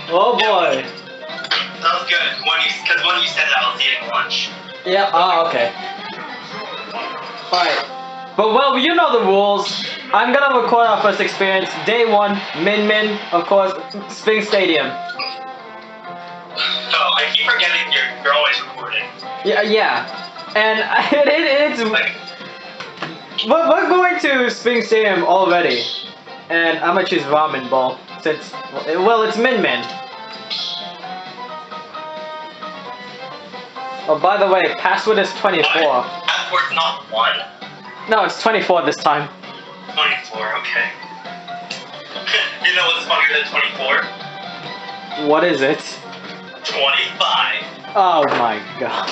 Oh boy. That was good. Because when you said that, I was eating lunch. Yeah, okay. Alright. But well, you know the rules. I'm gonna record our first experience. Day 1, Min Min, of course, Spring Stadium. Oh, I keep forgetting you're always recording. Yeah. And it's... We're going to Spring Stadium already. And I'm gonna choose Ramen Bowl. Since, well, it's Min Min. Oh, by the way, password is 24. Password's not 1. No, it's 24 this time. 24, okay. You know what's funnier than 24? What is it? 25. Oh my god.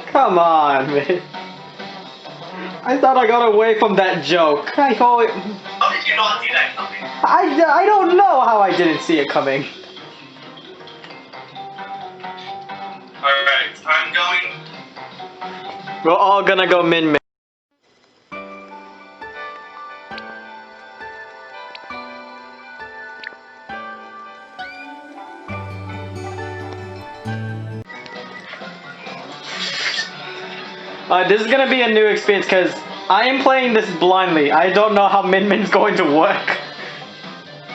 Come on, man. I thought I got away from that joke. How did you not see that coming? I don't know how I didn't see it coming. Alright, I'm going... We're all gonna go Min Min. This is gonna be a new experience because I am playing this blindly. I don't know how Min Min's going to work.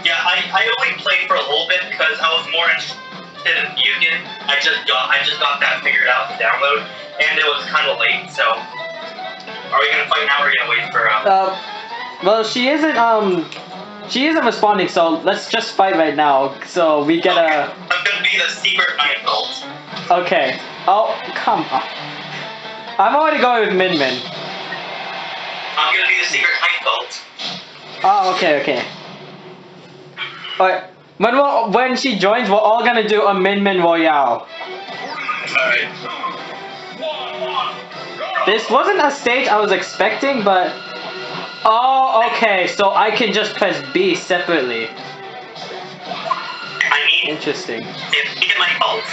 Yeah, I only played for a little bit because I was more interested in Mugen. I just got that figured out to download, and it was kind of late. So, are we gonna fight now, or are we gonna wait for? Well, she isn't responding. So let's just fight right now. So we get okay. I'm gonna be the secret night cult. Okay. Oh, come on. I'm already going with Min Min. I'm gonna be the secret night cult. Oh, okay. Alright. When she joins, we're all gonna do a Min Min Royale. Alright. This wasn't a stage I was expecting, but... Oh, okay, so I can just press B separately. I mean... Interesting. If you get my ult.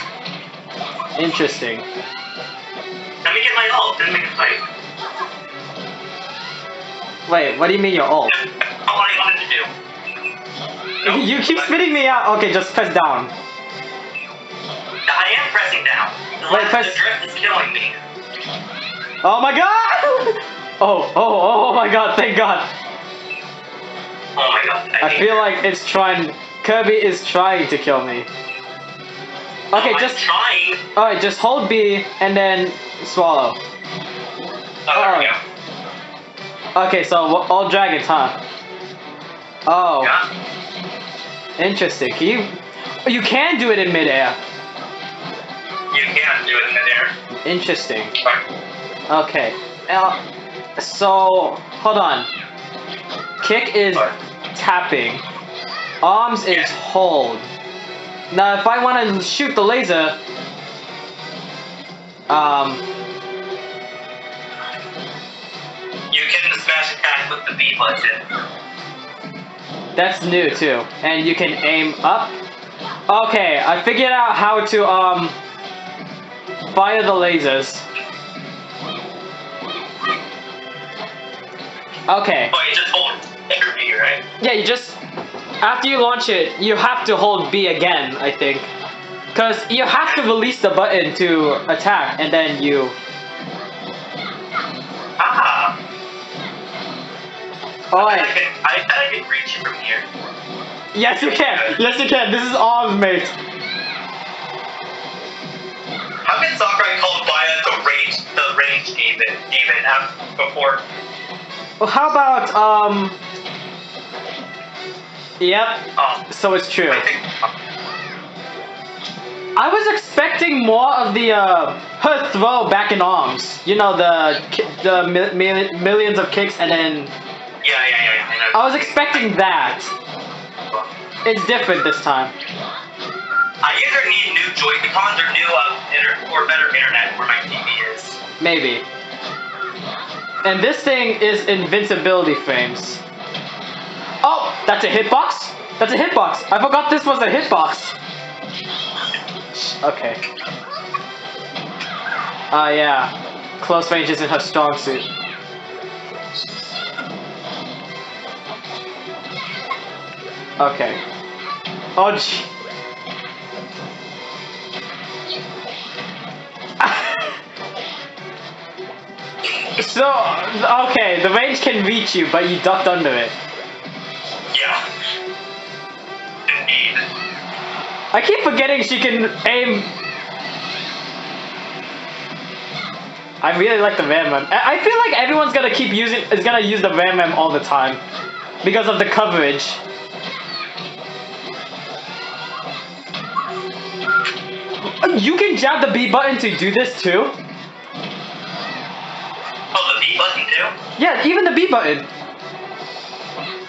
Interesting. Let me get my ult, then we can fight. Wait, what do you mean your ult? That's not what I wanted to do. Nope. You keep spitting me out. Okay, just press down. I am pressing down. Wait, press... The drift is killing me. Oh my god! Oh my god, thank god. Oh my god. I feel like it's trying... Kirby is trying to kill me. Okay, I'm just... trying. Alright, just hold B and then swallow. Oh, there we go. Okay, so all dragons, huh? Oh. Yeah. Interesting. You can do it in midair. You can't do it in midair. Interesting. Okay. So hold on. Kick is tapping. Arms is hold. Now, if I want to shoot the laser, you can smash attack with the B button. That's new too. And you can aim up. Okay, I figured out how to fire the lasers. Okay. Oh, you just hold B, right? Yeah, you just after you launch it, you have to hold B again, I think. Cause you have to release the button to attack and then you Alright. I bet I can reach it from here. Yes, you can. Yes, you can. This is arms, mate. How can Sakurai call via the range even before? Well, how about Yep. So it's true. I was expecting more of the her throw back in arms. You know the millions of kicks and then. Yeah. I was expecting that. It's different this time. I either need new Joy-Cons or new or better internet where my TV is. Maybe. And this thing is invincibility frames. Oh, that's a hitbox? That's a hitbox. I forgot this was a hitbox. Okay. Yeah. Close range isn't her strong suit. Okay. Oh, gee. So, okay, the range can reach you, but you ducked under it. Yeah. Indeed. I keep forgetting she can aim. I really like the Ram Ram. I feel like everyone's gonna use the Ram Ram all the time because of the coverage. You can jab the B button to do this too. Oh, the B button too? Yeah, even the B button.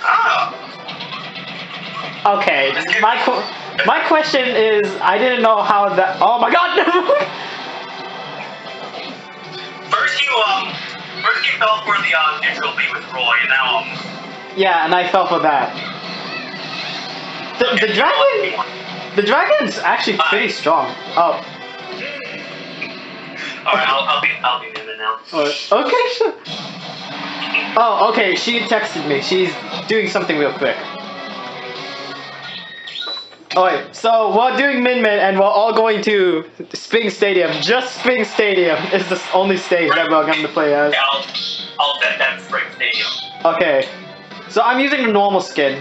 Oh. Okay, my question is, I didn't know how that. Oh my god! First you fell for the neutral B with Roy, and now Yeah, and I fell for that. The dragon's actually pretty strong. Oh. Alright, I'll be Min Min now. Okay, sure. Oh, okay, she texted me. She's doing something real quick. Alright, so we're doing Min Min and we're all going to Spring Stadium. Just Spring Stadium is the only stage that we're going to play as. Yeah, I'll bet that Spring Stadium. Okay, so I'm using the normal skin.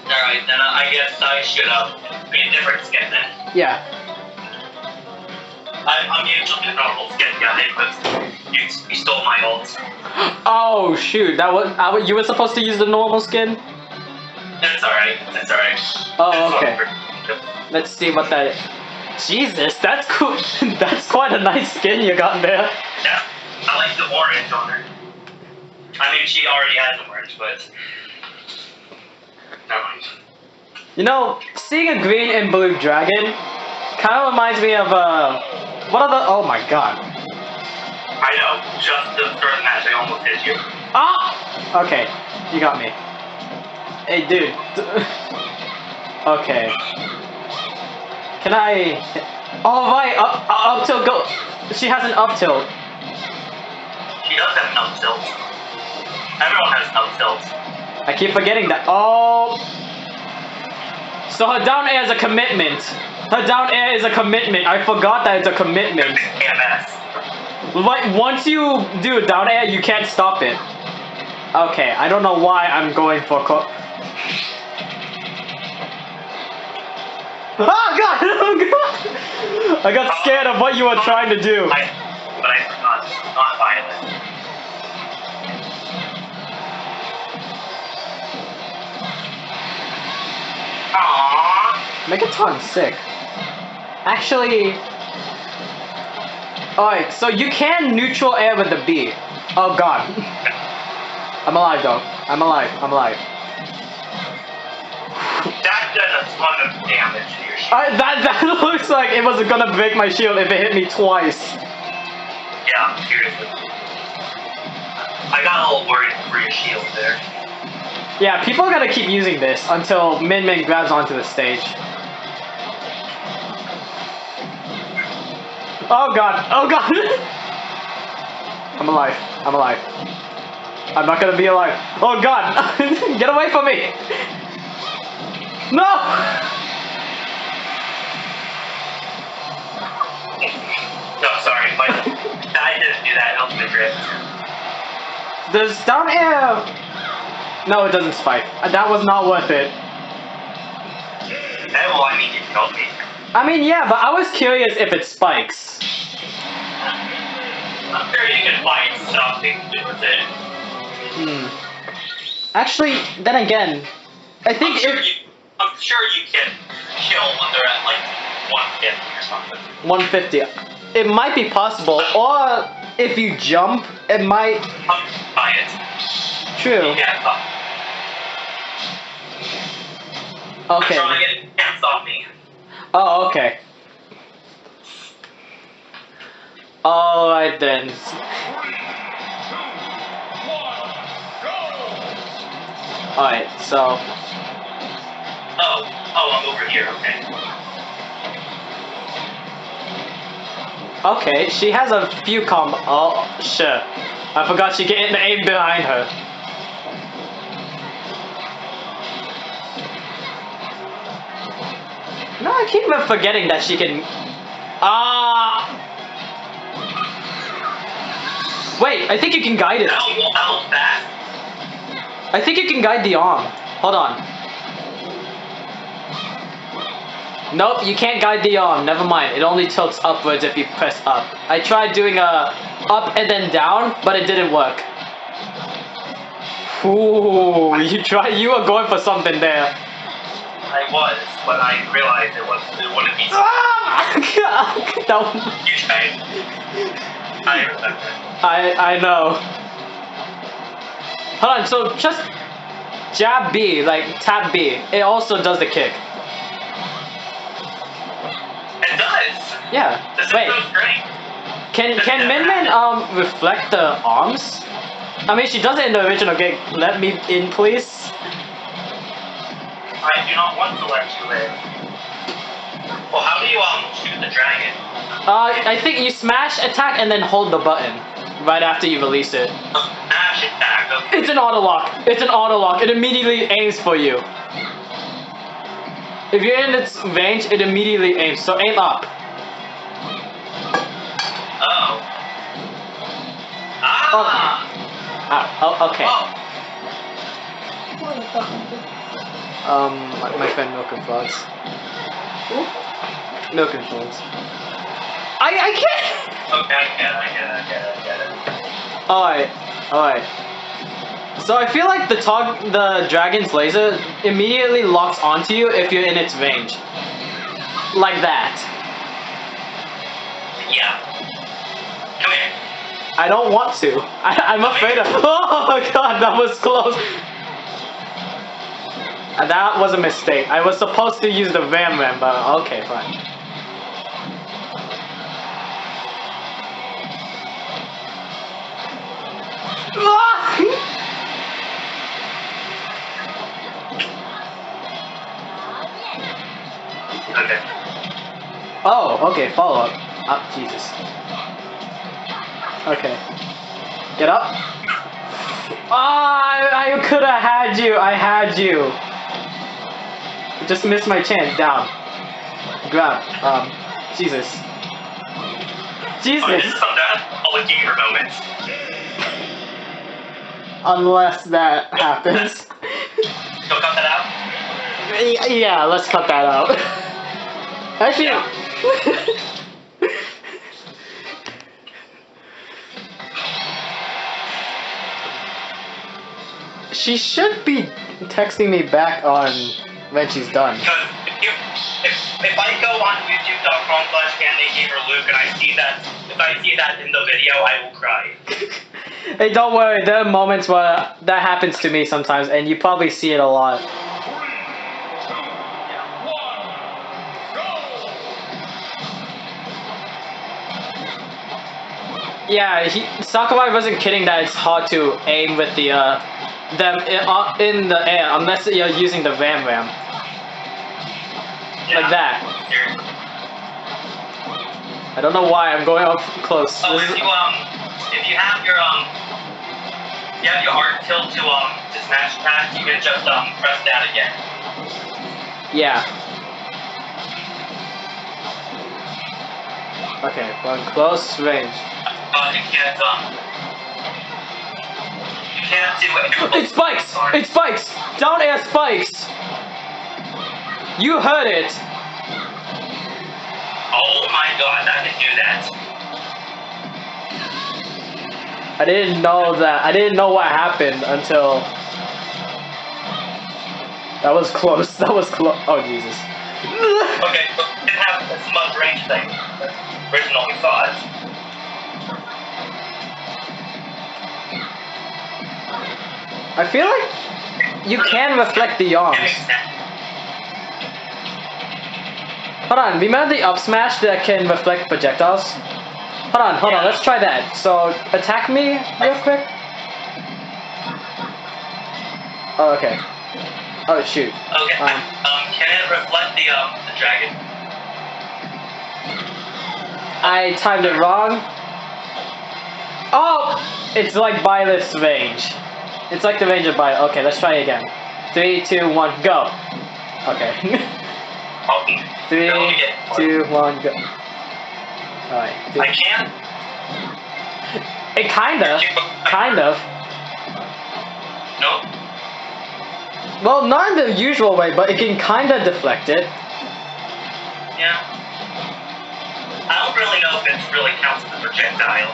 Alright, then I guess I should be a different skin then. Yeah. I'm usually the normal skin guy, but you stole my ult. Oh shoot, you were supposed to use the normal skin? That's alright, that's alright. Oh, okay. Let's see what that is. Jesus, that's cool. That's quite a nice skin you got there. Yeah, I like the orange on her. I mean, she already has orange, but... Never mind. You know, seeing a green and blue dragon kind of reminds me of, what are the... Oh my god. I know, just the first match, I almost hit you. Ah! Okay, you got me. Hey, dude. Okay. Can I... Oh, right, up tilt, go. She has an up tilt. She does have an up tilt. Everyone has an up tilt. I keep forgetting that. Oh. So her down air is a commitment. Her down air is a commitment. I forgot that it's a commitment. AMS. Like, once you do a down air, you can't stop it. Okay, I don't know why I'm going for Oh god! Oh god! I got scared of what you were trying to do. But I forgot. Not violent. Aww. Megaton's sick. Actually... Alright, so you can neutral air with the B. Oh god. I'm alive though. I'm alive. I'm alive. That does a ton of damage to your shield. That looks like it was gonna break my shield if it hit me twice. Yeah, seriously. I got a little worried for your shield there. Yeah, people are gonna keep using this until Min Min grabs onto the stage. Oh god, oh god! I'm alive, I'm alive. I'm not gonna be alive. Oh god! Get away from me! No! No, sorry, but I didn't do that. Help me drift. Does down air... No, it doesn't spike. That was not worth it. Well, I mean, you killed me. I mean, yeah, but I was curious if it spikes. I'm sure you can find something to do with it. Actually, then again, I think I'm sure you can kill when they're at like 150 or something. 150. It might be possible, or if you jump, it might... Buy it. True. Yeah, Okay. I'm trying to get can't stop me. Oh, okay. Alright then. Alright, so... Oh, I'm over here, okay. Okay, she has a few Oh, shit. I forgot she can aim behind her. No, I keep forgetting that she can. Wait, I think you can guide it. That was fast. I think you can guide the arm. Hold on. Nope, you can't guide the arm. Never mind. It only tilts upwards if you press up. I tried doing a up and then down, but it didn't work. Ooh, you were going for something there. I was, but I realized it wouldn't be. That one. You tried. I remember. I know. Hold on, so just jab B, like tap B. It also does the kick. It does. Yeah. This Wait. is so great. Can Min Min reflect the arms? I mean, she does it in the original game. Let me in, please. I do not want to let you in. Well, how do you shoot the dragon? I think you smash attack and then hold the button right after you release it. Smash attack. Okay. It's an auto lock. It's an auto lock. It immediately aims for you. If you're in its range, it immediately aims. So aim up. Oh. Ah. Oh, okay. Oh. My friend Milk and Frogs. Milk and Frogs. I can't! Okay, I get it. Alright. So I feel like the dragon's laser immediately locks onto you if you're in its range. Like that. Yeah. Come here. I don't want to. I'm afraid of. Oh god, that was close. That was a mistake. I was supposed to use the Ram, but okay, fine. Okay. Oh, okay, follow up. Oh, Jesus. Okay. Get up. I could have had you. I had you. Just missed my chance. Down. Grab. Jesus. Jesus. Oh, this is all the gamer moments. Unless that happens. Don't cut that out? Yeah, let's cut that out. Actually, Yeah. she should be texting me back on when she's done. Because if I go on youtube.com/CandyGamerLuke and I see that, if I see that in the video, I will cry. Hey, don't worry, there are moments where that happens to me sometimes, and you probably see it a lot. Yeah, Sakurai wasn't kidding that it's hard to aim with the them in the air unless you're using the Ram. Yeah. Like that. Seriously. I don't know why I'm going up close. Oh, if you have your art tilt to smash attack, you can just press that again. Yeah. Okay, we're in close range. You can't do it. It spikes! It spikes! Down air spikes! You heard it! Oh my god, I can do that. I didn't know that. I didn't know what happened until... That was close. That was close. Oh, Jesus. Okay, so it didn't have as much range thing as originally thought. I feel like you can reflect the arms. Hold on, remember the up smash that can reflect projectiles? Hold on, let's try that. So, attack me real quick. Oh, okay. Oh, shoot. Okay, can it reflect the dragon? I timed it wrong. Oh! It's like by this range. It's like the range of by. Okay, let's try again. 3, 2, 1, go. Okay. talking. 3, Let me get 2, 1, go. Alright. I can't. It kinda. Kind of. No. Well, not in the usual way, but it can kinda deflect it. Yeah. I don't really know if it really counts as a projectile.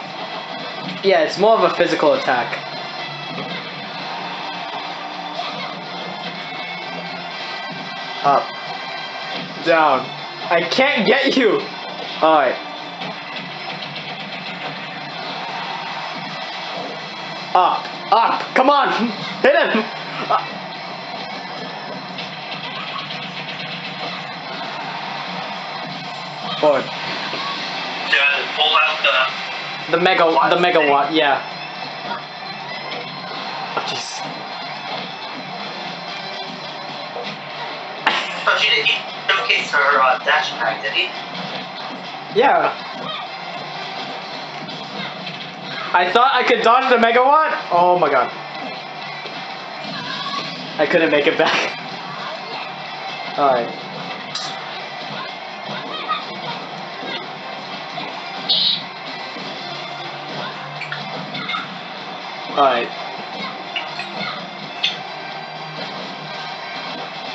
Yeah, it's more of a physical attack. Up. Down. I can't get you! Alright. Up. Up! Come on! Hit him! Forward. Yeah, pull out The megawatt, yeah. Oh, jeez. Oh, she didn't showcase her dash attack, did he? Yeah. I thought I could dodge the megawatt? Oh my god. I couldn't make it back. Alright. Alright.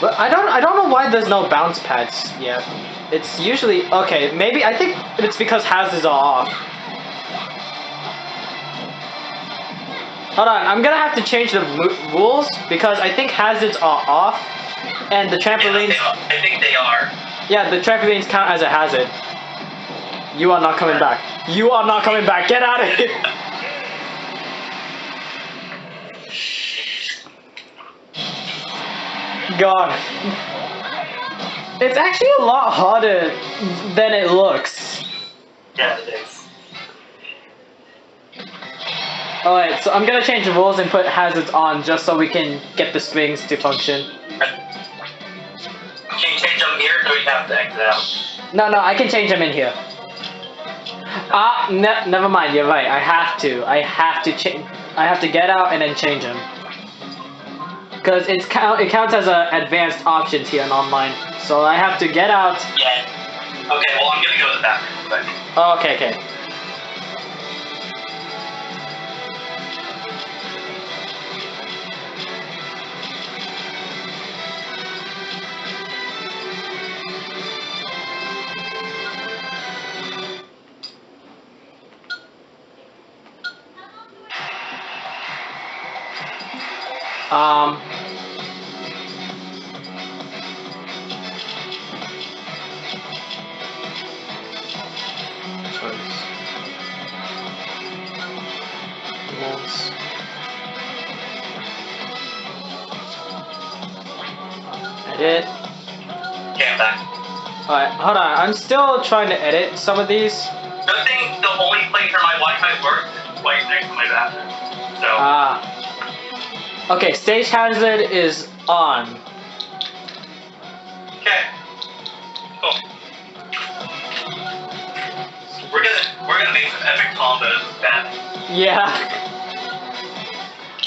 But I don't know why there's no bounce pads yet. It's usually okay, maybe I think it's because hazards are off. Hold on, I'm gonna have to change the rules because I think hazards are off and the trampolines. Yeah, I think they are. Yeah, the trampolines count as a hazard. You are not coming back. You are not coming back. Get out of here. God. It's actually a lot harder than it looks. Yeah, it is. Alright, so I'm gonna change the rules and put hazards on just so we can get the springs to function. Can you change them here or do you have to exit out? No, I can change them in here. Never mind, you're right. I have to change. I have to get out and then change them. Because it counts as advanced options here in online. So I have to get out. Yeah. Okay, well I'm gonna go to the bathroom real quick. Oh, okay. Edit. Okay, I'm back. Alright, hold on. I'm still trying to edit some of these. Good thing the only place where my Wi-Fi works is right next to my bathroom. So. Okay, stage hazard is on. Okay. Cool. We're gonna make some epic combos with that. Yeah.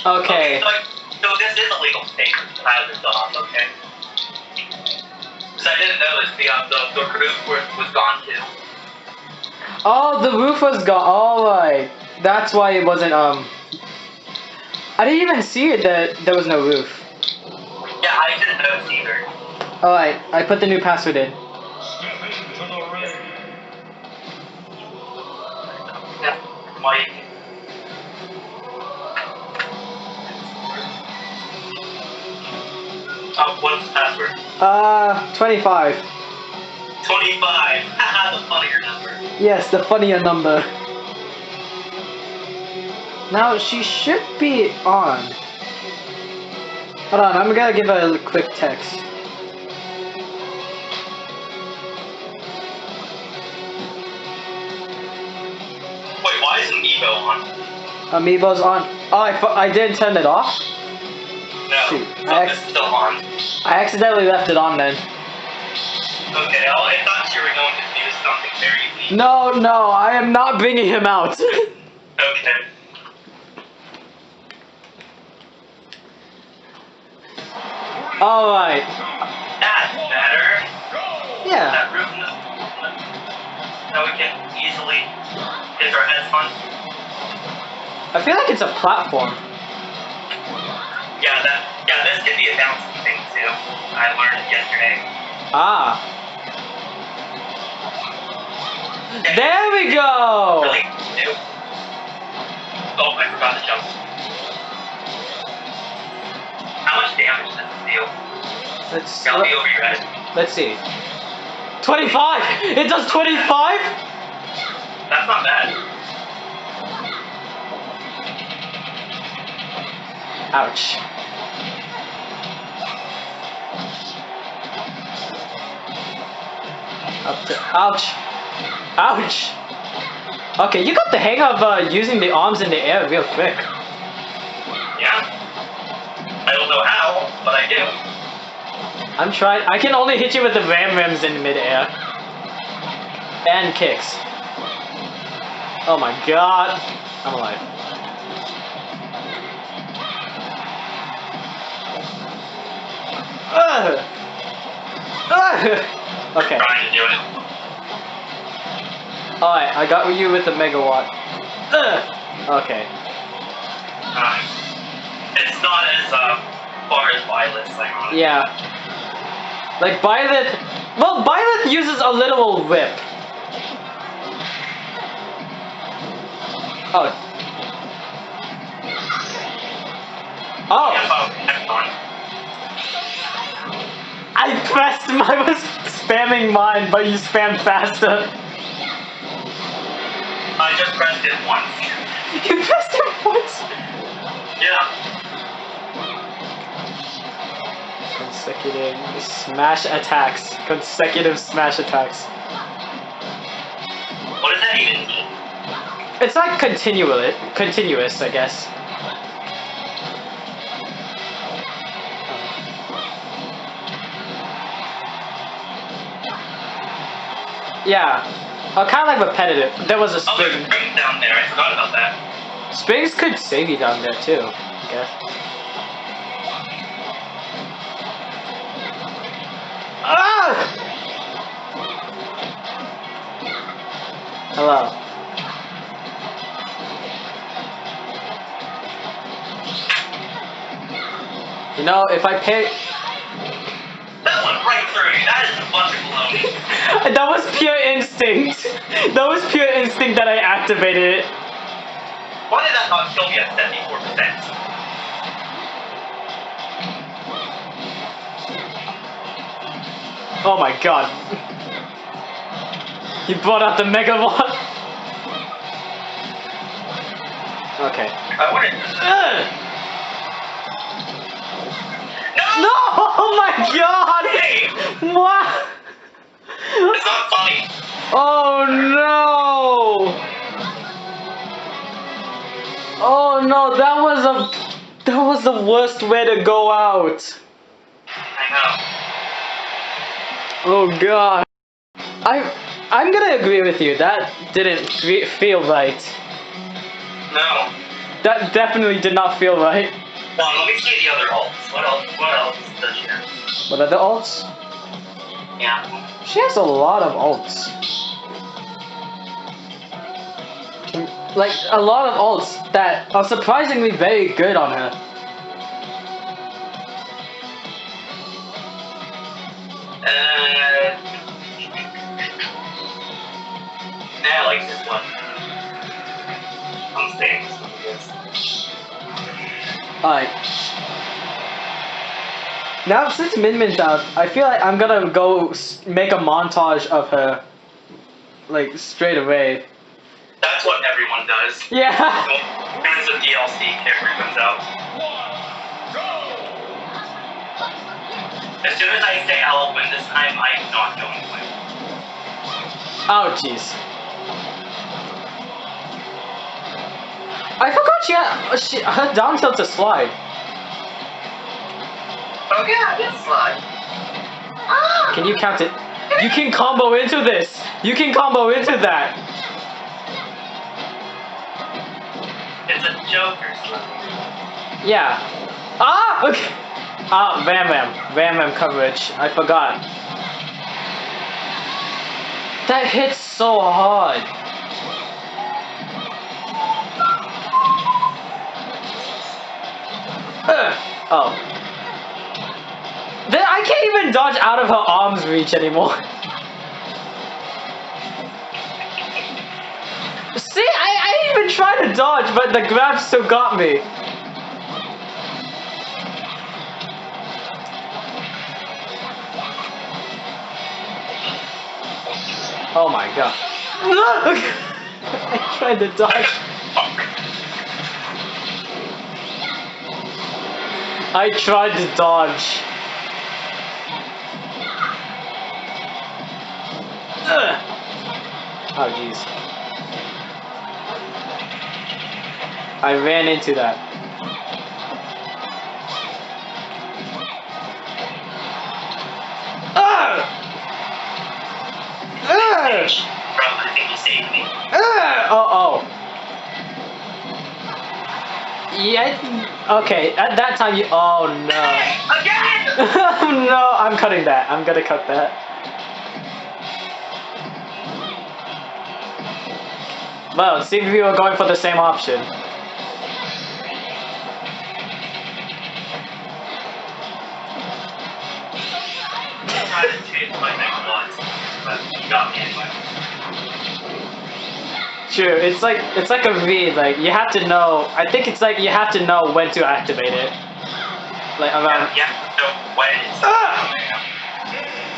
Okay. So this is a legal state. Hazard's off. Okay. Because I didn't notice the roof was gone too. Oh, the roof was gone. Alright. That's why it wasn't, I didn't even see it that there was no roof. Yeah, I didn't notice either. Alright, I put the new password in. Yeah, Mike. What's the password? 25. 25. Haha, the funnier number. Yes, the funnier number. Now, she should be on. Hold on, I'm gonna give her a quick text. Wait, why is Amiibo on? Amiibo's on. Oh, I didn't turn it off? No, Shoot, it's still on. I accidentally left it on then. Okay, I thought you were going to do something very deep. No, I am not bringing him out. Okay. Alright. That's better. Yeah. That roof that we can easily hit our heads on. I feel like it's a platform. Yeah, this could be a bouncing thing too. I learned yesterday. Ah. There we go! Really new. Oh, I forgot to jump. How much damage does this deal? I'll be over your head. Let's see. 25! It does 25?! That's not bad. Ouch. Up to, ouch. Ouch. Okay, you got the hang of using the arms in the air real quick. Yeah. I don't know how, but I do. I'm trying. I can only hit you with the rams in midair. And kicks. Oh my god. I'm alive. Okay. I'm trying to do it. Alright, I got you with the megawatt. Okay. It's not as far as Violet's, like, honestly. Yeah. Like Violet. Well, Violet uses a literal whip. Oh. Oh. I was spamming mine, but you spammed faster. I just pressed it once. You pressed it once? Yeah. Consecutive smash attacks. Consecutive smash attacks. What does that even mean? It's like continuous, I guess. Yeah. Kind of like repetitive. There was a Oh, there's spring. a spring down there. I forgot about that. Springs could save you down there too, I guess. Ah! Hello. You know, if I pay... That went right through you. That is a bunch of baloney. That was pure instinct. That was pure instinct that I activated it. Why did that not kill me at 74%? Oh my god. You brought out the megawatt. Okay. I wouldn't. No! Oh my god! Hey! What? It's not funny. Oh no! Oh no, that was the worst way to go out. I know. Oh god. I'm gonna agree with you. That didn't feel right. No. That definitely did not feel right. Well, let me see the other ults. What else does she have? What are the ults? Yeah. She has a lot of ults. Like, a lot of ults that are surprisingly very good on her. I like this one. I'm staying this one, I guess. Alright. Now, since Min Min's out, I feel like I'm gonna go make a montage of her, like, straight away. That's what everyone does. Yeah! As soon as the DLC character comes out. As soon as I say I'll win this time, I'm not going to win. Oh, jeez. I forgot her down tilt's a slide. Oh yeah, this slide. Ah! Can you count it? You can combo into this! You can combo into that! It's a Joker slide. Yeah. Ah! Okay. Ah, Ram coverage. I forgot. That hits so hard. Oh. I can't even dodge out of her arm's reach anymore. See, I even tried to dodge, but the grab still got me. Oh my god. Look! I tried to dodge. I tried to dodge. Oh jeez. I ran into that. Bro, I think you saved me. Oh. Yeah, okay, at that time you... Oh no. Again! No, I'm cutting that. I'm gonna cut that. Well, it seems we were going for the same option. I tried to change my next once, but you got me anyway. True, it's like a read, like you have to know. I think it's like you have to know when to activate it. Like around. Yeah, so when it's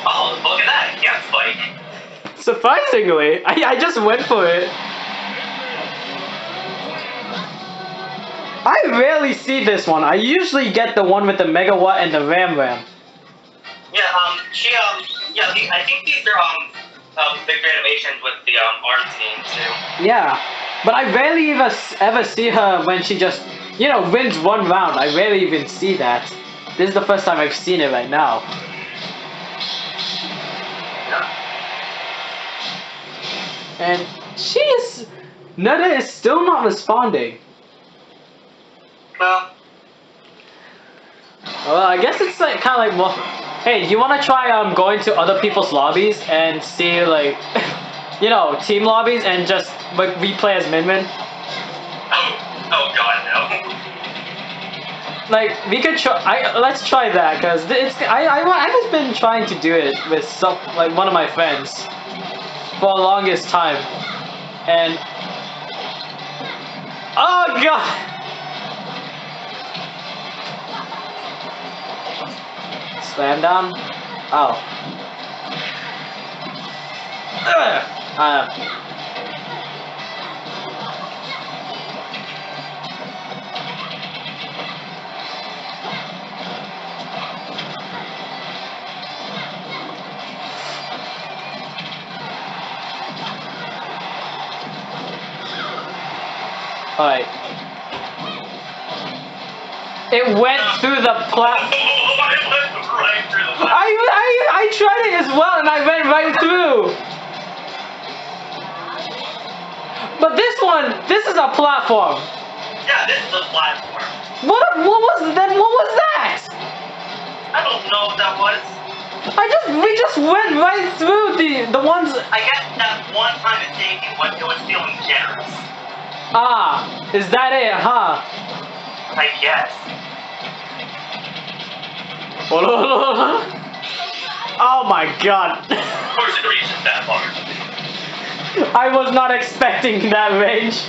Oh, look at that! Yeah, spike. Surprisingly, I just went for it. I rarely see this one. I usually get the one with the megawatt and the ram. Yeah, I think these are victory animations with the arm team too. Yeah, but I rarely ever see her when she just, you know, wins one round. I rarely even see that. This is the first time I've seen it right now. Yeah. And Neda is still not responding. Well, I guess it's like kind of like, well, hey, do you want to try going to other people's lobbies and see like, you know, team lobbies and just like replay as Min Min? Oh god, no. Like we could try. Let's try that because I've been trying to do it with one of my friends for the longest time, and oh god. Slam down? Oh. Alright. It went through the platform. Right through the platform. I tried it as well and I went right through. But this is a platform. Yeah, this is a platform. What was that? I don't know what that was. We just went right through the ones. I guess that one time it's taken when it was feeling generous. Ah, is that it, huh? I guess. Oh my god. Of course it reaches that far. I was not expecting that range.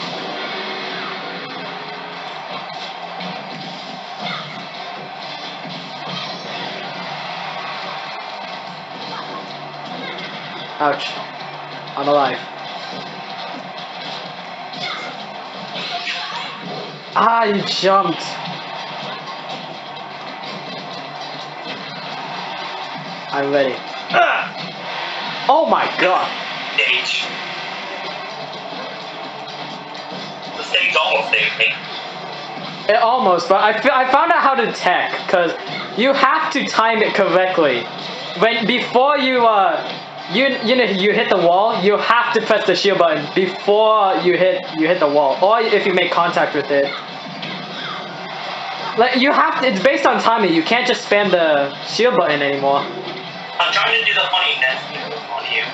Ouch. I'm alive. Ah, you jumped. I'm ready. Oh my god. Stage. The stage almost saved me. It almost, but I found out how to tech, because you have to time it correctly. Before you hit the wall, you have to press the shield button before you hit the wall, or if you make contact with it. Like you have to, it's based on timing. You can't just spam the shield button anymore. I'm trying to do the funny dance move on you.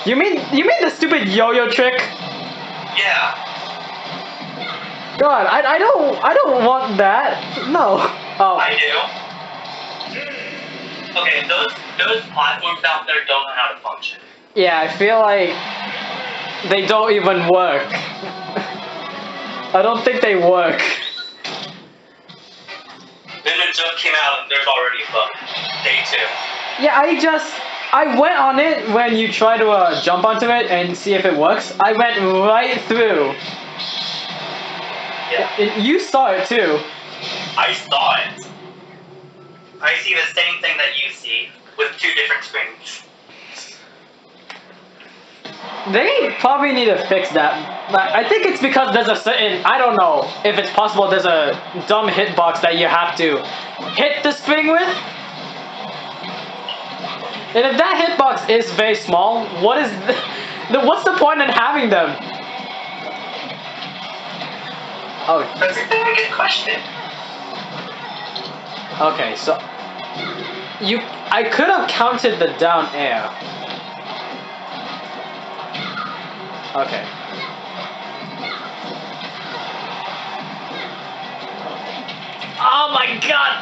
You mean the stupid yo-yo trick? Yeah. God, I don't want that. No. Oh. I do. Okay, those platforms out there don't know how to function. Yeah, I feel like they don't even work. I don't think they work. Then it just came out and there's already a bug. Day 2. Yeah, I went on it when you try to jump onto it and see if it works. I went right through. Yeah. You saw it too. I saw it. I see the same thing that you see with 2 different screens. They probably need to fix that. But I think it's because there's a certain, I don't know if it's possible there's a dumb hitbox that you have to hit the spring with. And if that hitbox is very small, what's the point in having them? Oh. That's a very good question. Okay, so I could have counted the down air. Okay. Oh my god!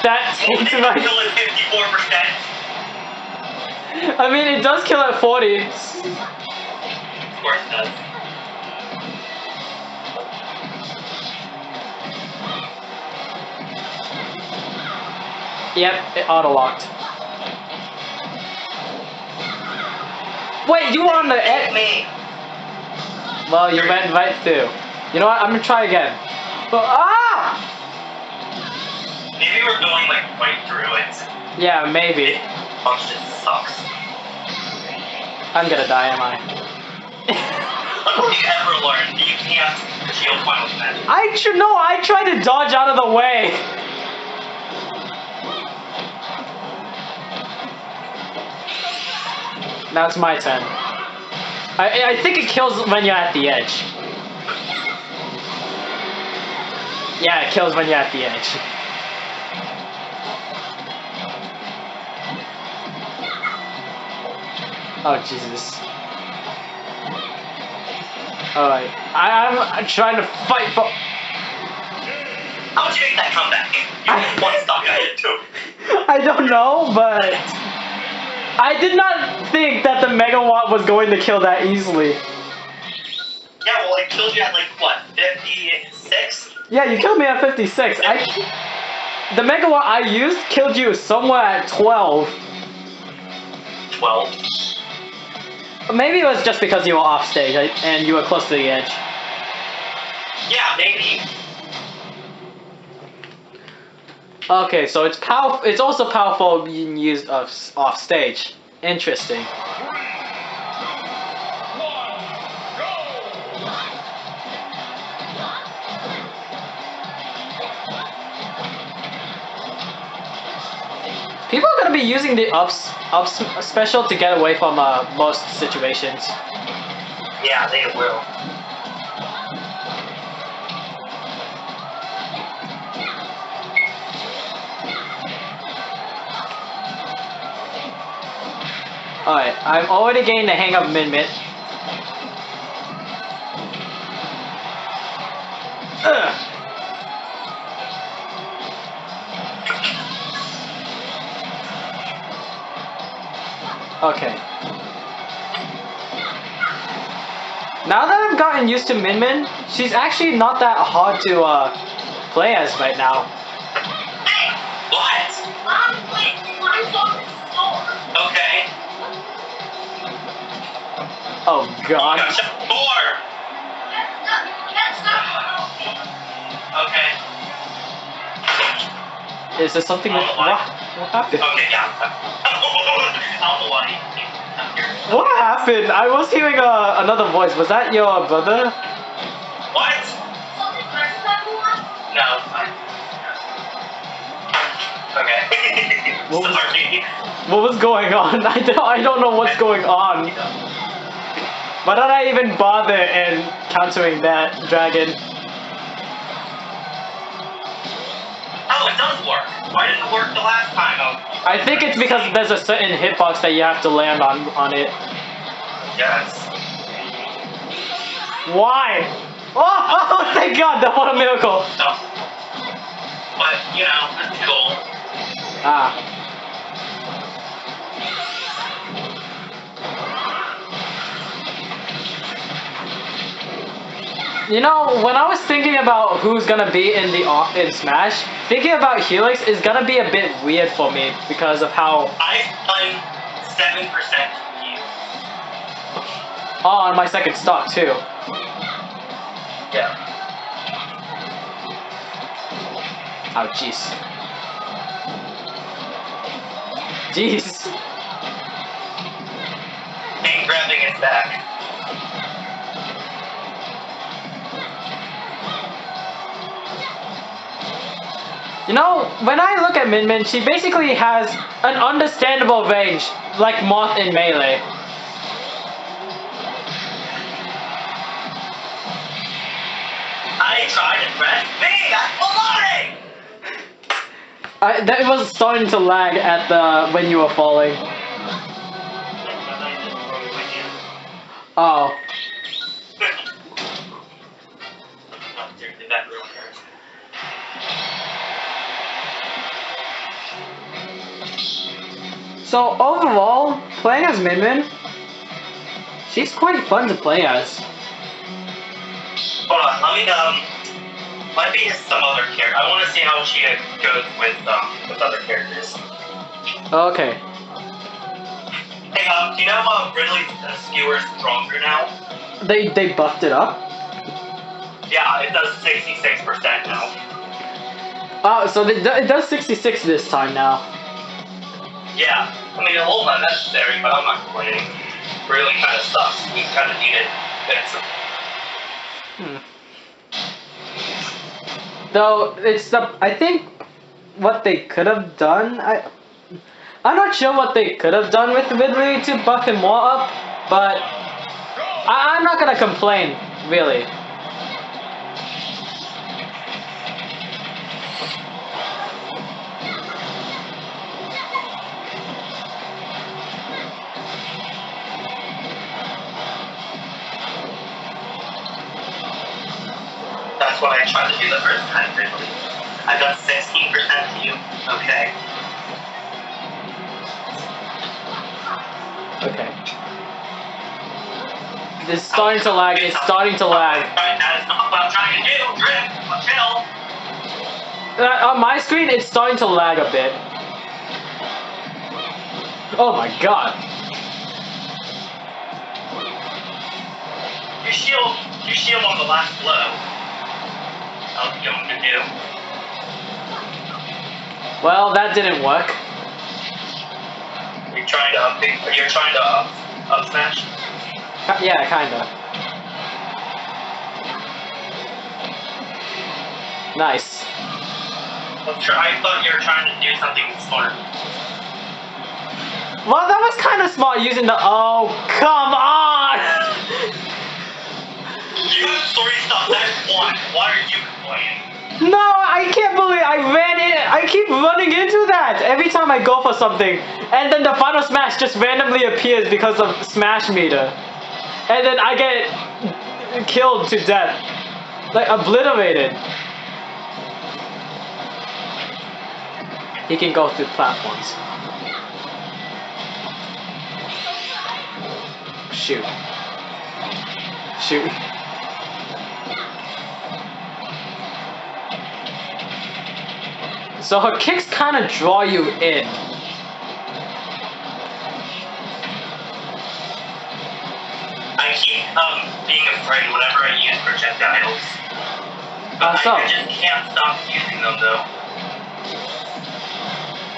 That takes my... Kill at 54%. I mean, it does kill at 40. Of course it does. Yep, it auto-locked. Wait, you were on the edge? Me. Well, you went right through. You know what? I'm gonna try again. But, ah! Maybe we're going like right through it. Yeah, maybe. Function sucks. I'm gonna die, am I? How do you ever learn? You can't shield Final Smash. I tried to dodge out of the way. Now it's my turn. I think it kills when you're at the edge. Yeah, it kills when you're at the edge. Oh, Jesus. Alright. I'm trying to fight for... How would you make that comeback? You one stock I did too. I don't know, but... I did not think that the megawatt was going to kill that easily. Yeah, well, it killed you at like, what, 56? Yeah, you killed me at 56. The megawatt I used killed you somewhere at 12. 12. Maybe it was just because you were off stage and you were close to the edge. Yeah, maybe. Okay, so it's powerful. It's also powerful being used off stage. Interesting. People are gonna be using the ups special to get away from most situations. Yeah, they will. Alright, I'm already getting the hang of Min Min. Ugh. Okay. Now that I've gotten used to Min Min, she's actually not that hard to play as right now. Hey! What? I'm on the store. Okay. Oh god. Gotcha. 4! Okay. Is there something that... What happened? Okay, yeah. I don't know why. What happened? I was hearing another voice. Was that your brother? What? No, it's fine. Okay. Sorry. What was going on? I don't know what's going on. Why did I even bother in countering that dragon? Oh, it does work. Why didn't it work the last time? I think it's because there's a certain hitbox that you have to land on it. Yes. Why? Oh, thank God! What a miracle! No. But, you know, it's cool. Ah. You know, when I was thinking about who's gonna be in Smash, thinking about Helix is gonna be a bit weird for me because of how. I've done 7% you. Oh, on my second stock too. Yeah. Oh, jeez. Jeez. Ain't grabbing his back. You know, when I look at Min Min, she basically has an understandable range, like Moth in Melee. I tried to press B, that's loading! That was starting to lag at when you were falling. Oh. So overall, playing as Min Min, she's quite fun to play as. Hold on, might be some other character. I want to see how she goes with other characters. Okay. Hey, do you know Ridley's skewer stronger now? They buffed it up? Yeah, it does 66% now. Oh, so it does 66 this time now. Yeah, I mean, a little unnecessary, but I'm not complaining. Really kind of sucks. We kind of need it. Though it's I think what they could have done. I'm not sure what they could have done with Ridley to buff him more up, but I'm not gonna complain really. That's what I tried to do the first time, Ridley. I got 16% to you. Okay. Okay. It's starting to lag. It's starting to lag. That is not what I'm trying to do. Drift. Chill. On my screen, it's starting to lag a bit. Oh my God. You shield on the last blow. How's it going to do? Well, that didn't work. You're trying to up smash? Yeah, kinda. Nice. I thought you were trying to do something smart. Well, that was kind of smart using the. Oh, come on! You have 3 stops. That's 1. Why are you complaining? No, I can't believe I ran in. I keep running into that every time I go for something, and then the final smash just randomly appears because of smash meter, and then I get killed to death, like obliterated. He can go through platforms. Shoot. Shoot. So her kicks kind of draw you in. I keep being afraid whenever I use projectiles. But So? I just can't stop using them though.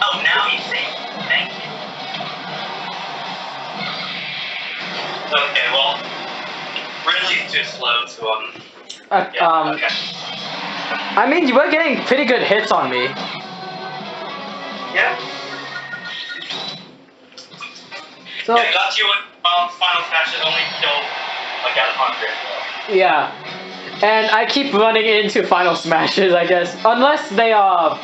Oh, now you see. Thank you. Okay, well, Ridley's too slow to okay. I mean, you were getting pretty good hits on me. Yeah. So yeah, got you with final smash that only killed like out of 100. yeah, and I keep running into final smashes, I guess, unless they are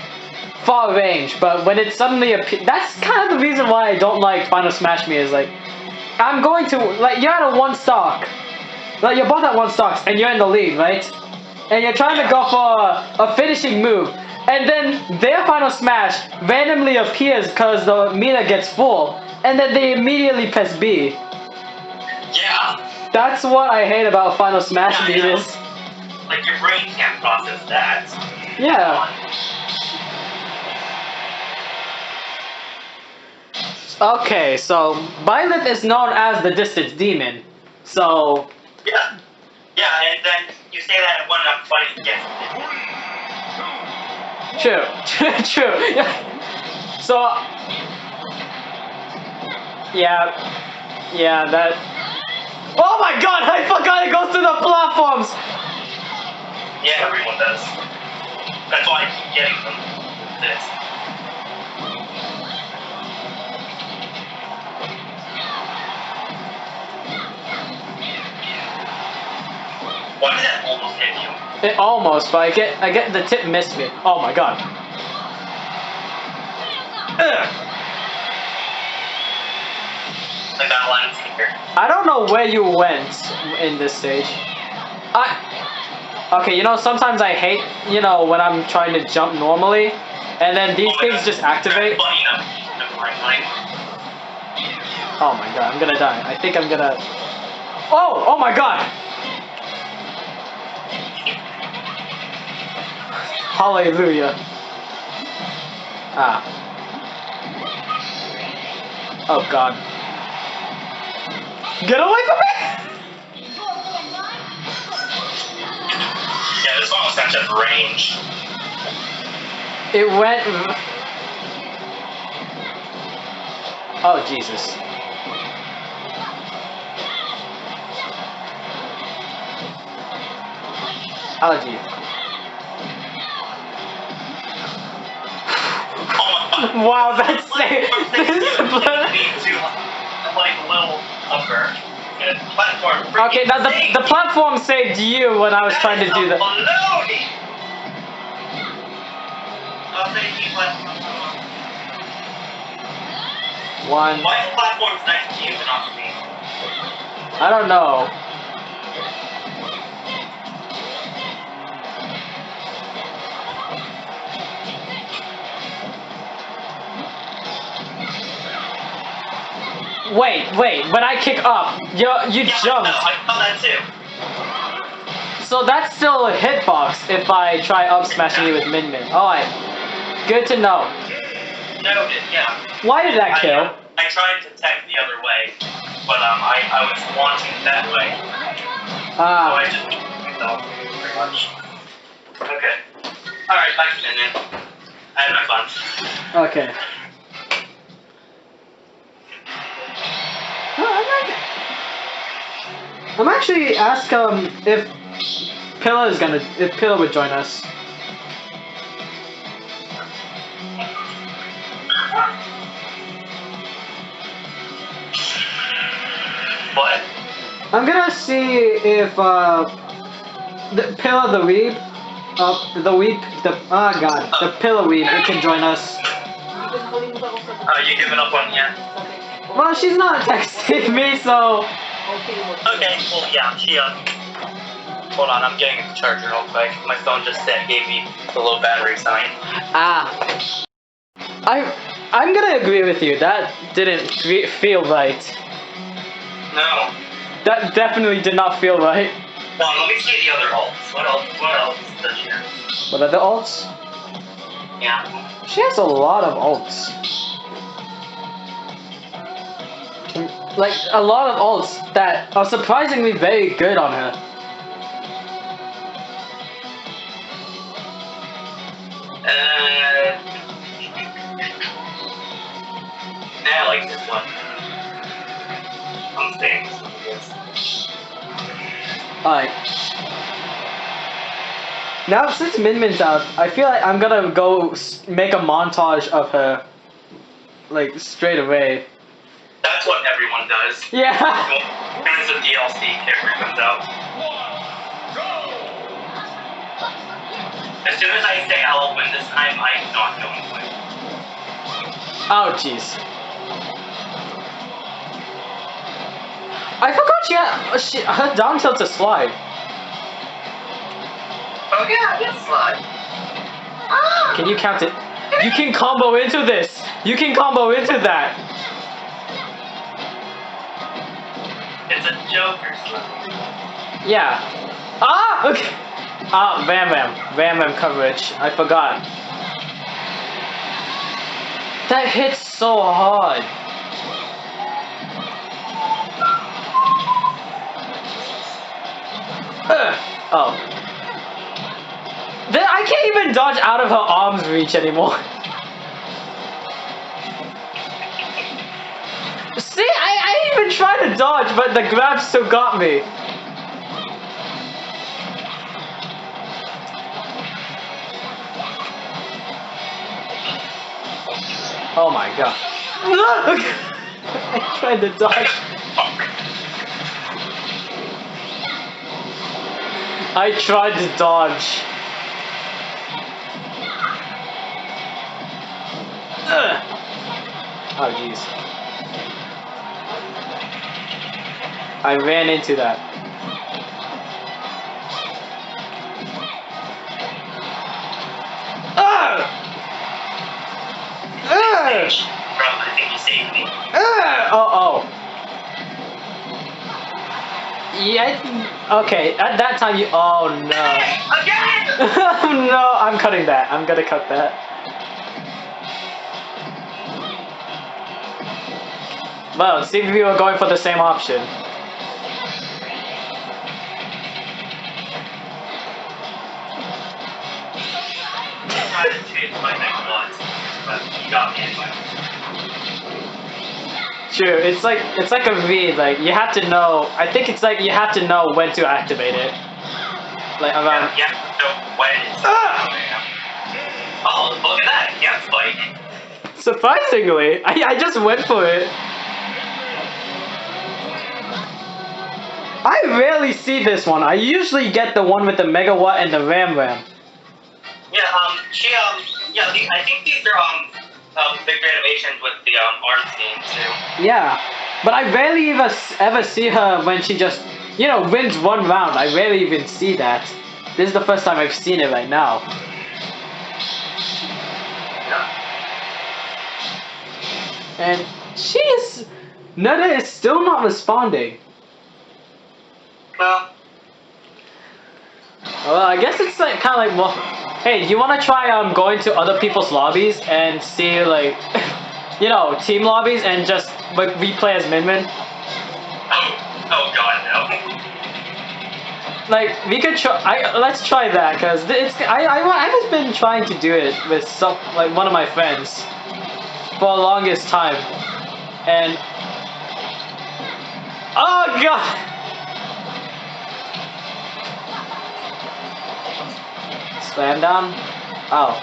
far range, but when it suddenly appears, that's kind of the reason why I don't like Final Smash Me. Is like, I'm going to like you're at a 1 stock, like you're both at 1 stocks, and you're in the lead, right? And you're trying to go for a finishing move, and then their Final Smash randomly appears because the meter gets full, and then they immediately press B. Yeah. That's what I hate about Final Smash meters. Like, your brain can't process that. Yeah. Okay, so Violet is known as the distance demon. So. Yeah. Yeah, and then you say that when I'm fighting against it. True. True. Yeah. So. Yeah, that. Oh my god, I forgot it goes to the platforms! Yeah, everyone does. That's why I keep getting them. This. Why did that almost hit you? It almost, but I get the tip missed me. Oh my god. Ugh. Like that last here. I don't know where you went in this stage. Okay, you know, sometimes I hate, you know, when I'm trying to jump normally, and then these things just activate. Funny enough. Oh my god, I'm gonna die. I think I'm gonna... Oh my god! Hallelujah. Ah. Oh god. Get away from me! Yeah, this one was such a range. It went... Oh, Jesus. Oh, gee. Wow, that's safe. Okay, now the platform saved you when I was trying to do that. One. Why is platforms next to you and not to me? I don't know. Wait, when I kick up, you jumped. I thought that too. So that's still a hitbox if I try up smashing you with Min Min. Alright. Good to know. Noted, yeah. Why did that kill? I tried to tech the other way, but I was launching that way. So I just myself, pretty much. Okay. Alright, back to Min Min. I had my fun. Okay. I'm actually ask if Pillar would join us. What? I'm gonna see if the Pillar the Weeb, the Pillar Weeb, it can join us. Oh, you giving up on yet? Well, she's not texting me, so. Okay, well, yeah, she, hold on, I'm getting the charger real quick. My phone just gave me the low battery sign. I'm gonna agree with you. That didn't feel right. No. That definitely did not feel right. Well, let me see the other alts. What else does she have? What are the alts? Yeah. She has a lot of alts. Like, a lot of alts that are surprisingly very good on her. I like this one. I'm staying with this. Alright. Now, since Min Min's out, I feel like I'm gonna go make a montage of her. Like, straight away. That's what everyone does. Yeah. As soon as a DLC character comes out. As soon as I say I'll win this time, I'm not going to win. Oh, jeez. I forgot her down tilt's a slide. Oh yeah, yes, slide. Ah! Can you count it? You can combo into this. You can combo into that. It's a Joker slide. Yeah. Ah, okay. Ah, Ram coverage. I forgot. That hits so hard. Oh. Then I can't even dodge out of her arm's reach anymore. See, I even tried to dodge, but the grab still got me. Oh my god. I tried to dodge. I tried to dodge. Oh jeez. I ran into that. Bro, I think you saved me. Oh. Yeah, okay, at that time you... Oh no. Again! No, I'm cutting that. I'm gonna cut that. Well, see if we were going for the same option. I tried to change my neck once, but you got me anyway. True, it's like a read, like you have to know. I think it's like you have to know when to activate it. Like around. Yeah, so when it's Oh, look at that! Yeah, spike. Surprisingly, I just went for it. I rarely see this one. I usually get the one with the megawatt and the ram. Yeah, I think these are bigger animations with the arm scene too. Yeah, but I rarely ever see her when she just, wins one round. I rarely even see that. This is the first time I've seen it right now. And Netta is still not responding. Well, I guess it's like kind of like, well, hey, do you want to try going to other people's lobbies and see like, team lobbies and just like replay as Min Min? Oh god, no. Like we could try. Let's try that because I've just been trying to do it with one of my friends for the longest time, and oh god. Slam down? Oh.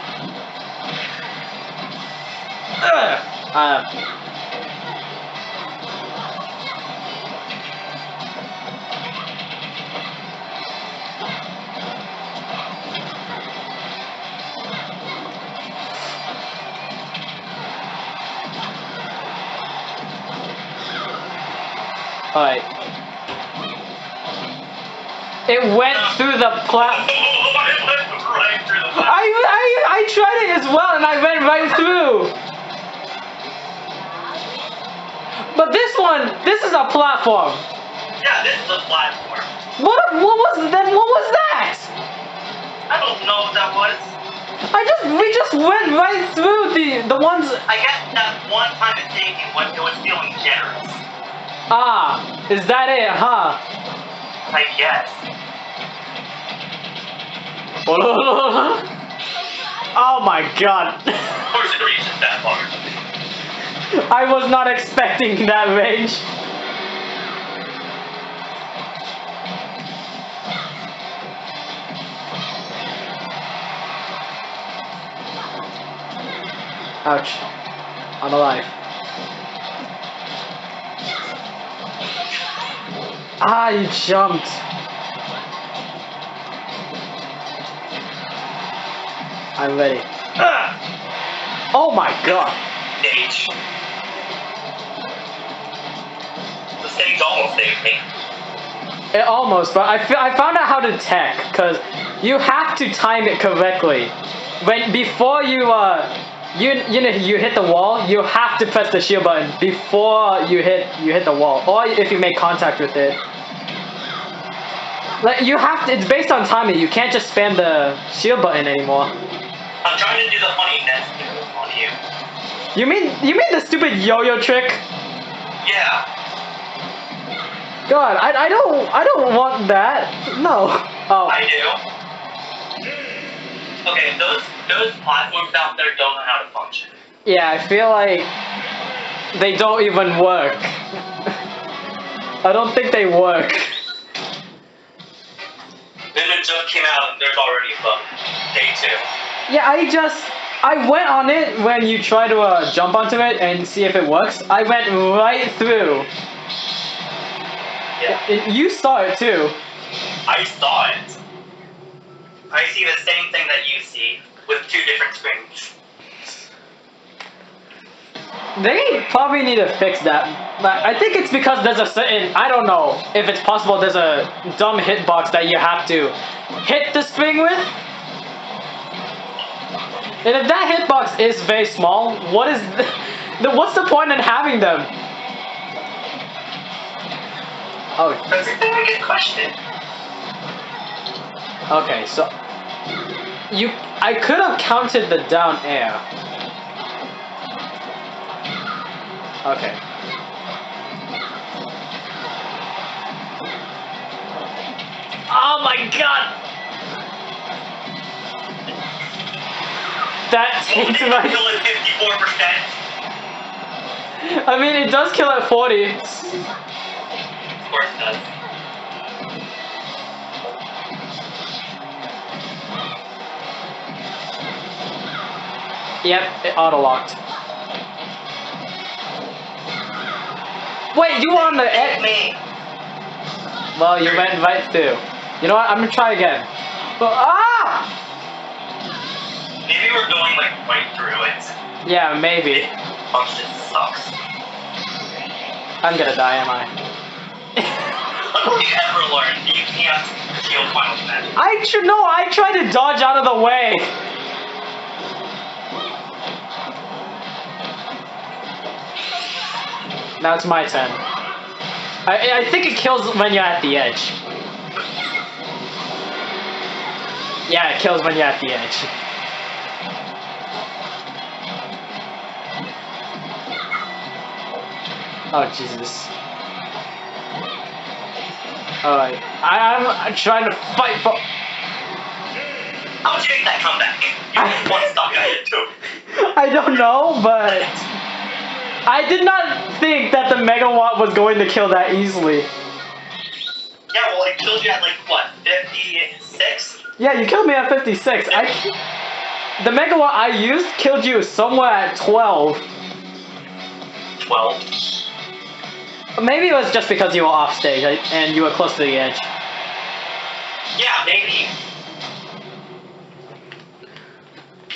Alright. It went through the Right through the platform. I tried it as well and I went right through. But this is a platform. Yeah, this is a platform. What was that? I don't know what that was. We just went right through the ones. I guess that one time it's taken when it was feeling generous. Ah, is that it, huh? I guess. Oh my god. Of course it reaches that far. I was not expecting that range. Ouch. I'm alive. Ah, you jumped. I'm ready. Oh my god. Stage. The stage almost saved me. It almost, but I found out how to tech, cause you have to time it correctly. Before you hit the wall, you have to press the shield button before you hit the wall, or if you make contact with it. Like you have to. It's based on timing. You can't just spam the shield button anymore. I'm trying to do the funny nest move on you. You mean the stupid yo-yo trick? Yeah. God, I don't want that. No. Oh. I do. Okay, those platforms out there don't know how to function. Yeah, I feel like they don't even work. I don't think they work. Then it just came out and there's already a bug. Day 2. Yeah, I went on it when you try to jump onto it and see if it works. I went right through. Yeah. You saw it too. I saw it. I see the same thing that you see with 2 different screens. They probably need to fix that. But I think it's because there's a certain, I don't know if it's possible there's a dumb hitbox that you have to hit the spring with. And if that hitbox is very small, what's the point in having them? Oh. That's a very good question. Okay, so I could have counted the down air. Okay. Oh my god! That takes Kill my... at 54%. I mean, it does kill at 40. Of course it does. Yep, it auto-locked. Wait, you were on the edge? Me. Well, you went right through. You know what? I'm gonna try again. Ah! Maybe we're going like right through it. Yeah, maybe. Function sucks. I'm gonna die, am I? What have you ever learned? You can't shield Final Smash. I tried to dodge out of the way. Now it's my turn. I think it kills when you're at the edge. Yeah, it kills when you're at the edge. Oh, Jesus. Alright. I'm trying to fight for... How'd you make that comeback? You one stock I hit too. I don't know, but... I did not think that the megawatt was going to kill that easily. Yeah, well, it killed you at like, what, 56? Yeah, you killed me at 56. The megawatt I used killed you somewhere at 12. 12. Maybe it was just because you were off stage and you were close to the edge. Yeah, maybe.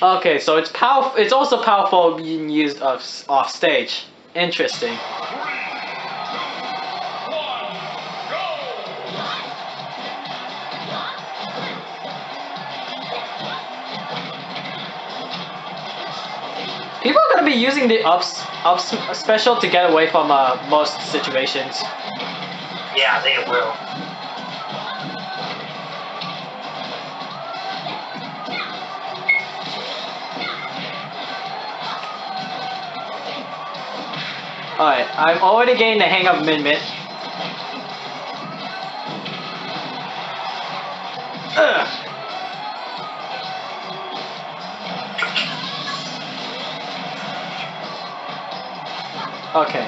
Okay, so it's powerful. It's also powerful being used off stage. Interesting. People are gonna be using the ups special to get away from most situations. Yeah, they will. Alright, I'm already getting the hang of Min Min. Ugh. Okay.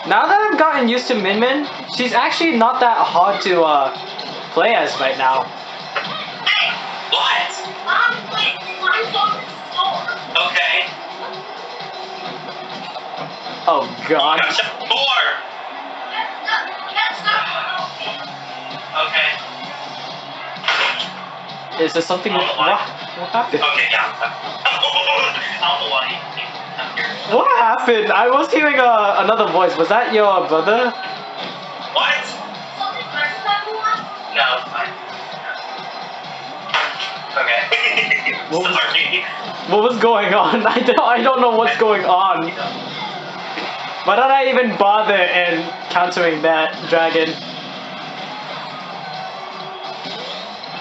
Now that I've gotten used to Min Min, she's actually not that hard to play as right now. Hey! What? Okay. Oh god. Four! Okay. Is there something? I don't know why. What happened? Okay, yeah. I don't know why I'm here. What happened? I was hearing another voice. Was that your brother? What? No, it's fine. Okay. Sorry. What was going on? I don't know what's going on. Why did I even bother in countering that dragon?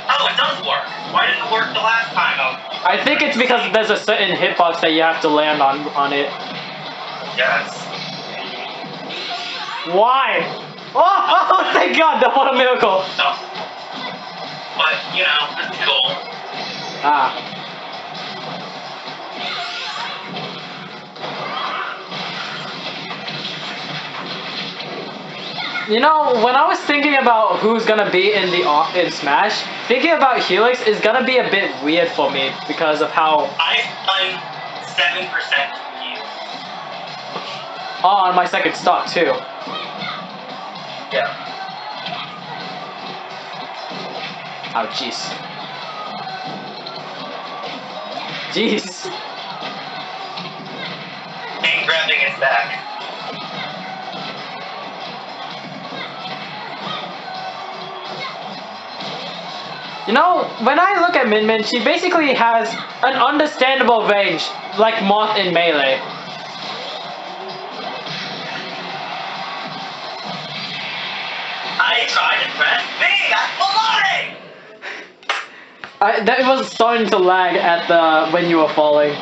Oh, it does work. Why didn't it work the last time? I think it's because there's a certain hitbox that you have to land on it. Yes. Why? Oh, thank God! What a miracle! No. But, you know, it's cool. Ah. You know, when I was thinking about who's gonna be in Smash, thinking about Helix is gonna be a bit weird for me because of how. I've done 7% you. Oh, on my second stock too. Yeah. Oh, jeez. Jeez. Ain't grabbing his back. You know, when I look at Min Min, she basically has an understandable range, like Moth in Melee. I tried to press B, that's loading! That was starting to lag at when you were falling.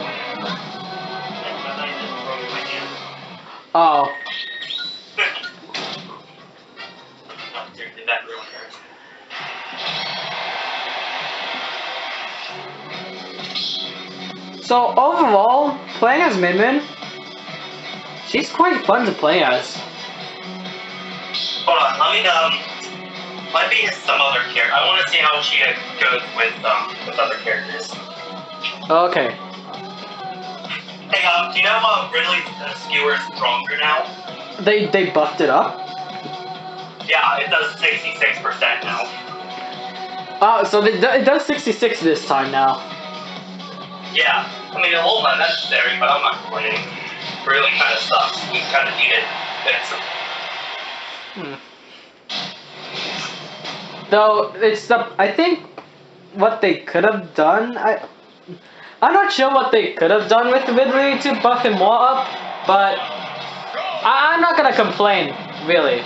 Oh. So overall, playing as Min Min, she's quite fun to play as. Hold on, let me hit some other character. I want to see how she goes with other characters. Okay. Hey, do you know Ridley's skewer is stronger now? They buffed it up? Yeah, it does 66% now. Oh, so it does 66 this time now. Yeah, I mean, a little unnecessary, but I'm not complaining. It really kind of sucks. We kind of need it. Though I think what they could have done, I'm not sure what they could have done with Ridley to buff him more up, but I'm not gonna complain, really.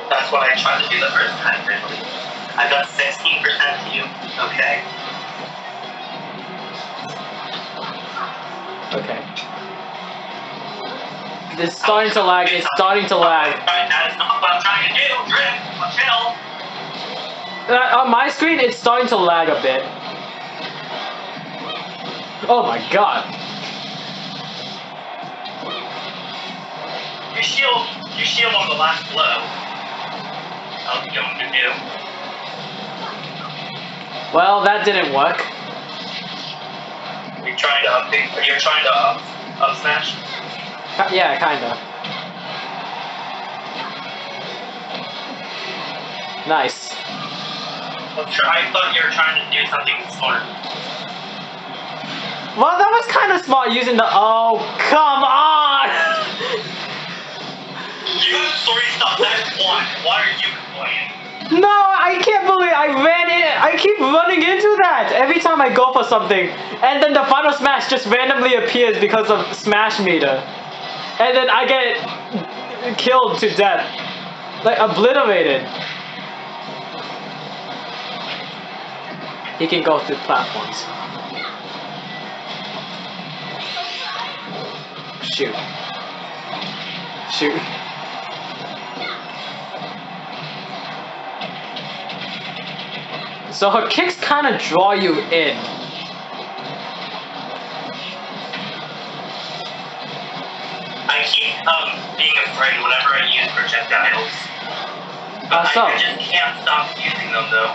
That's what I tried to do the first time, Ridley. I got 16% to you. Okay. Okay. It's starting to lag. It's starting to lag. That's not what I'm trying to do. Drift. Chill. On my screen, it's starting to lag a bit. Oh my God. You shield on the last blow. How's it going to do? Well, that didn't work. You're trying to up smash? Yeah, kinda. Nice. I thought you were trying to do something smart. Well, that was kind of smart using the. Oh, come on! You have 3 stuff. That's 1. Why are you complaining? No, I can't believe I ran in. I keep running into that every time I go for something, and then the final smash just randomly appears because of smash meter, and then I get killed to death, like obliterated. He can go through platforms. Shoot. Shoot. So her kicks kind of draw you in. I keep being afraid whenever I use projectiles. But So? I just can't stop using them though.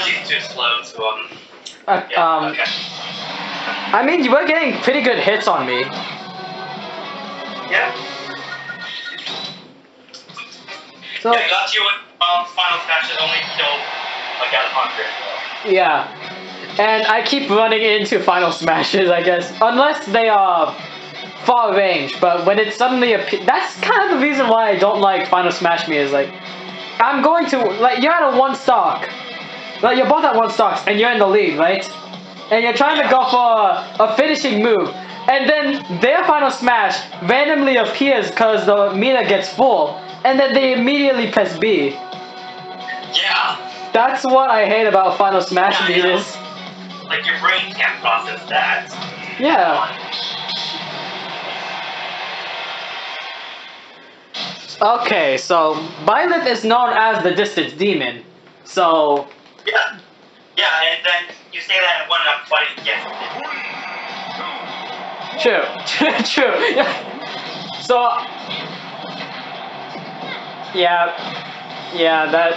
Technology's too slow to okay. I mean, you were getting pretty good hits on me. Yeah. So, yeah, I got you with Final Smash that only killed like out of 100. yeah. And I keep running into Final Smashes, I guess. Unless they are far range, but when it suddenly appears, that's kind of the reason why I don't like Final Smash Me, is like, I'm going to, like, you're at a 1 stock. Like, you're both at 1 stocks, and you're in the lead, right? And you're trying to go for a finishing move, and then their Final Smash randomly appears because the meter gets full, and then they immediately press B. Yeah. That's what I hate about Final Smash meters. Like, your brain can't process that. Yeah. Okay, so Byleth is known as the Distance Demon, so... Yeah. Yeah, and then you say that when I'm fighting against it. True. True. Yeah. So... Yeah, that...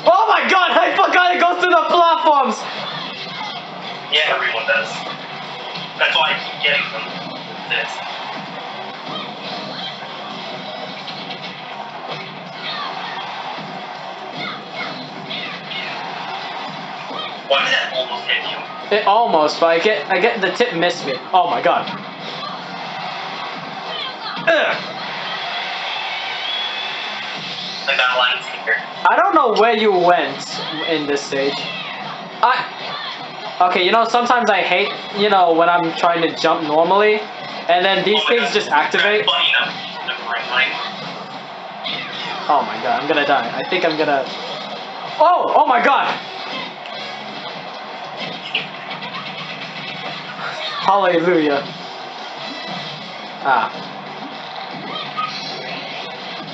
Oh my god, I forgot it goes through the platforms! Yeah, everyone does. That's why I keep getting them. This. Why did that almost hit you? It almost, but I get the tip missed me. Oh my god. Ugh. Like that line speaker. I don't know where you went in this stage. Okay, you know, sometimes I hate, you know, when I'm trying to jump normally, and then these things just activate. Oh my god, I'm gonna die. I think I'm gonna... Oh my god! Hallelujah.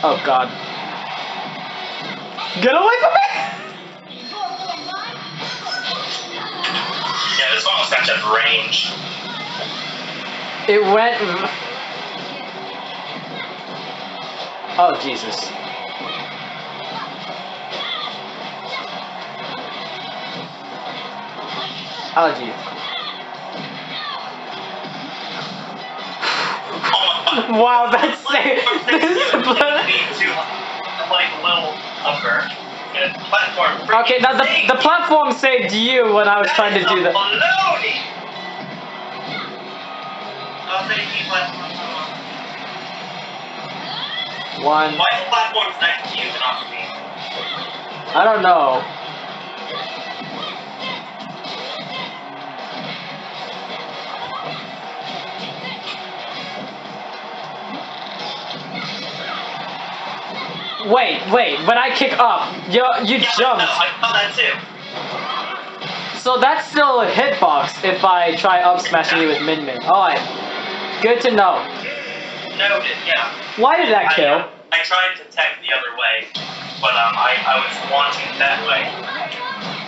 Oh god. Get away from me! Yeah, this one was such a range. It went... Oh, Jesus. Oh, gee. Wow, that's sick. Like little upper. Okay, now the platform saved you when I was trying to do that. One. Why is the platform next to you and not me? I don't know. Wait, when I kick up, you jumped. I thought that too. So that's still a hitbox if I try up smashing you with Min Min. Alright. Good to know. Noted, yeah. Why did that kill? I tried to tech the other way, but I was launching that way.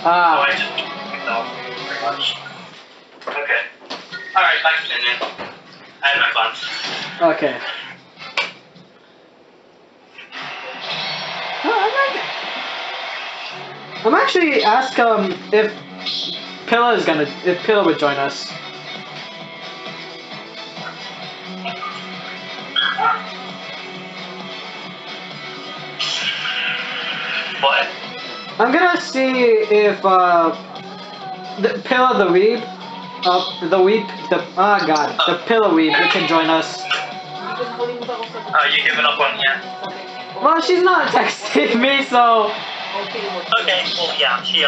So I just myself pretty much. Okay. Alright, back to Min Min. I had my fun. Okay. I'm actually ask if Pillar would join us. What? I'm gonna see if the Pillar the Weeb, the Pillar Weeb, it can join us. You giving up on yet? Well, she's not texting me, so. Okay, well, yeah, she,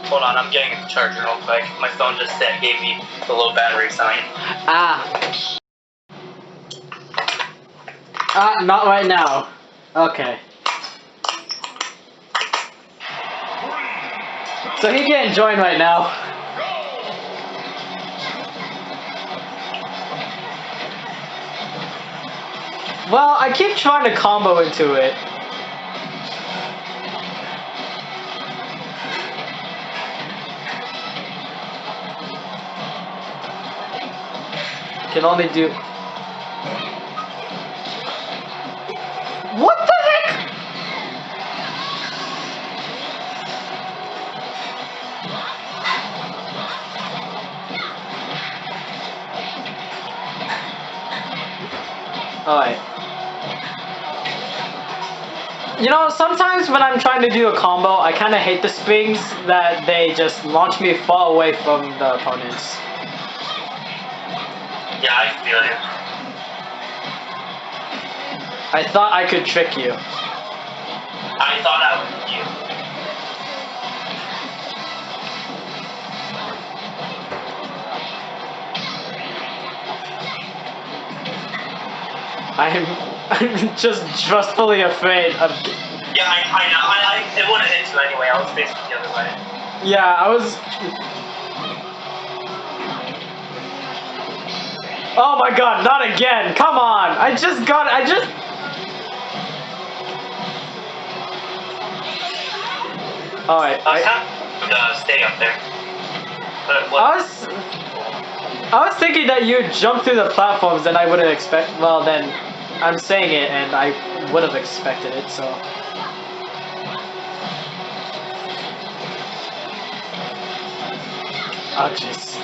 hold on, I'm getting a charger real quick. My phone just gave me the low battery sign. Not right now. Okay. So he can't join right now. Well, I keep trying to combo into it. Can only do... What the heck? Alright. You know, sometimes when I'm trying to do a combo, I kind of hate the springs that they just launch me far away from the opponents. Yeah, I feel it. I thought I could trick you. I thought I was you. I'm just trustfully afraid of... Yeah, I know. It wouldn't hit you anyway. I was facing the other way. Yeah, I was... Oh my god, not again! Come on! I just... Alright, I was kind of stay up there. But I was thinking that you jump through the platforms and I wouldn't expect... Well, then, I'm saying it and I would have expected it, so... Oh, jeez.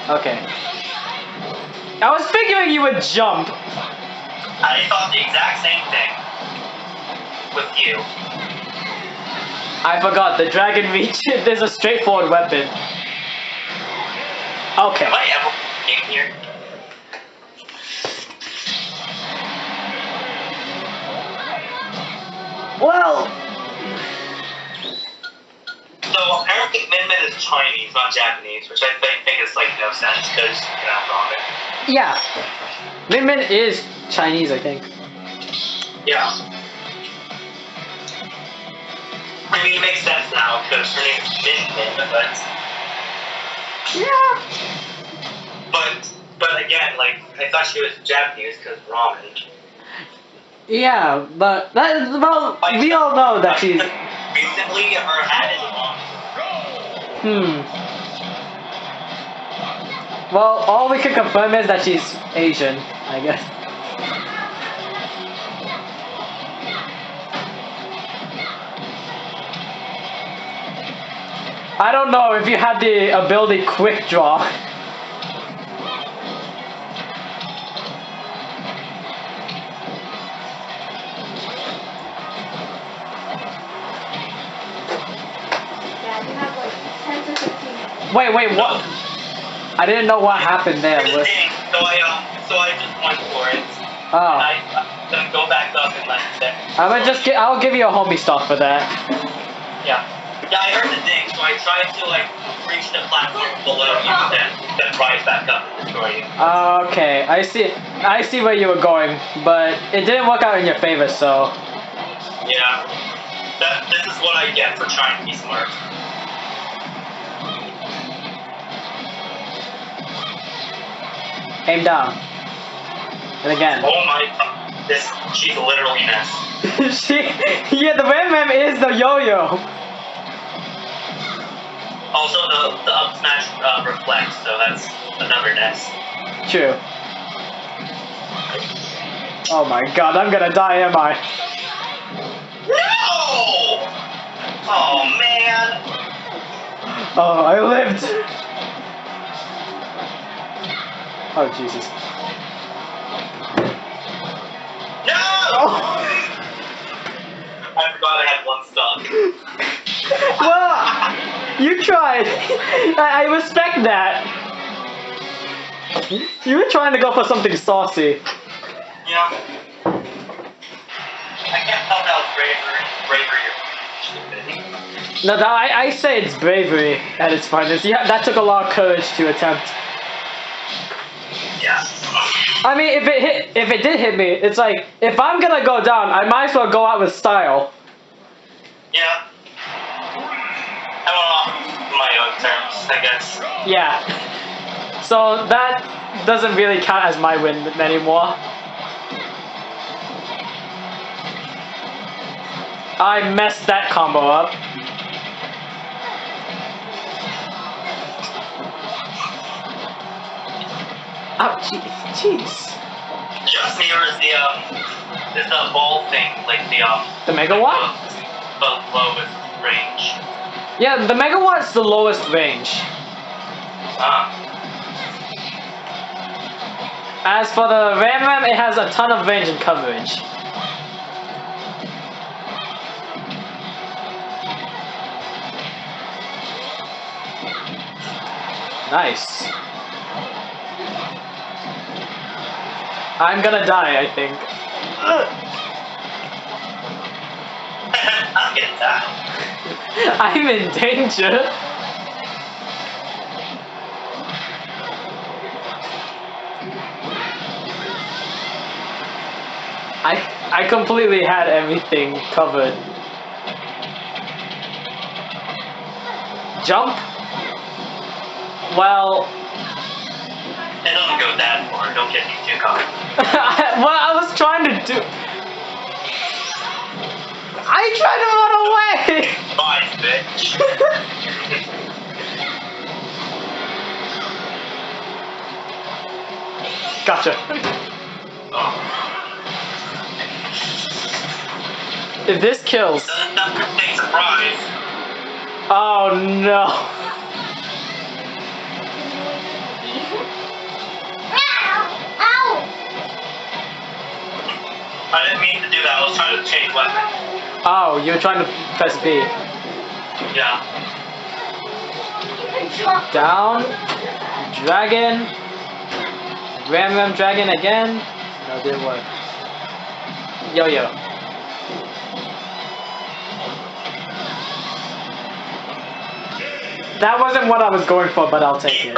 Okay. I was figuring you would jump. I thought the exact same thing. With you. I forgot, the dragon reach is a straightforward weapon. Okay. Have I ever game here? Well... So, Ramentic Min Min is Chinese, not Japanese, which I think is like no sense because you're not ramen. Yeah. Min Min is Chinese, I think. Yeah. I mean, it makes sense now because her name's Min Min, but... Yeah. But again, like, I thought she was Japanese because ramen. Yeah, but that, well, we all know that she's... Recently, her hat is long. Well, all we can confirm is that she's Asian, I guess. I don't know if you had the ability quick draw. Wait, what? I didn't know what happened there. So I just went for it. Oh. And I'm gonna go back up and let it there. I'll give you a homie stock for that. Yeah. Yeah, I heard the ding, so I tried to like reach the platform below you, then rise back up and destroy you. Okay, I see where you were going, but it didn't work out in your favor, so. Yeah. This is what I get for trying to be smart. Aim down. And again. Oh my god. She's literally Ness. Yeah, the Ram Ram is the yo-yo. Also, the up smash reflects, so that's another Ness. True. Oh my god, I'm gonna die, am I? No! Oh man! Oh, I lived. Oh, Jesus. No! Oh. I forgot I had one stock. Well, you tried. I respect that. You were trying to go for something saucy. Yeah. I can't tell that was bravery or stupidity. No, I say it's bravery at its finest. Yeah, that took a lot of courage to attempt. Yeah. I mean, if it did hit me, it's like, if I'm gonna go down, I might as well go out with style. Yeah. I went off my own terms, I guess. Yeah. So that doesn't really count as my win anymore. I messed that combo up. Oh, jeez. Just near is the ball thing, like The megawatt? the lowest range. Yeah, the megawatt's the lowest range. As for the Ram, it has a ton of range and coverage. Nice. I'm gonna die, I think. I'm getting that. I'm in danger. I completely had everything covered. Jump? Well... It doesn't go that far, don't get me too cocky. What I was trying to do... I tried to run away! Bye, bitch. Gotcha. Oh. If this kills... That's a big surprise. Oh no. I didn't mean to do that, I was trying to change weapon. Oh, you were trying to press B. Yeah. Down. Dragon. Ram dragon again. No, it didn't work. Yo-yo. That wasn't what I was going for, but I'll take it.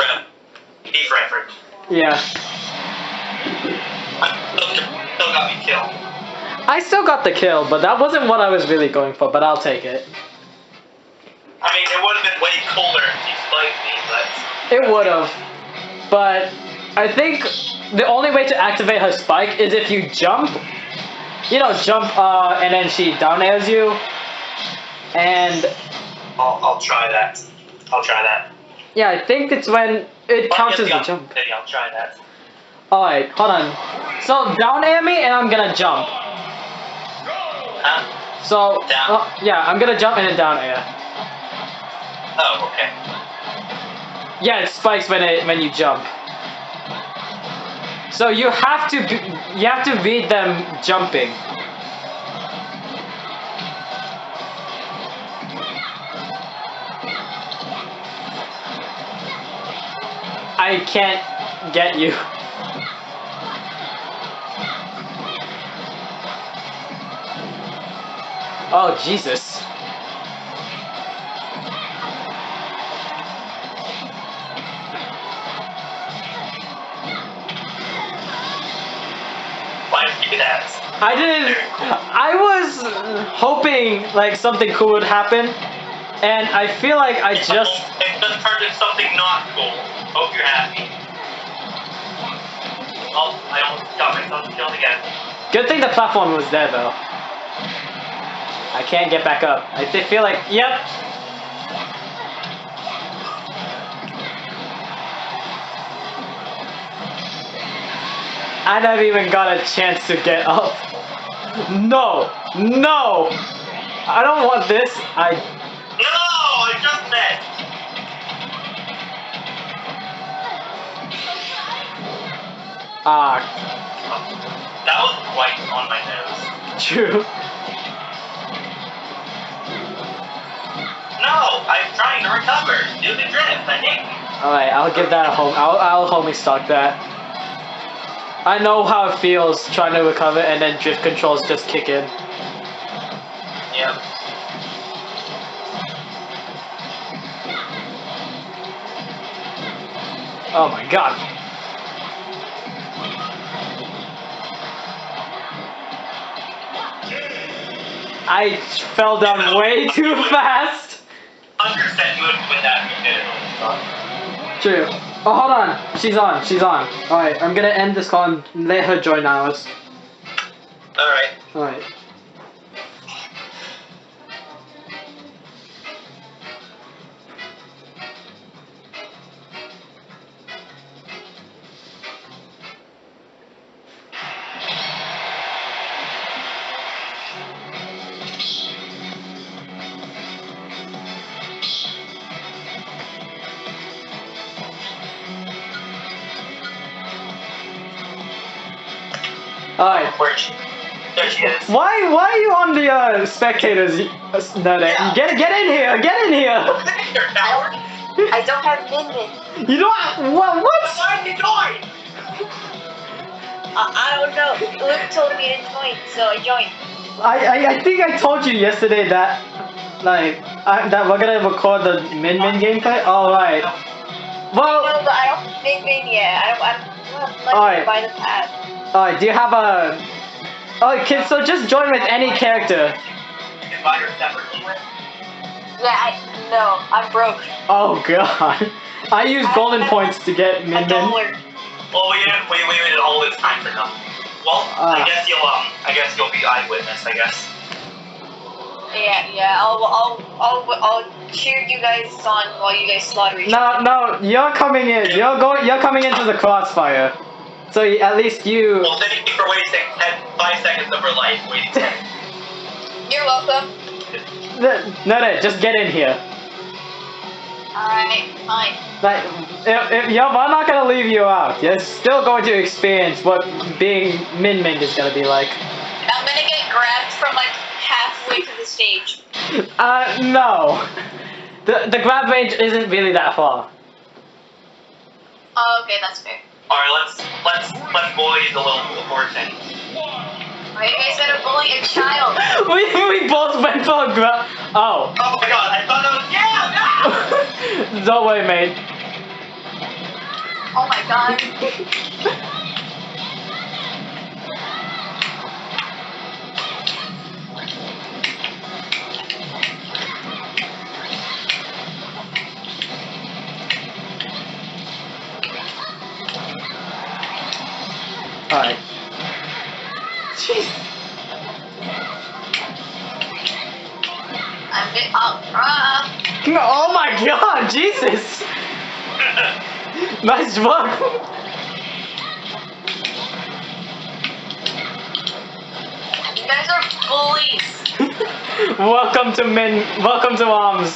Deep reference. Yeah. Still got me killed. I still got the kill, but that wasn't what I was really going for, but I'll take it. I mean, it would have been way cooler if you spiked me, but... It would have. But I think the only way to activate her spike is if you jump. You know, jump, and then she down airs you. And... I'll try that. I'll try that. Yeah, I think it's when it counts as a jump. Okay, I'll try that. Alright, hold on. So, down air me and I'm gonna jump. Huh? So, Down? yeah, I'm gonna jump and then down air. Oh, okay. Yeah, it spikes when you jump. So you have to read them jumping. I can't get you. Oh, Jesus. Why did you do that? I didn't. I was hoping like something cool would happen, and I feel like I just. It just turned into something not cool. Hope you're happy. Oh, I almost got myself killed again. Good thing the platform was there though. I can't get back up. I feel like, yep. I never even got a chance to get up. No, no. I don't want this. No, I just missed. That was quite on my nose. True. No, I'm trying to recover. Do the drift, I think. Alright, I'll give that a home. I'll homie stock that. I know how it feels trying to recover and then drift controls just kick in. Yep. Oh my god. I fell down way too fast. 100% moved with that. True. Oh, hold on. She's on. She's on. Alright, I'm gonna end this call and let her join ours. Alright. Alright. Alright. There she is. Why are you on the spectators? No, Yeah. get in here! Get in here! I don't have Min Min. You don't. What? Why did you join? I don't know. Luke told me to join, so I joined. I think I told you yesterday that that we're gonna record the Min Min gameplay. All right. No, Well, but I don't have Min Min yet. I don't have money Alright. to buy the pad. all right. Do you have a? Oh, kids. So just join with any character. Invite her separately. Yeah, no, I'm broke. Oh god. I use golden points to get Min Min. $1. Well, we waited all this time for nothing. Well, I guess you'll be eyewitness. I guess. Yeah. I'll cheer you guys on while you guys slaughter each other. No, you're coming in. You're coming into the crossfire. So at least you. Well, thank you for wasting 5 seconds of her life waiting. You're welcome. No, just get in here. Alright, fine. Like, I'm not gonna leave you out. You're still going to experience what being Min Min is gonna be like. I'm gonna get grabbed from like halfway to the stage. No. The grab range isn't really that far. Oh, okay, that's fair. All right, let's bully the little orphan. Are you guys gonna bully a child? we both went for a grab. Oh. Oh my god, I thought that was no! Don't worry, mate. Oh my god. Alright. Jeez. I'm bit up. Oh my god, Jesus! Nice work! You guys are bullies. Welcome to Arms.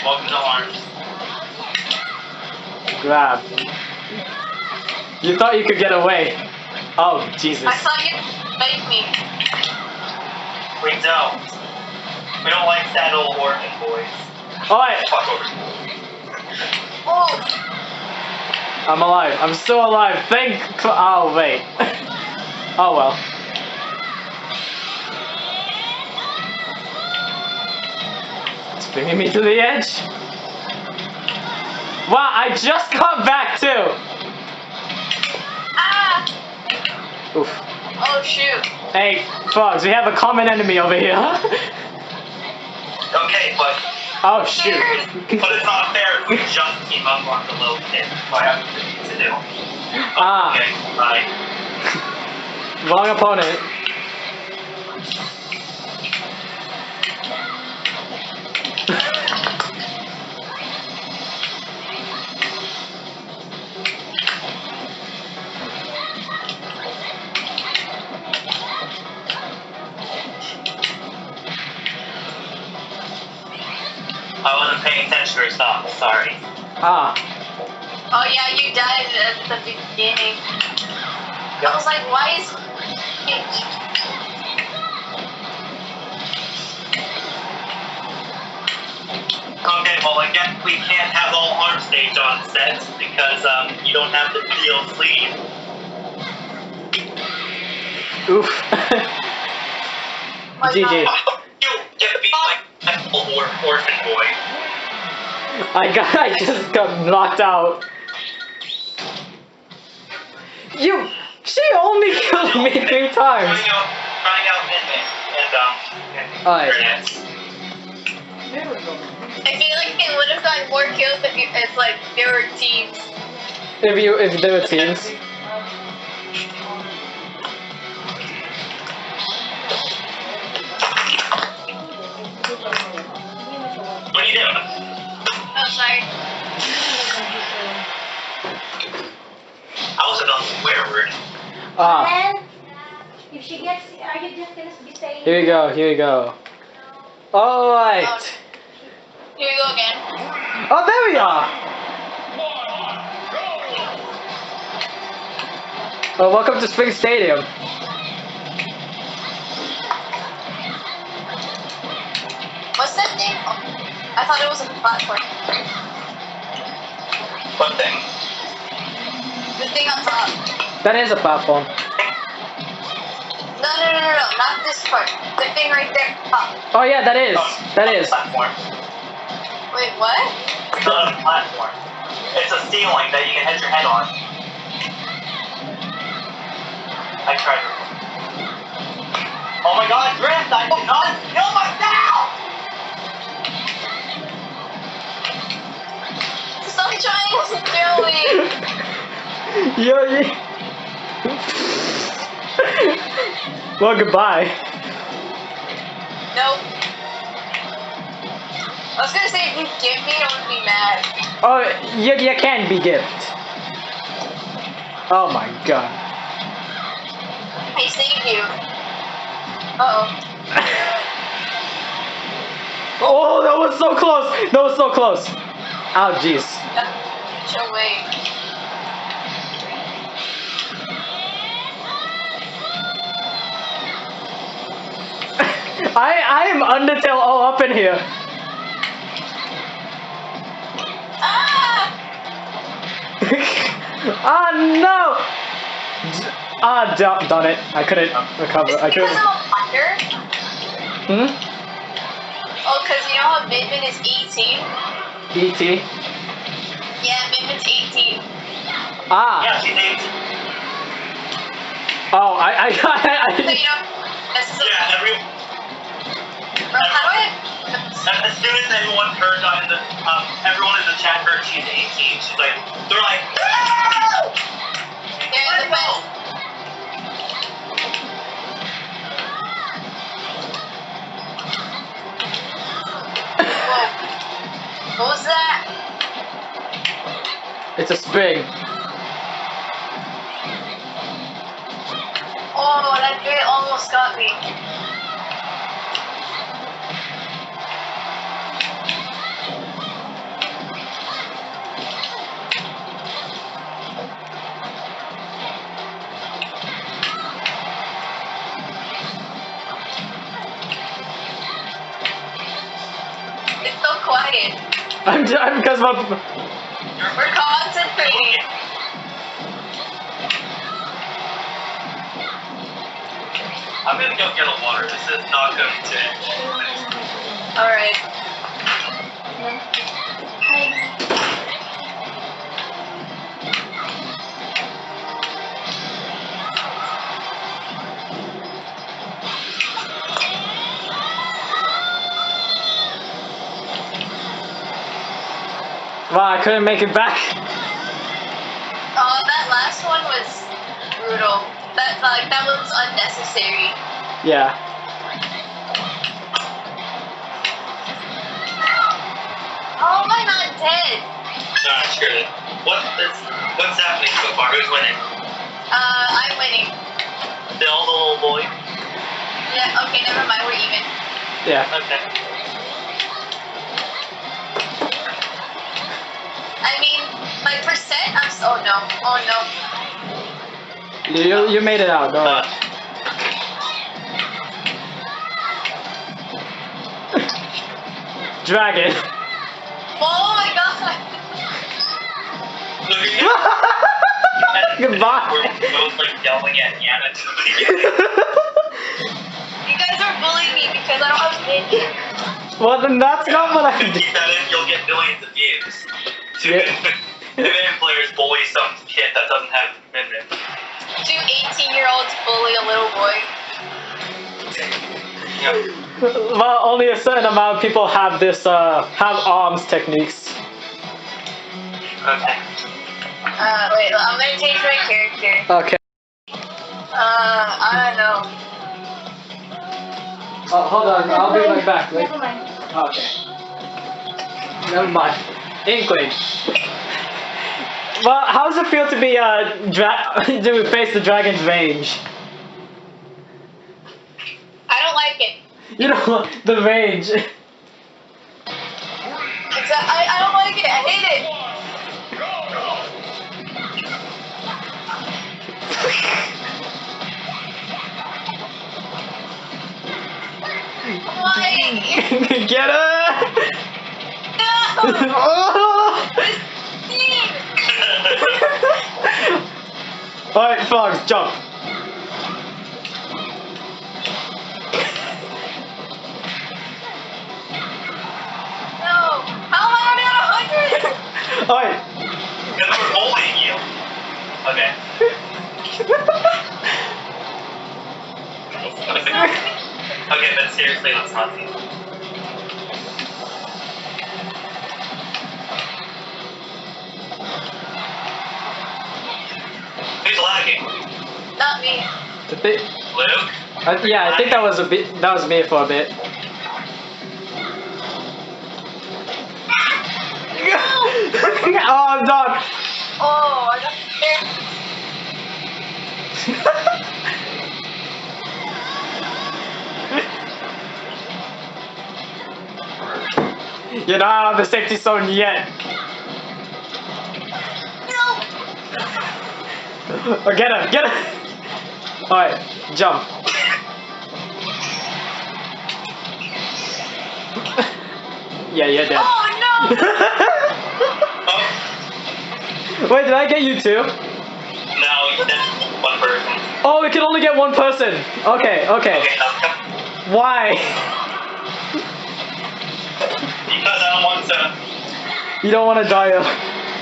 Welcome to Arms. Grab. You thought you could get away. Oh, Jesus. I thought you'd bite me. We don't. We don't like sad old orphan boys. Alright, Fuck over. Oh, I'm alive. I'm still alive. Oh, wait. Oh, well. It's bringing me to the edge. Wow, I just got back too. ah! Oof. Oh shoot. Hey, frogs, we have a common enemy over here. Okay, but Oh, shoot. it's not fair if we just team up on the low pit. So I have to do. Ah, Okay, bye. wrong opponent. I wasn't paying attention to her stuff. Sorry. Ah, Oh yeah, you died at the beginning. I was like, why is Okay, well, I guess we can't have all arm stage on set because you don't have the DLC. oof. my GG. God. You get beat like an orphan boy. I just got knocked out. She only killed me 3 times. Trying out Min Min and Alright. Grenades. I feel like they would have gotten more kills if like there were teams. If there were teams. What are you doing? Oh, sorry. I was about swear word. Ah, And if she gets, are you just gonna be saying? here we go. Alright. Here we go again. Oh, there we are. Oh, welcome to Spring Stadium. What's that thing? Oh, I thought it was a platform. What thing? The thing on top. That is a platform. No, not this part. The thing right there. Top. Oh yeah, that is. That is. Platform. Wait, what? It's not a platform. It's a ceiling that you can hit your head on. I tried. Oh my god, Drift! I did not kill myself! Stop trying to kill me! Yo. Well, goodbye. Nope. I was gonna say if you give me, I would be mad. Oh, you can be gift. Oh my god. I saved you. Uh-oh. Oh, that was so close. That was so close. Oh, jeez. No way. I am Undertale all up in here. Ah! Ah, no! Ah, darn it. I couldn't recover. Is it I because couldn't. I'm a wonder? Hmm? Oh, because you know how Min Min is 18? E.T.? Yeah, Min Min's 18. Ah. Yeah, she thinks. Oh, So, you know, this is a... Yeah, Bro, how do I... as soon as everyone heard everyone in the chat heard she's 18, she's like, they're like, no! They're the best. Whoa. What was that? It's a spring. Oh, that girl almost got me. It's so quiet. I'm because my. We're concentrating. I'm gonna go get a water. This is not going to end. Alright. Wow, I couldn't make it back. Oh, that last one was brutal. That was unnecessary. Yeah. How am I not dead? Nah, screw it. What's happening so far? Who's winning? I'm winning. Still the little boy? Yeah, okay, never mind, we're even. Yeah. Okay. I mean, my percent, oh no. You made it out. Don't worry. Dragon. Oh my god! Look at you. Goodbye. We're both like yelling at Yana. You guys are bullying me because I don't have minion. Well, then that's not what I If you did. keep that in, you'll get millions of views. Yeah. Two Min players bully some kid that doesn't have Min Min. 2 18-year-olds bully a little boy. Yep. Well, only a certain amount of people have this, have arms techniques. Okay. Wait, I'm gonna change my character. Okay. I don't know. Oh, hold on. I'll be right back. Wait. Never mind. Okay. Never mind. Inkling. Well, how does it feel to be, to face the dragon's range? I don't like it. You know, the range. I don't like it. I hate it. Why? Get her! No! Oh! Alright, Fox, jump. No! How am I only at 100? Alright. Because we're bullying you. Okay. Okay, but seriously, let's not see. Who's lagging? Not me. Luke? Yeah, I think that was me for a bit. Oh, I'm done. Oh, I got there. You're not out of the safety zone yet. No! Oh, get her, get her. Alright, jump. Yeah, you're dead. Oh no! Oh, Wait, did I get you too? no, you did one person. Oh, we can only get one person. Okay, okay. Okay, Why? because I don't want to You don't want to die.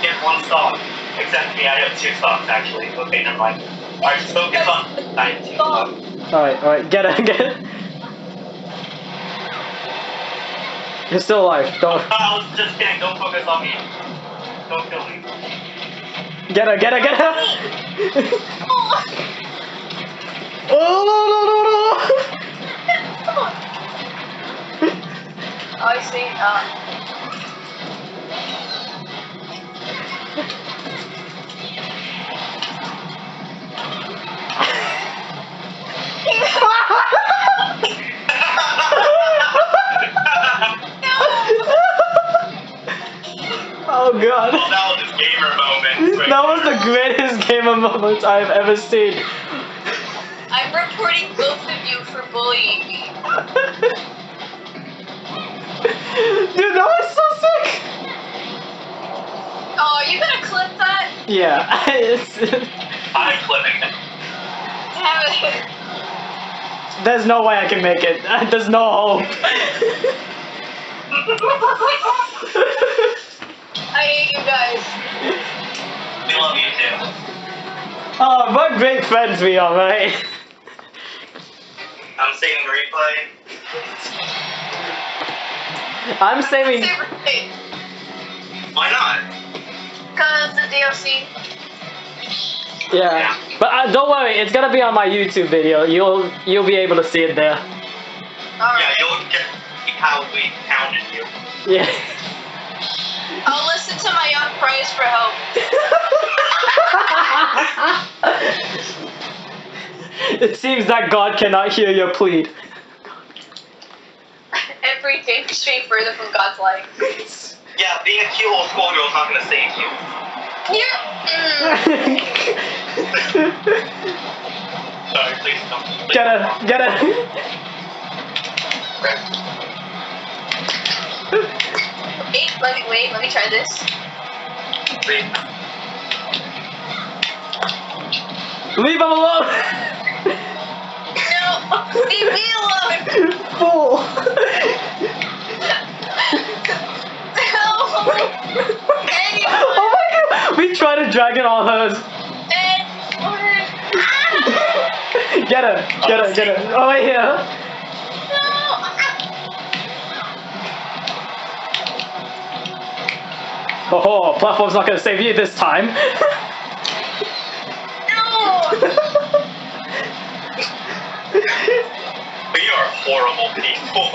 get one stock. Except me, I have 2 stocks actually. Okay, never mind. Alright, just focus on. I have 2 stocks. Alright, get her, get her. You're still alive. Don't. I was just kidding, don't focus on me. Don't kill me. Get her, get her, get her. Oh, no, no, no, no. Oh, I see. Oh god. Well, that was his gamer moment. That was the greatest gamer moment I've ever seen. I'm reporting both of you for bullying me. Dude, that was so sick. Oh, are you gonna clip that? Yeah, I'm clipping it. Damn it. there's no way I can make it. There's no hope. I hate you guys. We love you too. Oh, what great friends we are, right? I'm saving replay. I'm saving. Why not? Because the DLC. Yeah, but don't worry, it's gonna be on my YouTube video. You'll be able to see it there. Yeah, Alright. you'll get how we pounded you. Yeah. I'll listen to my young cries for help. It seems that God cannot hear your plea. Every day straight further from God's light. Yeah, being a cute little schoolgirl is not gonna save you. Sorry, please don't. Get her, get her. Wait, let me try this. Wait. Leave him alone. No, leave me alone. Fool. No, anyone. Oh my god. We tried to drag it on hers. Get her, get her, get her. Oh, right here. Oh, platform's not gonna save you this time. We are horrible people.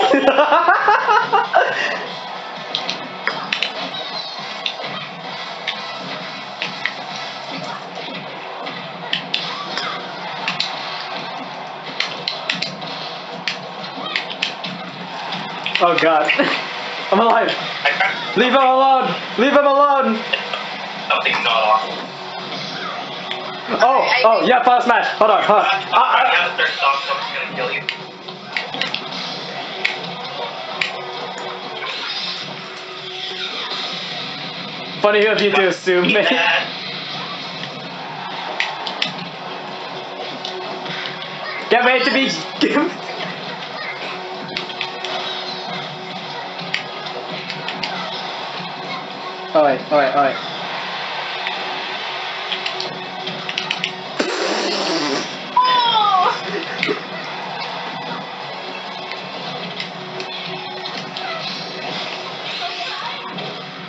Oh god. I'm alive. Leave him alone. Leave him alone. Something's not off. Oh, yeah, final smash. Hold on. You have to stop, someone's gonna kill you. Funny of you to assume, mate. Get ready to be. Alright.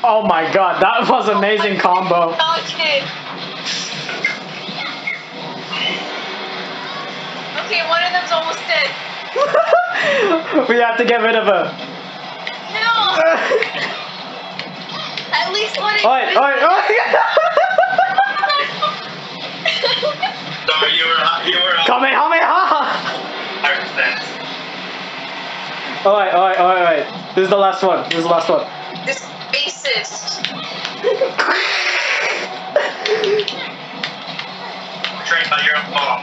Oh my god, that was amazing combo. Okay. Okay, one of them's almost dead. We have to get rid of her. No! At least let it. Alright. Sorry, you were Kamehameha! 100%. Alright. This is the last one. This racist. Trained by your own mom.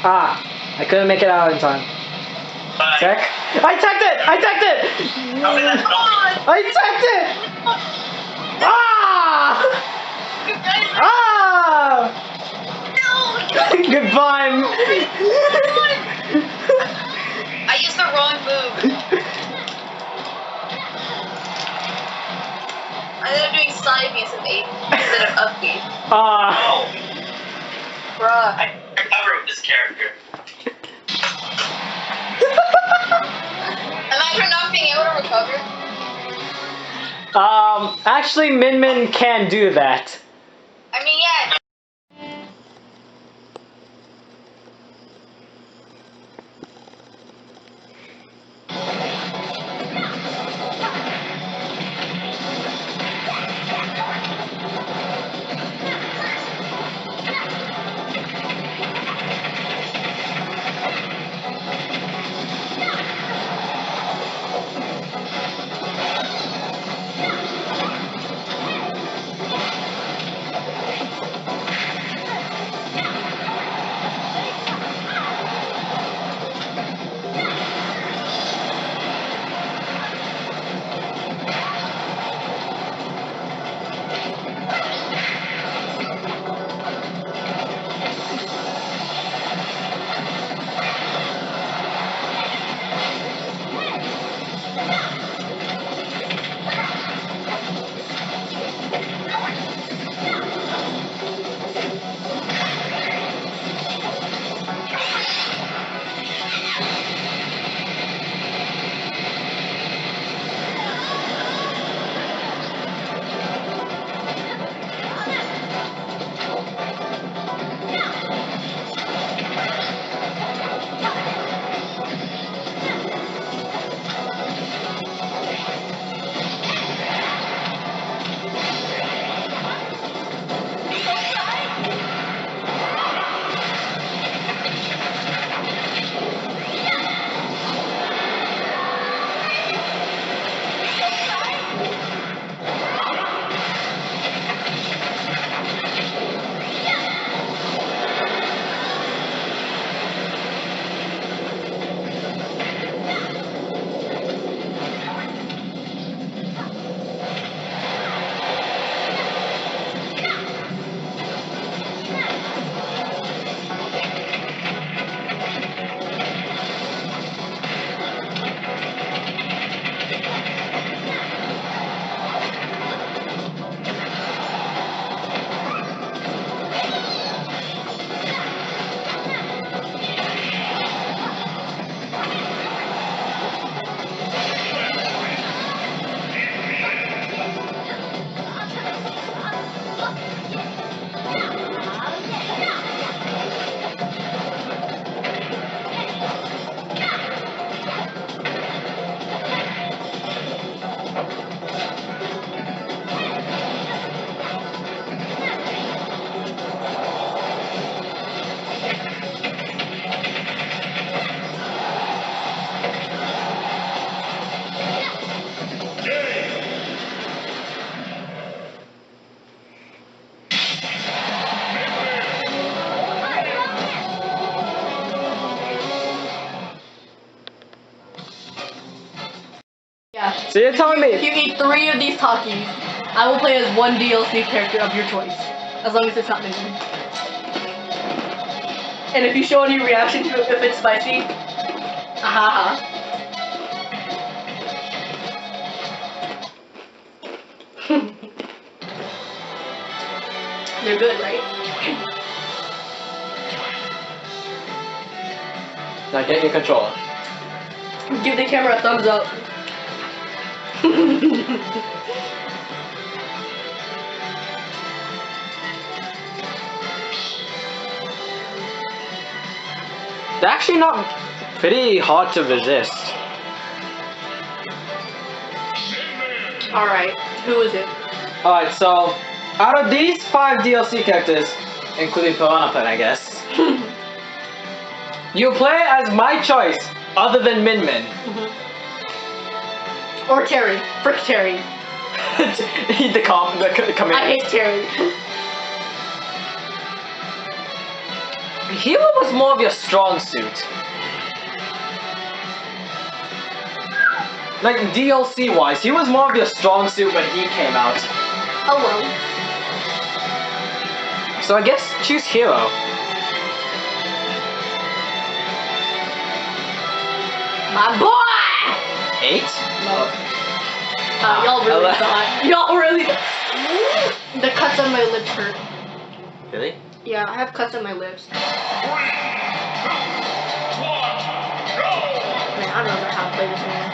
I couldn't make it out in time. Bye. Tech? I teched it! How did that Come not? on! I teched it! You guys no! Goodbye! I used the wrong move. I ended up doing side B instead of up B. Oh, Bruh. I recover with this character. Am I for not being able to recover? Actually, Min Min can do that. I mean, yeah. So you're telling If me? you eat 3 of these Takis, I will play as one DLC character of your choice. As long as it's not Min Min. And if you show any reaction to it, if it's spicy, aha. They're good, right? Now get your controller. Give the camera a thumbs up. They're actually not pretty hard to resist. Alright, who is it? Alright, so out of these 5 DLC characters, including Piranha Plant, I guess, you play as my choice, other than Min Min. Or Terry. Frick Terry. the commander. I hate Terry. Hero was more of your strong suit. Like DLC wise, he was more of your strong suit when he came out. Hello. So I guess choose Hero. My boy! 8? No. Y'all really thought. Y'all really. The cuts on my lips hurt. Really? Yeah, I have cuts on my lips. 3, 2, 1, go! Man, I don't know how to play this game.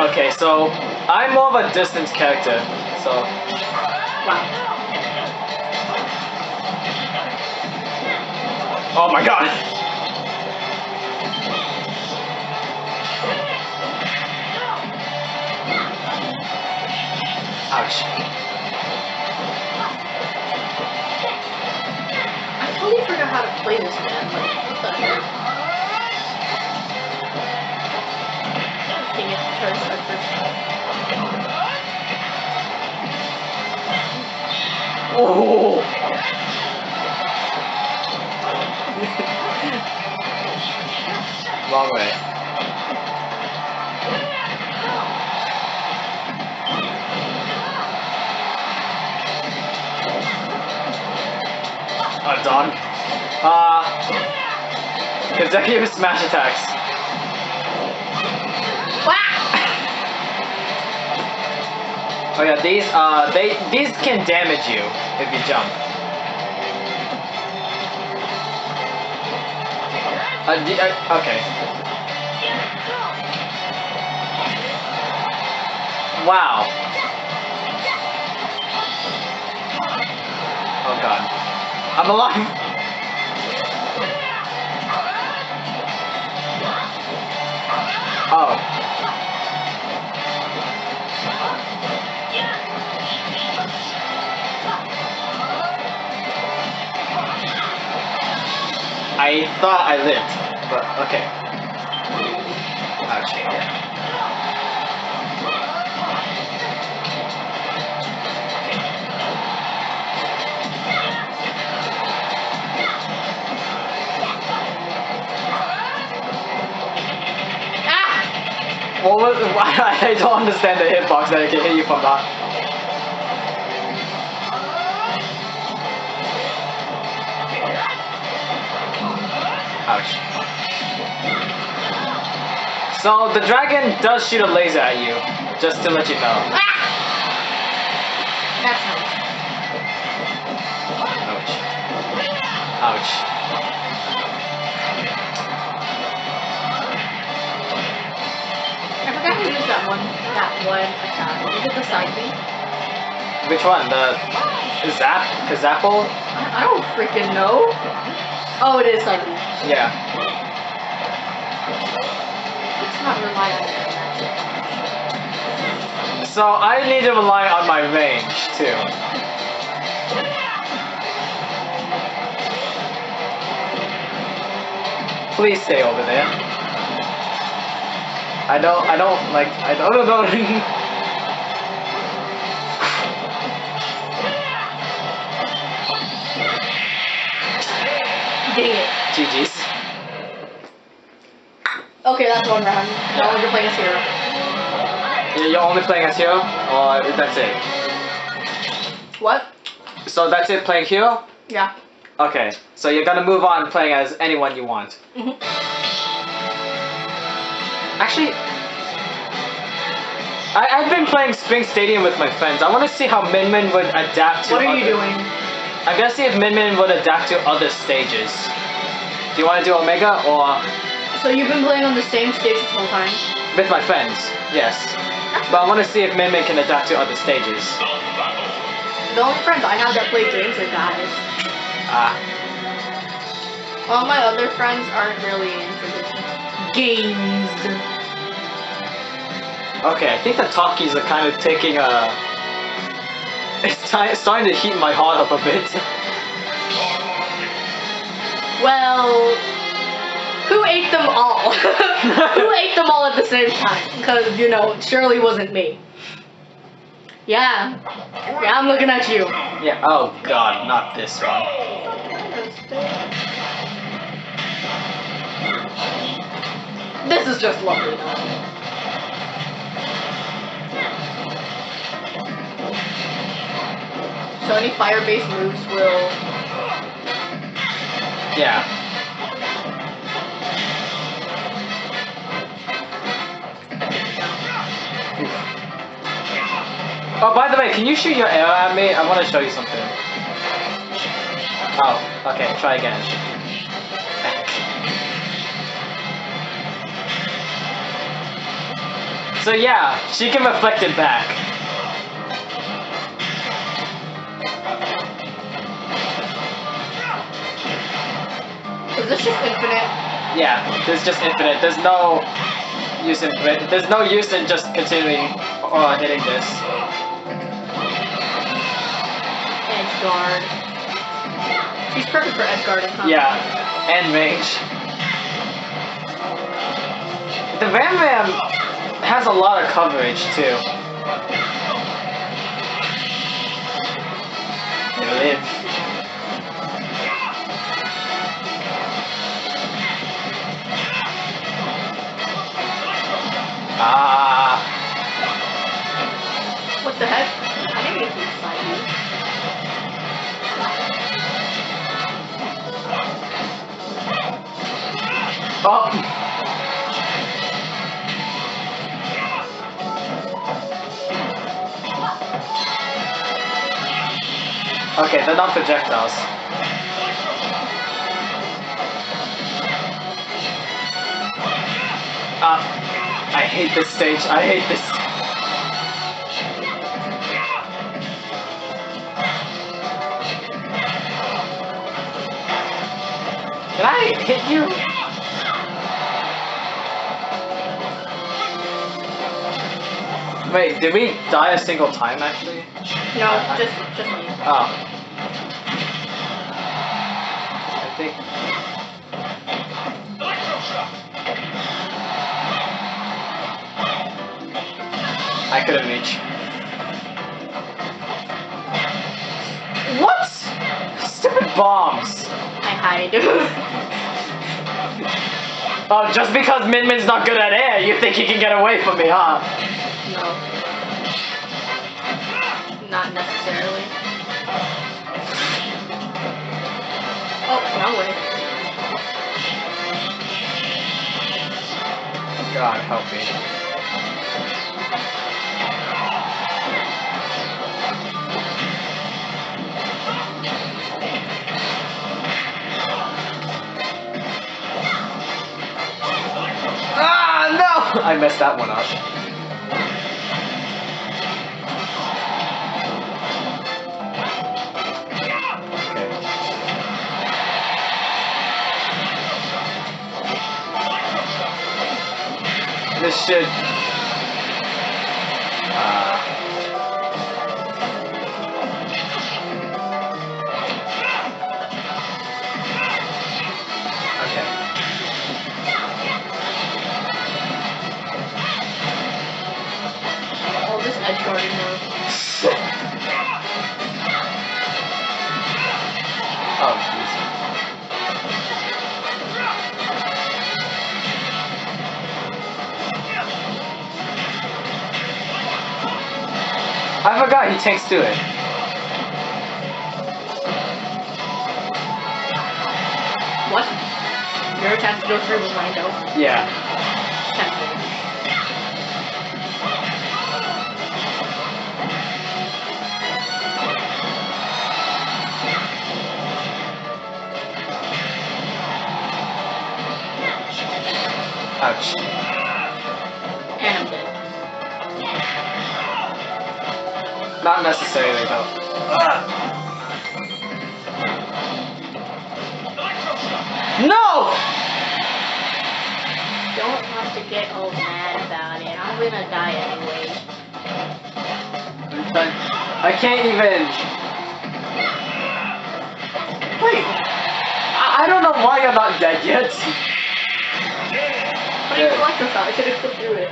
Okay, so I'm more of a distance character, so Wow. oh my god. Ouch. I totally forgot how to play this, man. Like, what the heck? Dang it, try to start first. Oh. Wrong way. Done. Consecutive smash attacks. Oh yeah, these can damage you if you jump. Okay. Wow. Oh god. I'm alive! Oh. I thought I lived, but okay. Ouch. What was, I don't understand the hitbox that I can hit you from that. Ouch. So the dragon does shoot a laser at you, just to let you know. That's nice. Ouch. Ouch. I forgot to use that one attack. Is it the side thing? Which one? The Kazapple? I don't freaking know. Oh, it is side thing. Yeah. Let's not rely on it. So I need to rely on my range too. Please stay over there. I don't know. Dang it. GG's. Okay, that's one round. That one you're playing as hero. You're only playing as hero, or that's it? What? So that's it, playing hero? Yeah. Okay, so you're gonna move on playing as anyone you want. Mhm. Actually, I've been playing Spring Stadium with my friends. I want to see how Min Min would adapt to What are you other- doing? I'm gonna see if Min Min would adapt to other stages. Do you want to do Omega or So you've been playing on the same stage this whole time? with my friends? Yes. But I want to see if Min Min can adapt to other stages. The only friends I have that play games are guys. Ah. All my other friends aren't really into the games. Okay, I think the talkies are kind of taking a... It's starting to heat my heart up a bit. Well, who ate them all? Who ate them all at the same time? Because, you know, it surely wasn't me. Yeah. Yeah, I'm looking at you. Yeah, oh god, not this one. This is just lovely. So any fire-based moves will... Yeah. Oh, by the way, can you shoot your arrow at me? I want to show you something. Oh, okay, try again. So yeah, she can reflect it back. Is this just infinite? Yeah, there's just infinite. There's no use in just continuing or hitting this. Edge guard. She's perfect for edge guarding, huh? Yeah, and range. The Ram Ram has a lot of coverage too. You live. Ah. What the heck? I didn't get to fight you. Oh. Okay, they're not projectiles. I hate this stage. I hate this. Can I hit you? Wait, did we die a single time actually? No, just me. Oh. I think. I couldn't reach. What? Stupid bombs. I hide. Oh, just because Min Min's not good at air, you think he can get away from me, huh? No. Not necessarily. Oh, wrong way. God help me. Ah, no! I messed that one up. This should... Okay. All this edge guarding move. Oh, jeez. tanks do it. What? Your attack to go through the window. Yeah. Ouch. And I'm dead. Not necessarily though. No! Don't have to get all mad about it. I'm gonna die anyway. I can't even. Wait. I don't know why you're not dead yet. But you electrified. I could have clipped through it.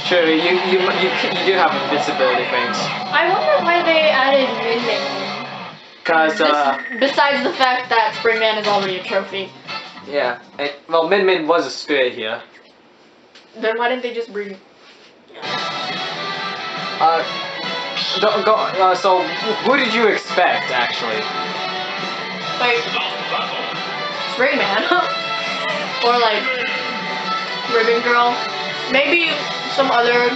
True, you do have invincibility things. I wonder why they added Min Min. Cause Besides the fact that Springman is already a trophy. yeah. Well, Min Min was a spirit here. Then why didn't they just bring? So who did you expect actually? Like Springman, or like Ribbon Girl, maybe some other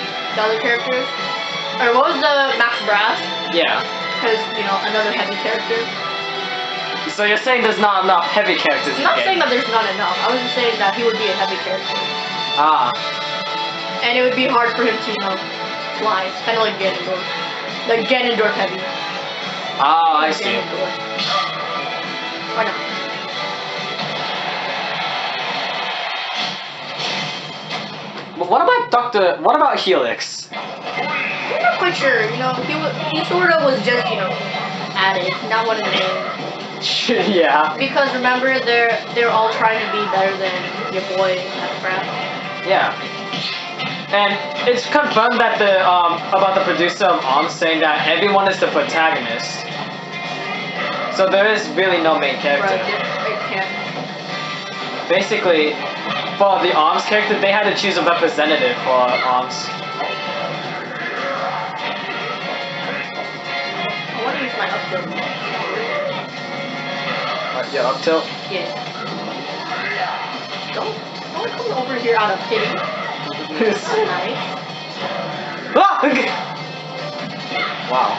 characters. Or what was the Max Brass? Yeah. Because another heavy character. So you're saying there's not enough heavy characters in I'm not the saying game? that there's not enough. I was just saying that he would be a heavy character, Ah. and it would be hard for him to fly, kind of like Ganondorf. Like Ganondorf heavy. Ah, I see. Ganondorf. Why not? But what about Helix? I'm not quite sure. He sort of was just added, not one of the main. Yeah. Because remember, they're all trying to be better than your boy Brad. Yeah. And it's confirmed that about the producer of ARMS saying that everyone is the protagonist. So there is really no main character. Basically, for the ARMS character, they had to choose a representative for ARMS. I want to use my up tilt. Yeah, up tilt. Yeah. Don't come over here out of pity. That's nice. Ah! Wow.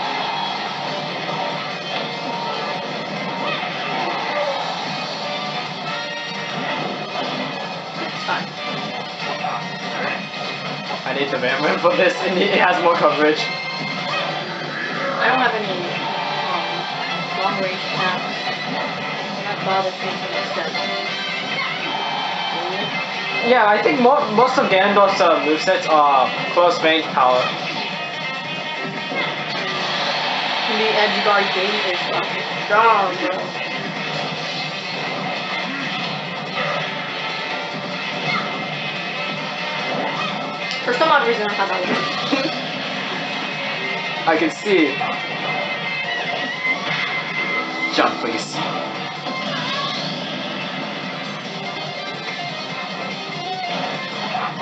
Fine. I need the Ram for this, and it has more coverage. I don't have any long range attacks. I'm not bothered changing my step. Yeah, I think most of Ganondorf's movesets are close range power. The edge guard game is fucking strong, bro. For some odd reason, I thought that was I can see. Jump, please.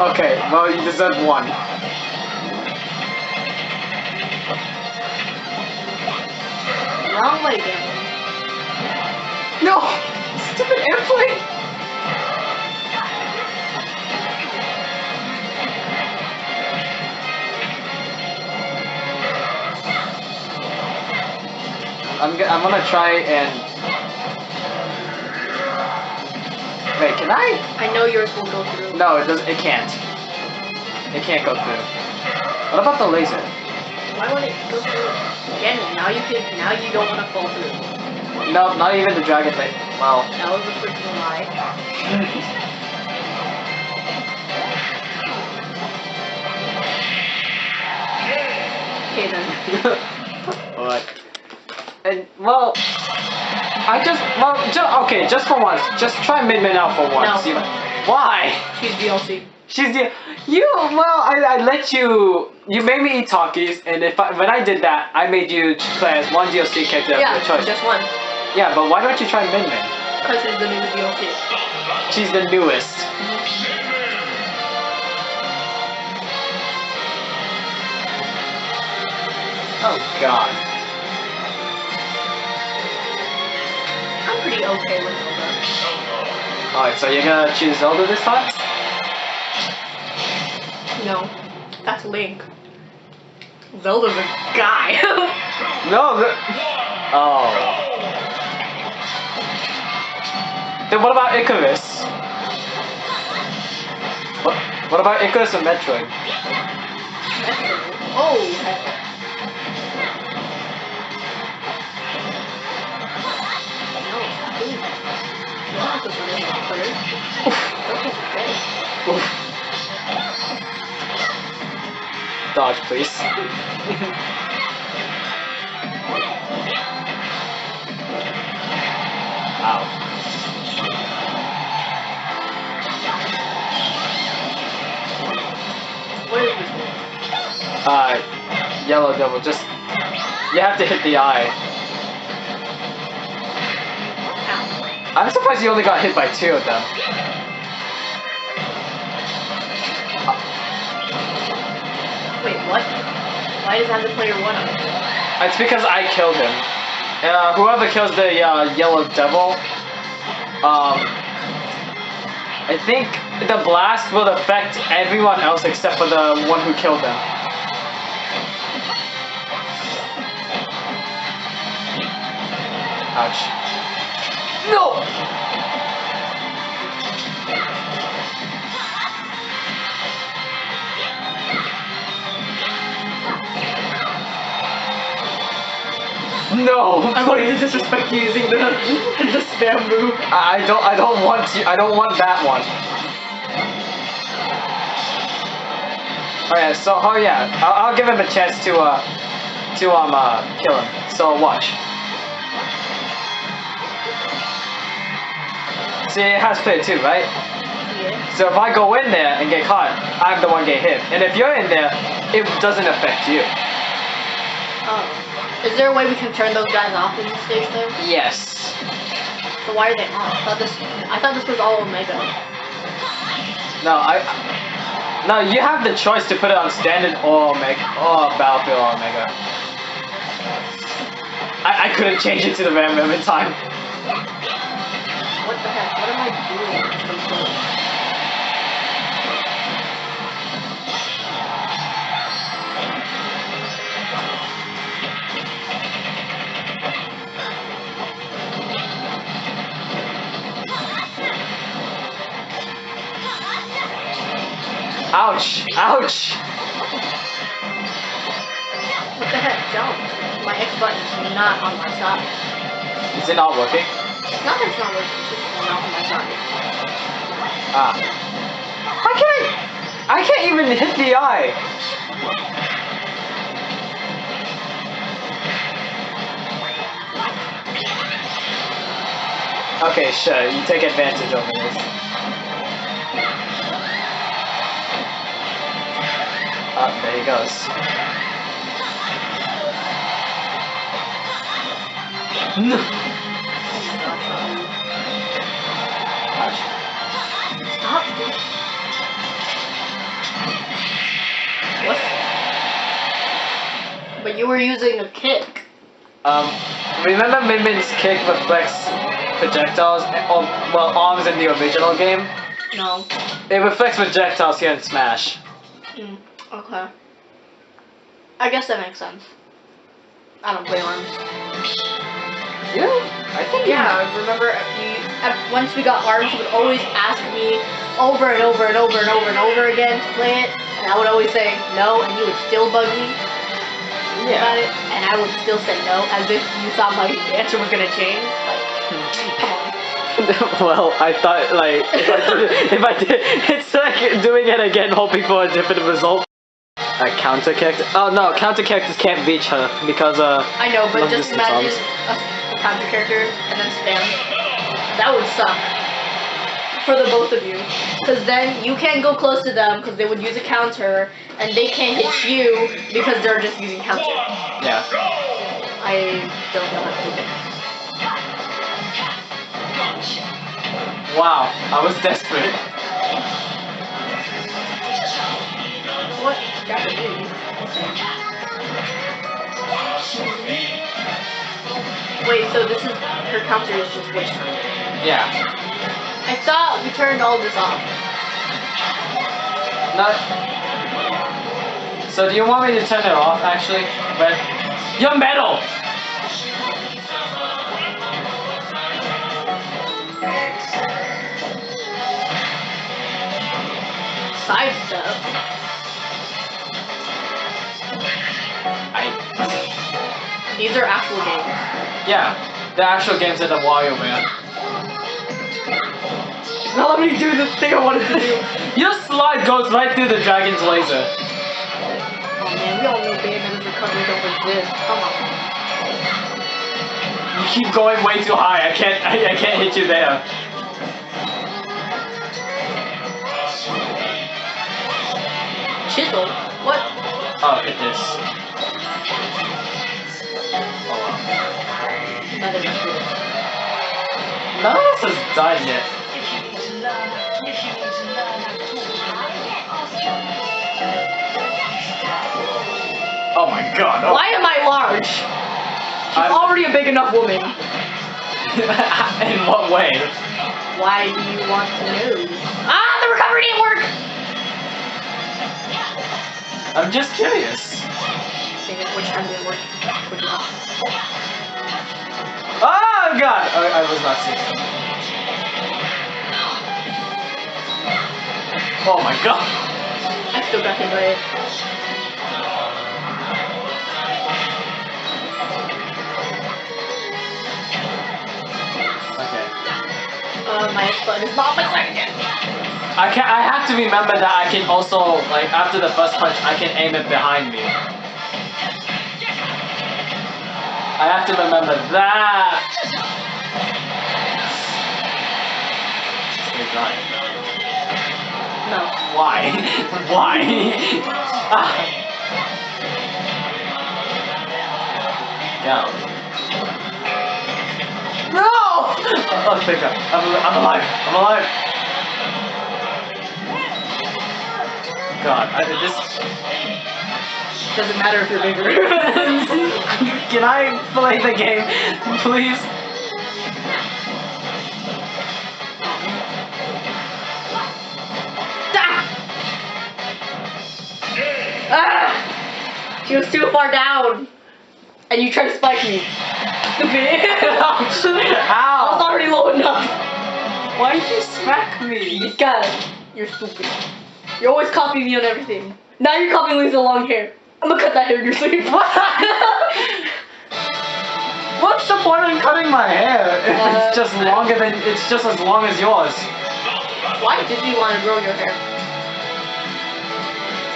Okay, well, you deserve one. wrong way, Gavin. No! Stupid airplane! I'm gonna try and... Wait, can I? I know yours will go through. No, it doesn't. It can't. It can't go through. What about the laser? Why won't it go through? Again, now you don't want to fall through. No, not even the dragon thing. Well. That was a freaking lie. Okay then. Alright. And, well, okay, just for once, just try Min Min out for once. No. Why? She's DLC. She's the, I let you made me eat Takis, and when I did that, I made you play as one DLC character of your choice. Just one. Yeah, but why don't you try Min Min? Because she's the new DLC. She's the newest. Oh god. I'm pretty okay with Zelda. Alright, so you're gonna choose Zelda this time? No, that's Link. Zelda's a guy. No, oh. Then what about Icarus? What about Icarus and Metroid? Oh. Dodge, please. Ow. What is this? Yellow devil, just... You have to hit the eye. Ow. I'm surprised you only got hit by 2 of them. Wait, what? Why does it have the player 1 on it? It's because I killed him. Whoever kills the yellow devil, I think the blast will affect everyone else except for the one who killed them. Ouch. No! No! I'm going to disrespect you using the spam move. I don't want that one. Alright, so I'll give him a chance to kill him. So watch. See, it has player 2, right? Yeah. So if I go in there and get caught, I'm the one get hit. And if you're in there, it doesn't affect you. Oh. Is there a way we can turn those guys off in this stage though? Yes. So why are they off? I thought this was all Omega. No, you have the choice to put it on standard or Omega, or Battlefield or Omega. I couldn't change it to the Ram in time. What the heck? What am I doing? Ouch! Ouch! What the heck? Jump. My X button is not on my side. Is it not working? It's not that it's not working, it's just not on my side. Ah. I can't even hit the eye! Okay, sure, you take advantage over this. Oh, there he goes. No! Ouch. Stop. What? But you were using a kick. Remember Min Min's kick reflects projectiles, well, arms in the original game? No. It reflects projectiles here in Smash. Okay. I guess that makes sense. I don't play arms. Yeah, I think Yeah, remember once we got arms, you would always ask me over and over and over and over and over again to play it, and I would always say no, and you would still bug me about it, and I would still say no, as if you thought my answer was gonna change. Like, come on. Well, I thought, like, if I did, it's like doing it again, hoping for a different result. A counter character? Oh no, counter characters can't reach her because I know, but long just distance imagine arms. a counter character and then spam. That would suck for the both of you, because then you can't go close to them because they would use a counter, and they can't hit you because they're just using counter. Yeah. I don't know how to do it. Wow, I was desperate. What? Japanese. Wait, so this is her counter is just which time? Yeah. I thought we turned all this off. Not. So do you want me to turn it off actually? But you're metal! Side stuff. These are actual games. Yeah, the actual games at the WarioWare. Now let me do this thing I wanted to do. Your slide goes right through the dragon's laser. Oh man, we all know Bayonetta's recovery don't exist. Come on. You keep going way too high. I can't hit you there. Chisel? What? Oh, hit this. Oh wow. None of us do. None of us has died yet. Oh my god. Oh. Why am I large? She's already a big enough woman. In what way? Why do you want to know? Ah, the recovery didn't work! I'm just curious. Dang it, which time didn't work? Which one? Oh god! I was not seeing it. Oh my god! I still got hit by it. Okay. My X button is not my again. I have to remember that I can also, like, after the first punch, I can aim it behind me. I have to remember that. Stay dry. No. Why? Why? Ah. Down. No! Oh, thank God. I'm alive. I'm alive. God, this... Doesn't matter if you're bigger. Can I play the game, please? Ah! She was too far down. And you tried to spike me. Stupid. How? I was already low enough. Why did you smack me? Because you're stupid. You're always copying me on everything. Now you're copying Lisa long hair. I'm gonna cut that hair in your sleeve. What's the point in cutting my hair? It's just longer than, it's just as long as yours. Why did you want to grow your hair?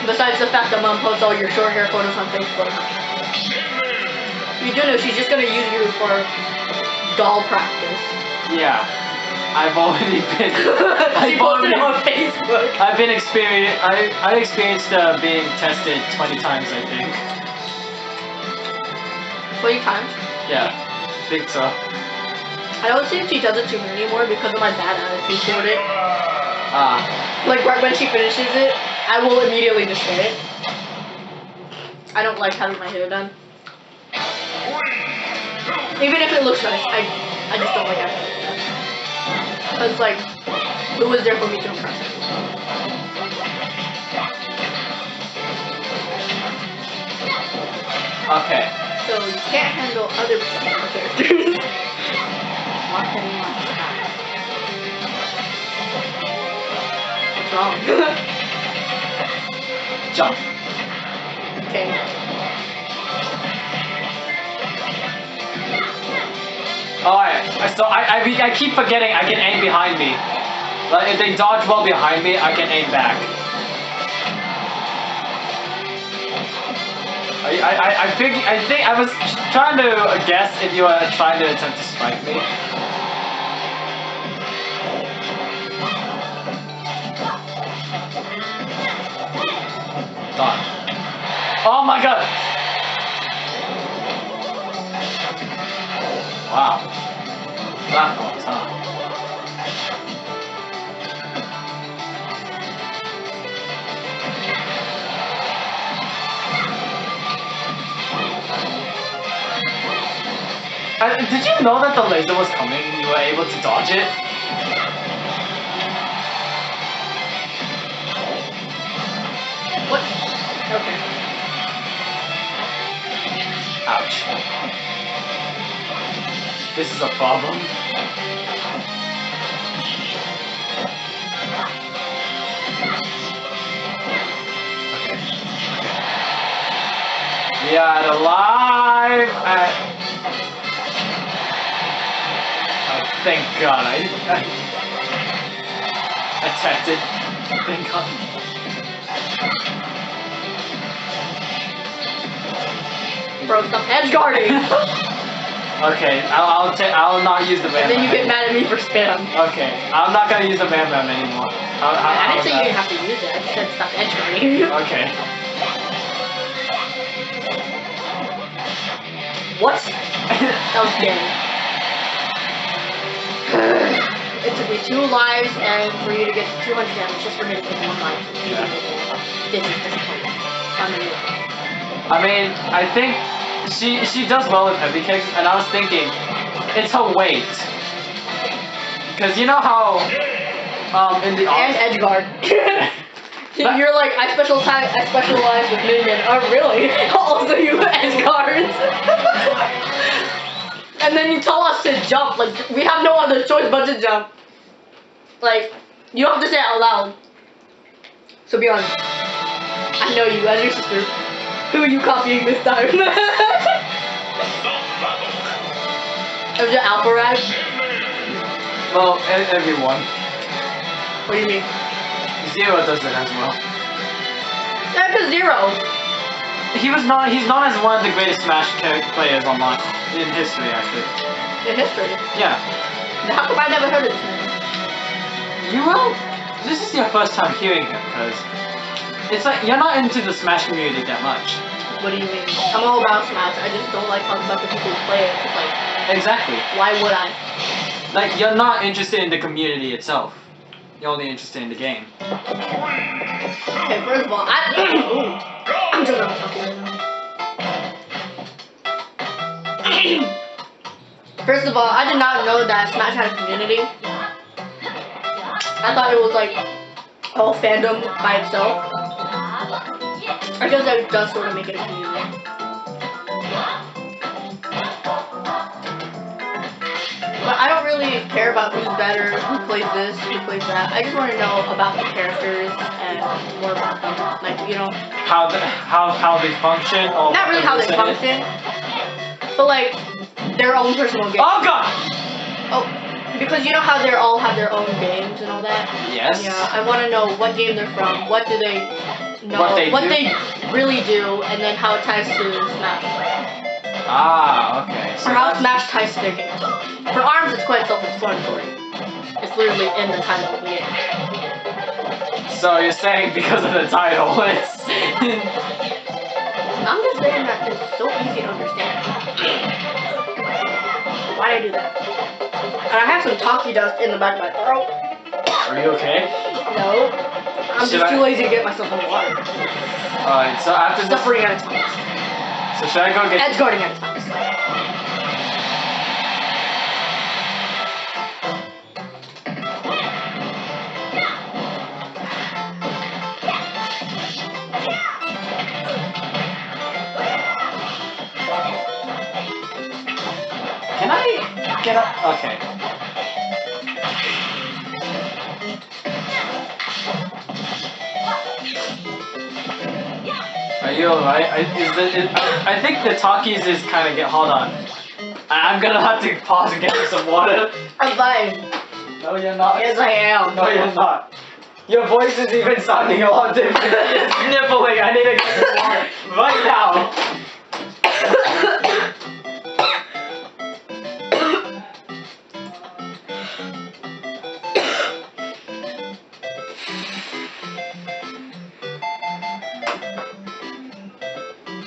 Besides the fact that Mom posts all your short hair photos on Facebook. You do know she's just gonna use you for doll practice. Yeah. I've already been. She posted it on Facebook. I've been I experienced being tested 20 times, I think. 20 times? Yeah, I think so. I don't think she does it too many anymore because of my bad attitude toward it. Like right when she finishes it, I will immediately destroy it. I don't like having my hair done. Even if it looks nice, I just don't like having it done. Because, like, who was there for me to impress? Okay. So you can't handle other professional characters. What's wrong? Jump. Okay. Alright, so I keep forgetting I can aim behind me. Like, if they dodge well behind me, I can aim back. I think I was trying to guess if you were trying to attempt to strike me. Done. Oh my god! Wow. Platforms, huh? Did you know that the laser was coming and you were able to dodge it? What? Okay. Ouch. This is a problem. We are alive! Thank God, I attacked it. Thank God. Bro, stop edge guarding! Okay, I'll not use the Bam And then you Bam get mad at me for spam. Okay, I'm not gonna use the Bam Bam anymore. I didn't say you didn't have to use it, I just said stop edge guarding. Okay. What? That was scary. It took me 2 lives and for you to get 200 damage just for me to take 1 life. Yeah. This is disappointing. I mean, I think she does well with heavy kicks, and I was thinking, it's her weight. Cause you know how in the and edge guard. You're like, I specialize with Min Min. Oh really? Also you edge guards. And then you tell us to jump, like we have no other choice but to jump. Like, you don't have to say it out loud. So be honest. I know you as your sister. Who are you copying this time? Is it Alpha Rag? Well, everyone. What do you mean? Zero does it as well. That's a 0. He's known as one of the greatest Smash players online in history, actually. In history. Yeah. How come I never heard of this man? You will. This is your first time hearing him, because it's like you're not into the Smash community that much. What do you mean? I'm all about Smash. I just don't like how the people who play it. It's like, Exactly. why would I? Like you're not interested in the community itself. You're only interested in the game. Okay, first of all, I'm just gonna talk right now. First of all, I did not know that Smash had a community. I thought it was like all fandom by itself. I guess that does sort of make it a community. But I don't really care about who's better, who plays this, who plays that. I just want to know about the characters and more about them. Like, you know, How they function, or not really how they what the reason function, but like their own personal is. games. Oh God! Oh, because you know how they all have their own games and all that? Yes. Yeah, I want to know what game they're from, what do they know, What they do. they really do, and then how it ties to Smash. Ah, okay. So Or how that's- Smash ties to their game. For ARMS, it's quite self-explanatory. It's literally in the title of the game. So you're saying because of the title, it's... I'm just saying that it's so easy to understand. Why'd I do that? And I have some Taki dust in the back of my throat. Are you okay? No. I'm Should just too I- lazy to get myself in the water. Alright, so after this... Suffering at its finest. So should I go get... Edge guarding at its finest. Can I get up? Okay. Are you alright? I think the talkies is kind of get... Hold on. I'm gonna have to pause and get me some water. I'm fine. No, you're not. Yes, I am. No, you're not. Your voice is even sounding a lot different. It's nibbling. I need to get some water right now.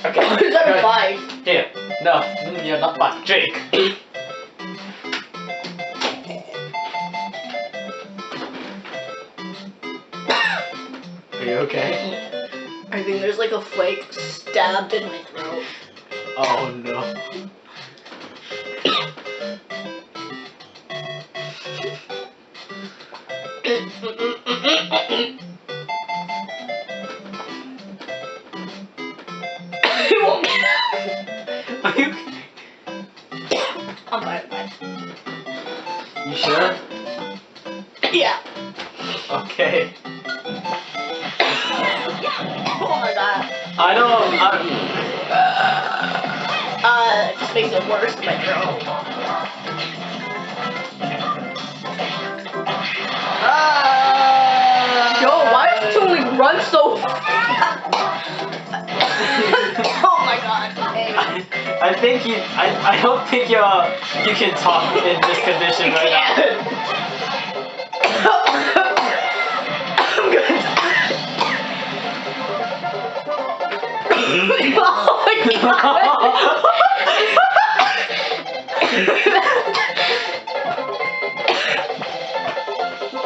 Okay. Is that a good. 5? Here. No, you're not fine. Jake. Are you okay? I think there's like a flake stabbed in my throat. Oh no. He won't get out. Are you? I'm fine. You sure? Yeah. Okay. Oh my god. I don't. It just makes it worse, my throat. Yo, why does Tuli run so fast? Oh my god. Hey. I think you. I don't think you can talk in this condition right now. I'm gonna die. Oh my god.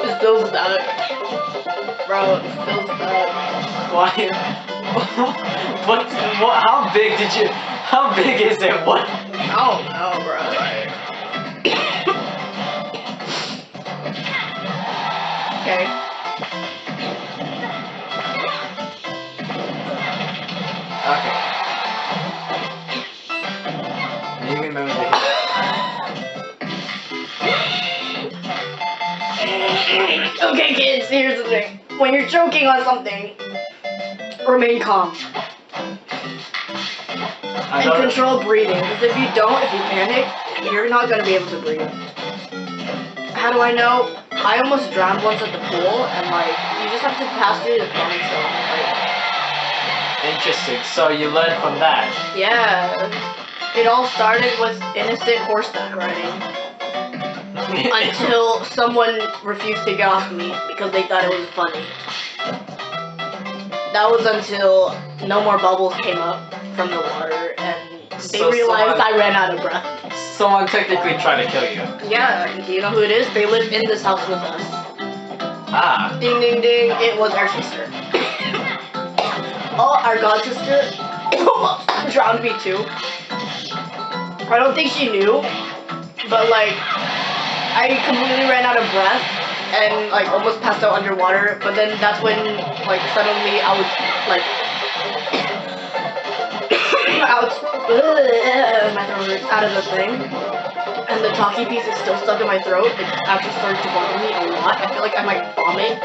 It's still stuck. Bro, it's still stuck. Why? What? How big did you? How big is it? What? I don't know, bro. Okay. Okay. You remember the. Okay, kids, here's the thing. When you're choking on something, remain calm. And control breathing. Because if you panic, you're not going to be able to breathe. How do I know? I almost drowned once at the pool, and like, you just have to pass through the panic zone. Interesting. So you learned from that. Yeah. It all started with innocent horseback riding. Until someone refused to get off me because they thought it was funny. That was until no more bubbles came up from the water and they realized I ran out of breath. Someone technically tried to kill you. Yeah, do you know who it is? They live in this house with us. Ah. Ding ding ding, it was our sister. Oh, our god sister drowned me too. I don't think she knew, but like, I completely ran out of breath and like almost passed out underwater, but then that's when like suddenly I was like my throat hurts out of the thing, and the talkie piece is still stuck in my throat. It actually started to bother me a lot. I feel like I might vomit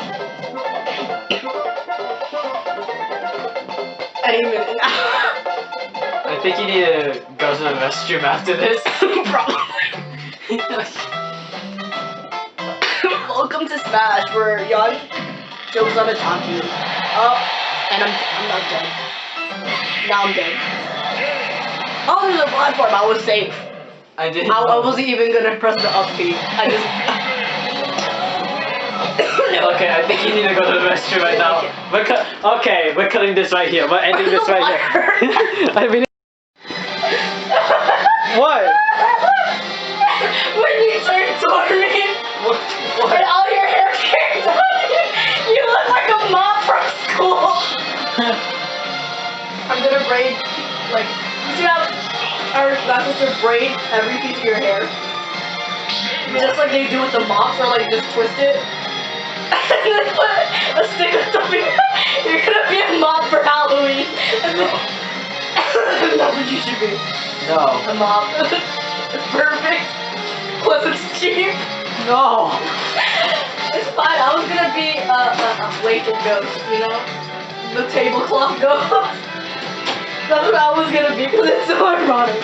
any minute now. I think you need to go to the restroom after this. Probably. Welcome to Smash, where Yon jokes on a talkie. Oh, and I'm not dead. Now I'm dead. Oh, there's a platform. I was safe. I didn't. I wasn't even gonna press the up key. I just. Okay, I think you need to go to the restroom right now. Okay, we're cutting this right here. We're ending this right here. I mean. What? When you turn toward me, What? and all your hair came down, you look like a mom from school. I'm gonna braid, like, you see how our sister braid every piece of your hair? Just like they do with the mops, or like just twist it. And then put a stick of something. You're gonna be a mop for Halloween. No. That's what you should be. No. A mop. It's perfect. Plus it's cheap. No. It's fine. I was gonna be a blanket ghost, you know? The tablecloth ghost. That's what I was gonna be because it's so ironic.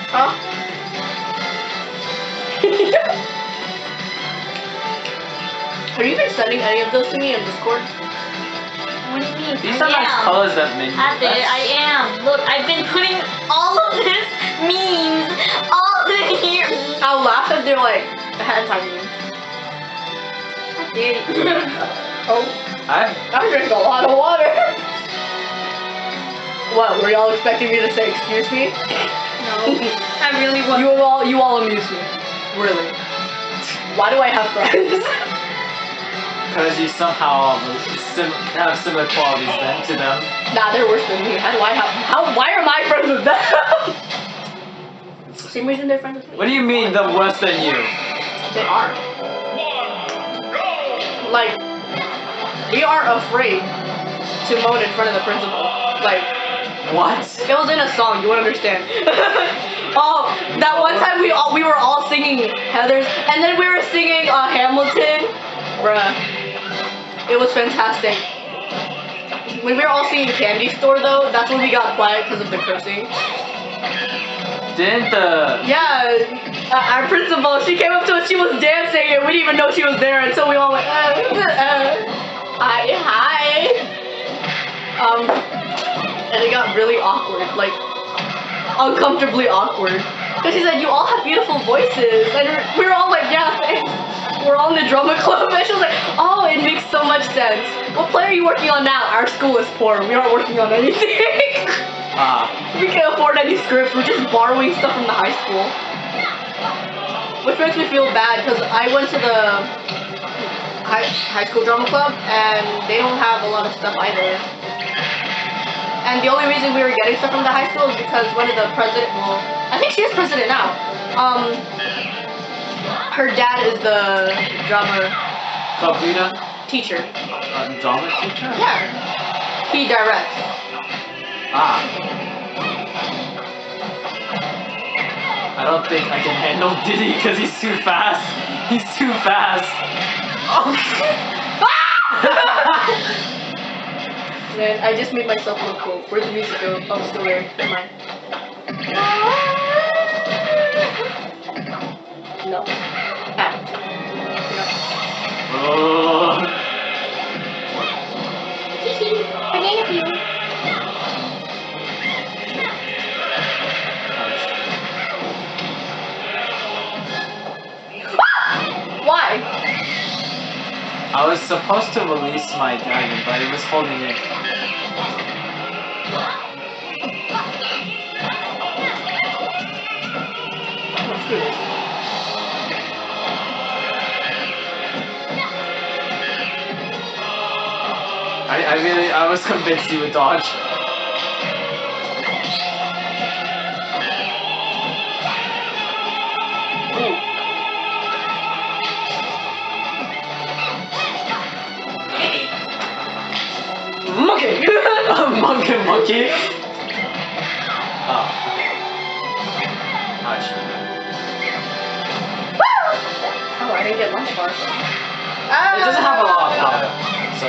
Huh? Are you even sending any of those to me in Discord? What do you mean? These are nice colors that Min. I did. I am. Look, I've been putting all of this memes all in here. I'll laugh if they're like ahead of time memes. I did. Oh, I drank a lot of water. What? Were y'all expecting me to say excuse me? No, I really want. You all amuse me. Really. Why do I have friends? Because you somehow have similar qualities then to them. Nah, they're worse than me. Why am I friends with them? Same reason they're friends with me. What do you mean the worse than you? They are. like, we are afraid to moan in front of the principal. Like, What? it was in a song, you wouldn't understand. Oh, that one time we were all singing Heathers, and then we were singing Hamilton. Bruh. It was fantastic. When we were all singing Candy Store though, that's when we got quiet because of the cursing. Didn't the... Yeah, our principal, she came up to us, she was dancing, and we didn't even know she was there until we all went, hi. And it got really awkward, like, uncomfortably awkward. Because she said, you all have beautiful voices, and we were all like, yeah, thanks. We're all in the drama club, and she was like, oh, it makes so much sense. What play are you working on now? Our school is poor, we aren't working on anything. We can't afford any scripts, we're just borrowing stuff from the high school. Which makes me feel bad, because I went to the high school drama club, and they don't have a lot of stuff either. And the only reason we were getting stuff from the high school is because one of the president, well, I think she is president now. Her dad is the drama teacher. Drama teacher? Yeah. He directs. I don't think I can handle Diddy because he's too fast. He's too fast. Oh. Man, I just made myself look cool. Where's the music go? Oh, it's still there. Never mind. No. Ah. Oh. Banana peel. Why? I was supposed to release my dragon, but it was holding it. Let's do this. I was convinced he would dodge. Monkey! Monkey. Oh. Ouch. Oh, I didn't get lunch bar. It doesn't have a lot of power, so.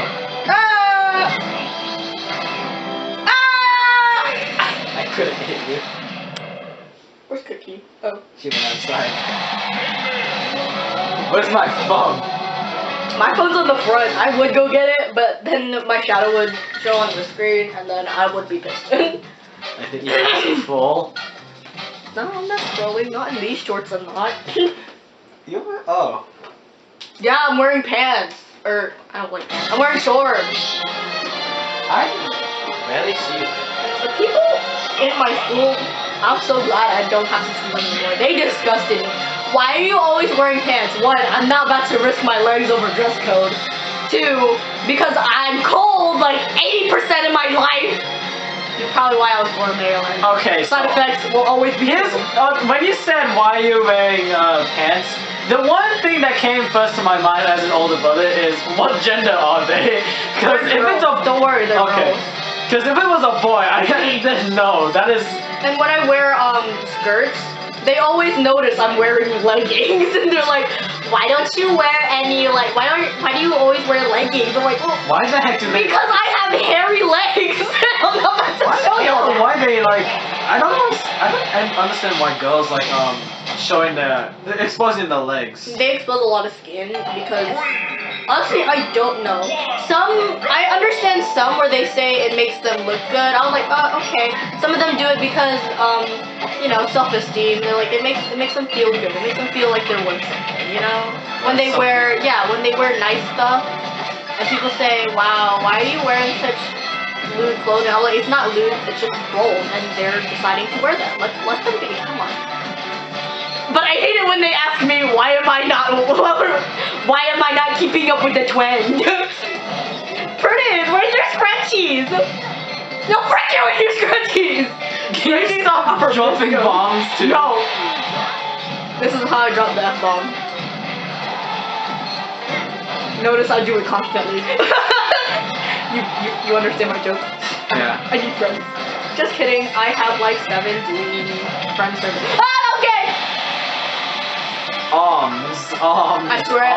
I couldn't hit you. Where's Cookie? Oh. She went outside. Where's my phone? My phone's on the front. I would go get it, but then my shadow would show on the screen, and then I would be pissed. I think you're full. No, I'm not scrolling. Not in these shorts, I'm not. You were? Oh. Yeah, I'm wearing pants. Or, I don't like pants. I'm wearing shorts. I rarely see you. The people in my school, I'm so glad I don't have to see them anymore. They disgusted me. Why are you always wearing pants? One, I'm not about to risk my legs over dress code. Two, because I'm cold like 80% of my life. You're probably why I was born male. And Okay, side so effects will always be here's, when you said why are you wearing pants, the one thing that came first to my mind as an older brother is what gender are they? Because if it's a don't worry, they're girls. Because if it was a boy, I didn't know. That is. And when I wear skirts, they always notice I'm wearing leggings, and they're like, "Why don't you wear any why do you always wear leggings?" I'm like, well, Why the heck do they? because I have hairy legs. I'm not about to show you all that. Why they I don't understand why girls showing exposing the legs. They expose a lot of skin because honestly I don't know. I understand some where they say it makes them look good. I was like, oh, okay. Some of them do it because self-esteem. They're like it makes them feel good. It makes them feel like they're worth something, you know? When they wear nice stuff and people say, wow, why are you wearing such lewd clothing? I'm like, it's not lewd, it's just bold and they're deciding to wear that. Let them be, come on. But I hate it when they ask me why am I not keeping up with the trend? Prudence, where's your scrunchies? No, frick you with your scrunchies! Can you stop dropping bombs too? No. This is how I drop the F-bomb. Notice I do it constantly. you understand my joke? Yeah. I need friends. Just kidding. I have like 7 friends. Ah, okay. Arms. I swear.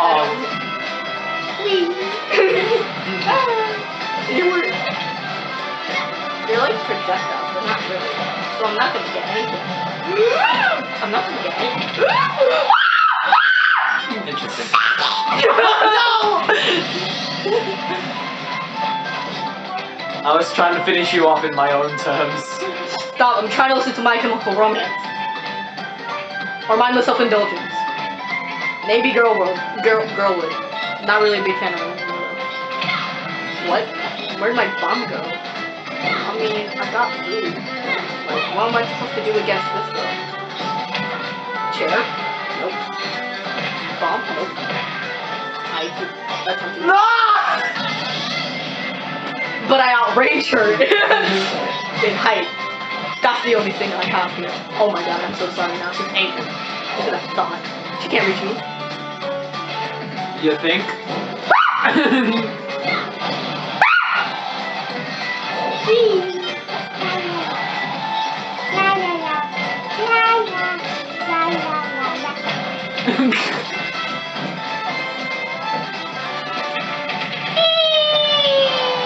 You're like projectiles, but not really. So I'm not gonna get anything. I'm not gonna get anything. Interesting. No! I was trying to finish you off in my own terms. Stop, I'm trying to listen to My Chemical Romance. Or Mindless Self-Indulgence. Maybe Girlwood. Not really a big fan of it. What? Where'd my bomb go? I mean, I got food. Like, what am I supposed to do against this girl? Chair? Nope. Bomb? Nope. I could attempt to... No! But I outrage her in height. That's the only thing I have here. Oh my god, I'm so sorry now. She's angry. Look at that thought. She can't reach me. You think?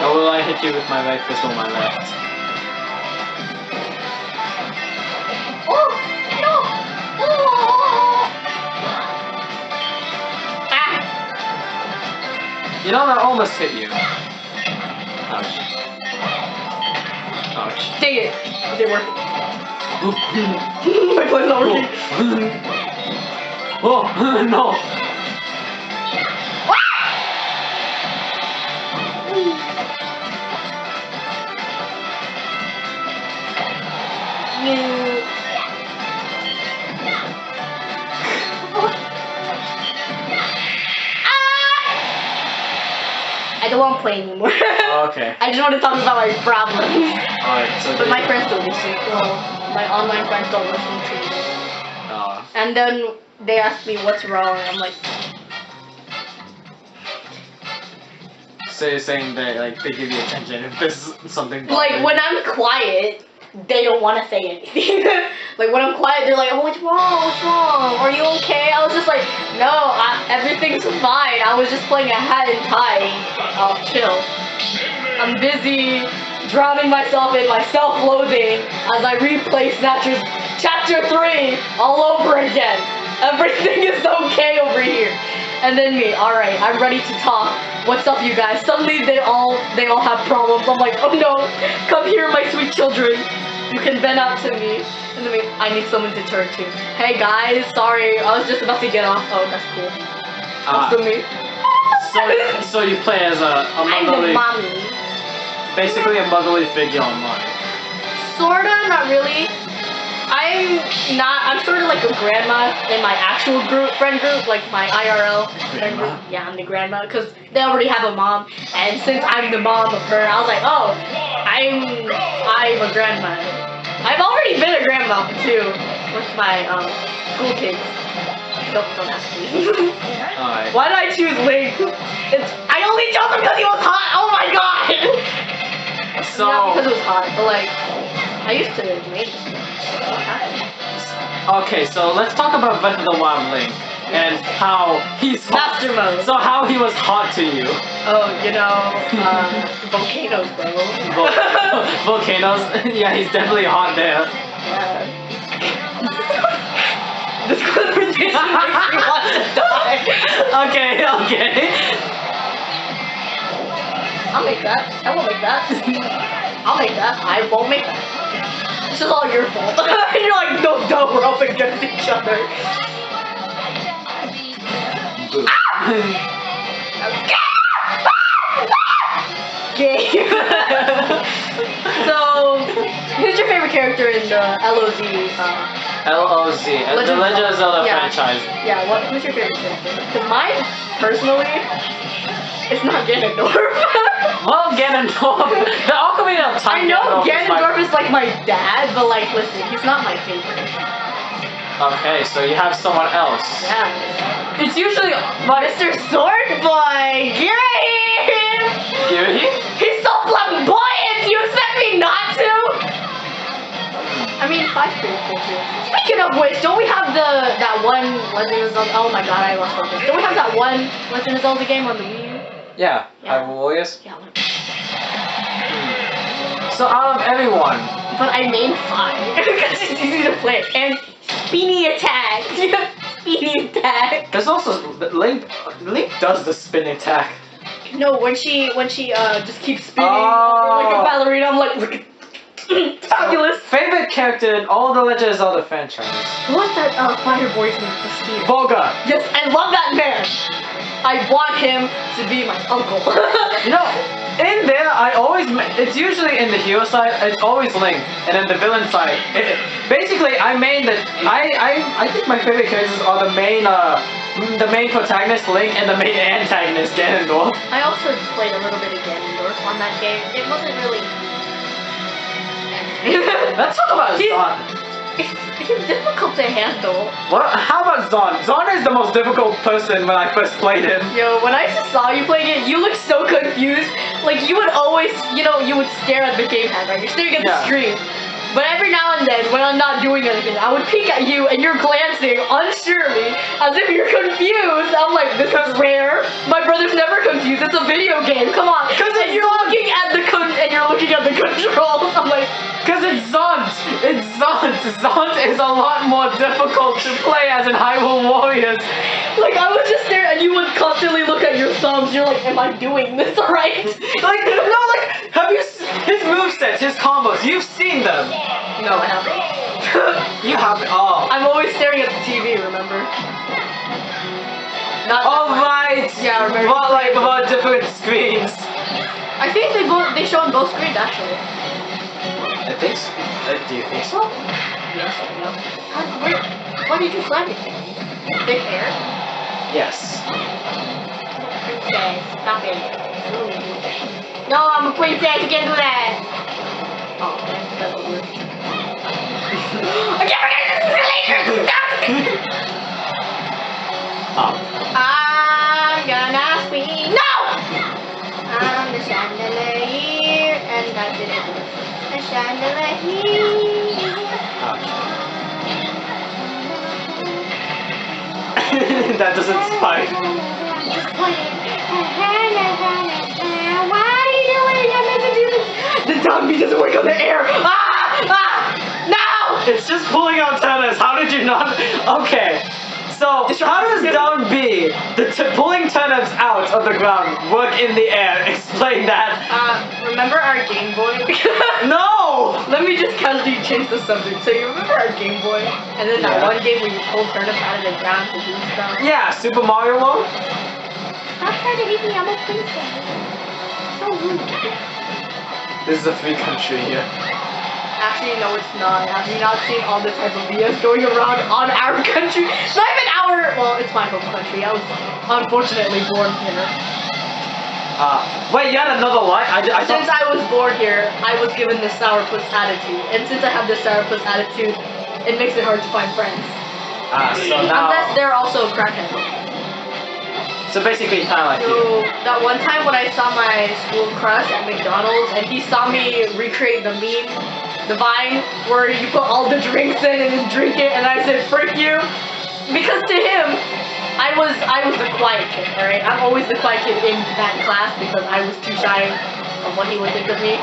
Or will I hit you with my right fist or my left? Oh! No! Oh! Ah! You know, that almost hit you. Ouch. Ouch. Dang it! It didn't work. My plan's not working. Oh, no! I don't want to play anymore. Oh, okay. I just want to talk about my problems. Alright, so But my friends don't listen. Well, my online friends don't listen to me. And then they ask me what's wrong. I'm like, so you're saying that like they give you attention if there's something like when I'm quiet, they don't want to say anything. Like when I'm quiet, they're like, oh, what's wrong? What's wrong? Are you okay? I was just like, no, everything's fine. I was just playing a hat and tie. I'll chill. I'm busy drowning myself in my self-loathing as I replay Snatchers Chapter 3 all over again. Everything is okay over here. And then me, alright, I'm ready to talk. What's up, you guys? Suddenly they all have problems. I'm like, oh no, come here, my sweet children. You can vent out to me. And then me, I need someone to turn to. Hey guys, sorry, I was just about to get off. Oh, that's cool. That's me. So you play as a I'm the motherly, mommy. basically a motherly figure online. Sorta, not really. I'm sort of like a grandma in my actual friend group, like my IRL friend group. Yeah, I'm the grandma, because they already have a mom, and since I'm the mom of her, I was like, oh, I'm a grandma. I've already been a grandma, too, with my, school kids. Don't ask me. Alright. Why did I choose Link? I only chose him because he was hot! Oh my god! So Not because it was hot, but like, I used to make it. okay, so let's talk about Breath of the Wild Link and how he's hot. Master mode. So how he was hot to you. Oh, you know, volcanoes, bro. Volcanoes? Yeah, he's definitely hot there. Yeah. This conversation makes me want to die. Okay. I'll make that. I won't make that. I'll make that. I won't make that. This is all your fault. And you're like, no, we're up against each other. Gay. So, who's your favorite character in the LOZ? LOZ, the Legend of Zelda franchise. Yeah, who's your favorite character? Because mine, personally, it's not Ganondorf. Well, Ganondorf. The Ocarina of Time. I know Ganondorf Ganondorf is like my dad, but like, listen, he's not my favorite. Okay, so you have someone else. Yeah. It's usually Mr. Sword Boy. Get here. Yuri? He's so flamboyant. You expect me not to? I mean, 5's pretty cool too. Speaking of which, don't we have that one Legend of Zelda? Oh my god, I lost focus. Don't we have that one Legend of Zelda game on the Wii U? Yeah, Yeah. Hyrule Warriors. Yeah. So out of everyone, But I main 5 because it's easy to play. And speedy attack. Speedy attack. there's also Link. Link does the spin attack. No, when she just keeps spinning Oh. like a ballerina, I'm like, look at fabulous. Favorite character in all the Legend of Zelda franchise. What's that fire boy's name? The Steve. Volga. Yes, I love that man. I want him to be my uncle. No, in there it's usually in the hero side. It's always Link, and then the villain side. Basically, I think my favorite characters are the main protagonist Link and the main antagonist Ganondorf. I also played a little bit of Ganondorf on that game. It wasn't really. Let's talk about Zon. It's difficult to handle. What? How about Zon? Zon is the most difficult person when I first played him. Yo, when I just saw you playing it, you looked so confused. Like, you would always, you would stare at the gamepad, right? You're staring at the Yeah. screen. But every now and then, when I'm not doing anything, I would peek at you and you're glancing unsurely as if you're confused. I'm like, this is rare. My brother's never confused. It's a video game. Come on. Because you're looking at the you're looking at the controls. I'm like, Because it's Zont! It's Zont! Zont is a lot more difficult to play as in Hyrule Warriors. like I was just there and you would constantly look at your thumbs. You're like, am I doing this right? Have you his movesets, his combos, you've seen them. No, I haven't. You haven't. Oh. I'm always staring at the TV, remember? Not Oh right! Yeah, I remember. But about different screens. I think they show on both screens actually. I think so. Do you think so? Yes, no. Why did you flag it? Thick hair? Yes. Princess, stop it. No, I'm a princess, you can't do that. Oh, that's weird. I can't forget this escalator! Stop! I'm gonna speak. No! I'm the chandelier, and that's it. The chandelier. That doesn't spike. Why are you doing? I'm meant to do this. The dog beat doesn't work on the air. No! It's just pulling out tennis. How did you not? Okay. So, how does down B, pulling turnips out of the ground, work in the air? Explain that. Remember our Game Boy? No! Let me just casually change the subject. So you remember our Game Boy? And then that Yeah. one game where you pull turnips out of the ground to do stuff? Yeah, Super Mario World? Stop trying to hit me, I'm a princess. So rude. This is a free country here. Actually, no, it's not. Have you not seen all the type of BS going around on our country? Not even our, well, it's my home country. I was unfortunately born here. Wait, you had another line? I Since I was born here, I was given this sourpuss attitude. And since I have this sourpuss attitude, it makes it hard to find friends. So now... Unless they're also crackheads. So basically, kind of like you. So that one time when I saw my school crush at McDonald's and he saw me recreate the meme, the Vine, where you put all the drinks in and then drink it, and I said, frick you. Because to him, I was the quiet kid, alright? I'm always the quiet kid in that class because I was too shy of what he would think of me.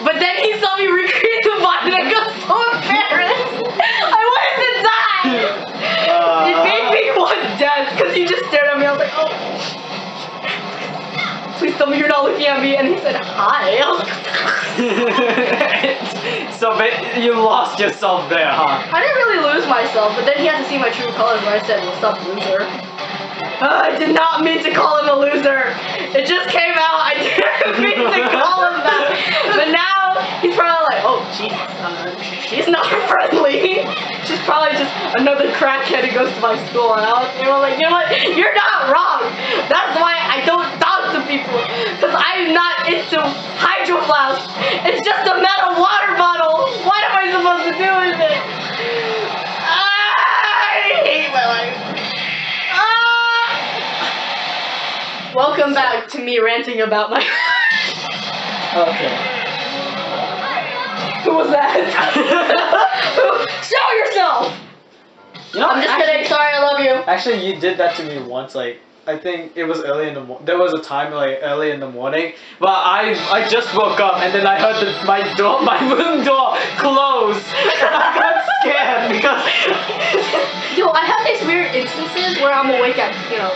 But then he saw me recreate the Vine and I got so embarrassed. I wanted to die. It made me want death because he just stared at me. I was like, oh. Please tell me you're not looking at me. And he said, hi. I was like, So you lost yourself there, huh? I didn't really lose myself, but then he had to see my true colors where I said, what's up, loser? I did not mean to call him a loser. It just came out. I didn't mean to call him that. But now, he's probably like, oh, Jesus, she's not friendly. She's probably just another crackhead who goes to my school. And I was like, you know what? You're not wrong. That's why I don't talk to people. Because I'm not into Hydro Flask. It's just a metal water bottle. What am I supposed to do with it? Welcome back to me ranting about my. Okay. Who was that? Show yourself! You know, I'm just kidding. Sorry, I love you. Actually, you did that to me once. Like, I think it was early in the there was a time like early in the morning, but I just woke up and then I heard my room door close. I got scared because. Yo, I have these weird instances where I'm awake at, at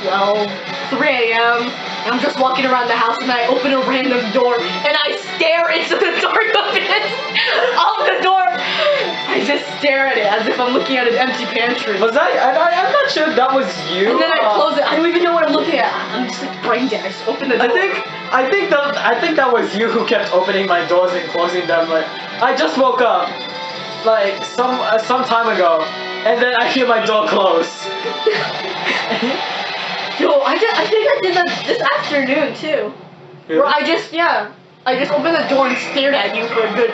12, 3 a.m. and I'm just walking around the house and I open a random door and I stare into the dark abyss of the door. I just stare at it as if I'm looking at an empty pantry. Was that? I'm not sure that was you. And then I close it. I don't even know what I'm looking at. I'm just like brain dead. I just open the door. I think that was you who kept opening my doors and closing them. Like, I just woke up, like some time ago, and then I hear my door close. Yo, I think I did that this afternoon too. Really? Where I just opened the door and stared at you for a good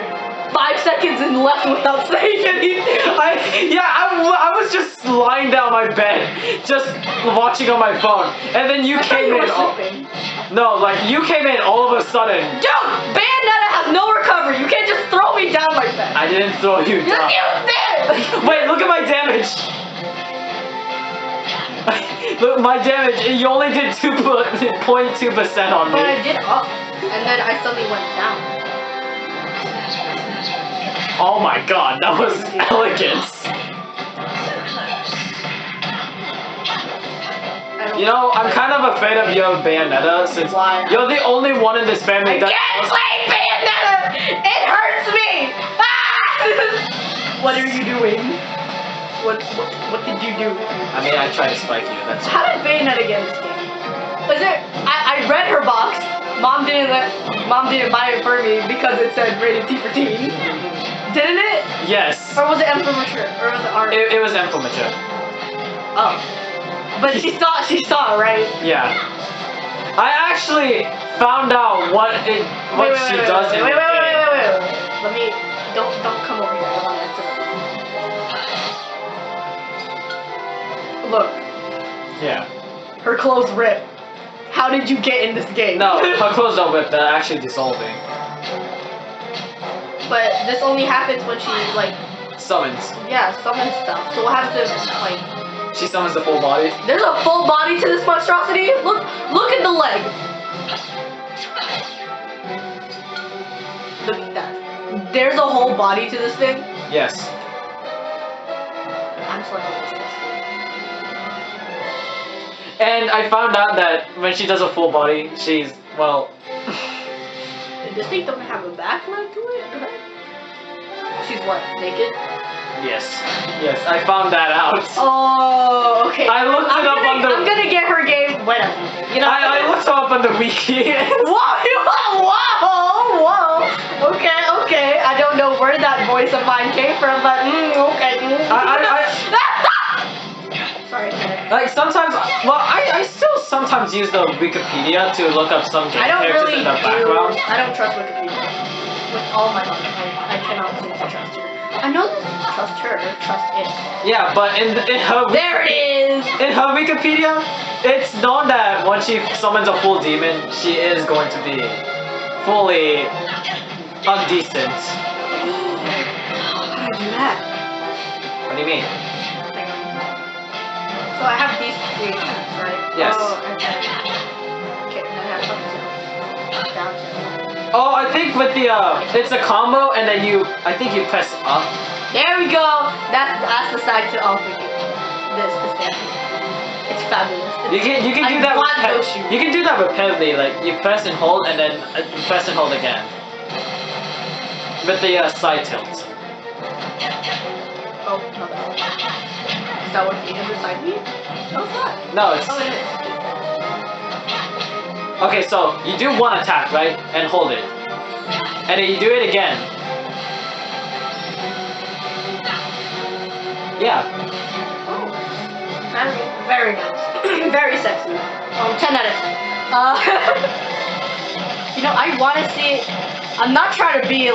5 seconds and left without saying anything. I was just lying down on my bed, just watching on my phone, and then you came you in. were sleeping. No, like you came in all of a sudden. Dude, Bayonetta has no recovery. You can't just throw me down like that. I didn't throw you Yes, down. you did. Wait, look at my damage. Look, my damage. You only did 2.2% on me. But I did up, and then I suddenly went down. Oh my god, that was elegance. You know, I'm kind of afraid of your Bayonetta since Why? you're the only one in this family I that. can't play Bayonetta. It hurts me. Ah! What are you doing? What did you do? I mean, I tried to spike you. That's. How did Bayonetta get in this game? Was it? I read her box. Mom didn't buy it for me because it said rated T for teen. Didn't it? Yes. Or was it M for mature? Or was it R? It was M for mature. Oh. But she saw it, right? Yeah. I actually found out what she does in the game. Wait. Let me. Don't come over here. I want to answer. Look. Yeah. Her clothes rip. How did you get in this game? No, her clothes don't whip. They're actually dissolving. But this only happens when she Summons. summons stuff. So we'll have to She summons the full body. There's a full body to this monstrosity. Look at the leg. Look at that. There's a whole body to this thing. Yes. I'm just like this. And I found out that when she does a full body, she's This thing doesn't have a background to it, right? She's what? Naked? Yes, I found that out. Oh, okay. I looked it up on the. I'm gonna get her game. Whatever. You know. I looked her up on the wiki. Whoa. Okay. I don't know where that voice of mine came from, but okay. Sorry. Like sometimes, I still sometimes use the Wikipedia to look up some game characters in the background. I don't trust Wikipedia. With all my heart, I cannot seem to trust her. I know this is trust her, trust it. Yeah, but in her There it is. in her Wikipedia, it's known that when she summons a full demon, she is going to be fully undecent. How can I do that? What do you mean? So I have these 3 attacks, right? Yes. Oh, okay. Okay, then I have up to down to. Oh, I think with the it's a combo, and then I think you press up. There we go. That's the side to all for you. This thing. It's fabulous. You can do that. You can do that repeatedly. Like you press and hold, and then press and hold again. With the side tilt. Oh, no. Is that what the other side means? No, it's not. No, it's. Oh, it is. Okay, so you do one attack, right? And hold it. And then you do it again. Yeah. Oh. Very nice. Very sexy. 10 out of 10. You know, I want to see. I'm not trying to be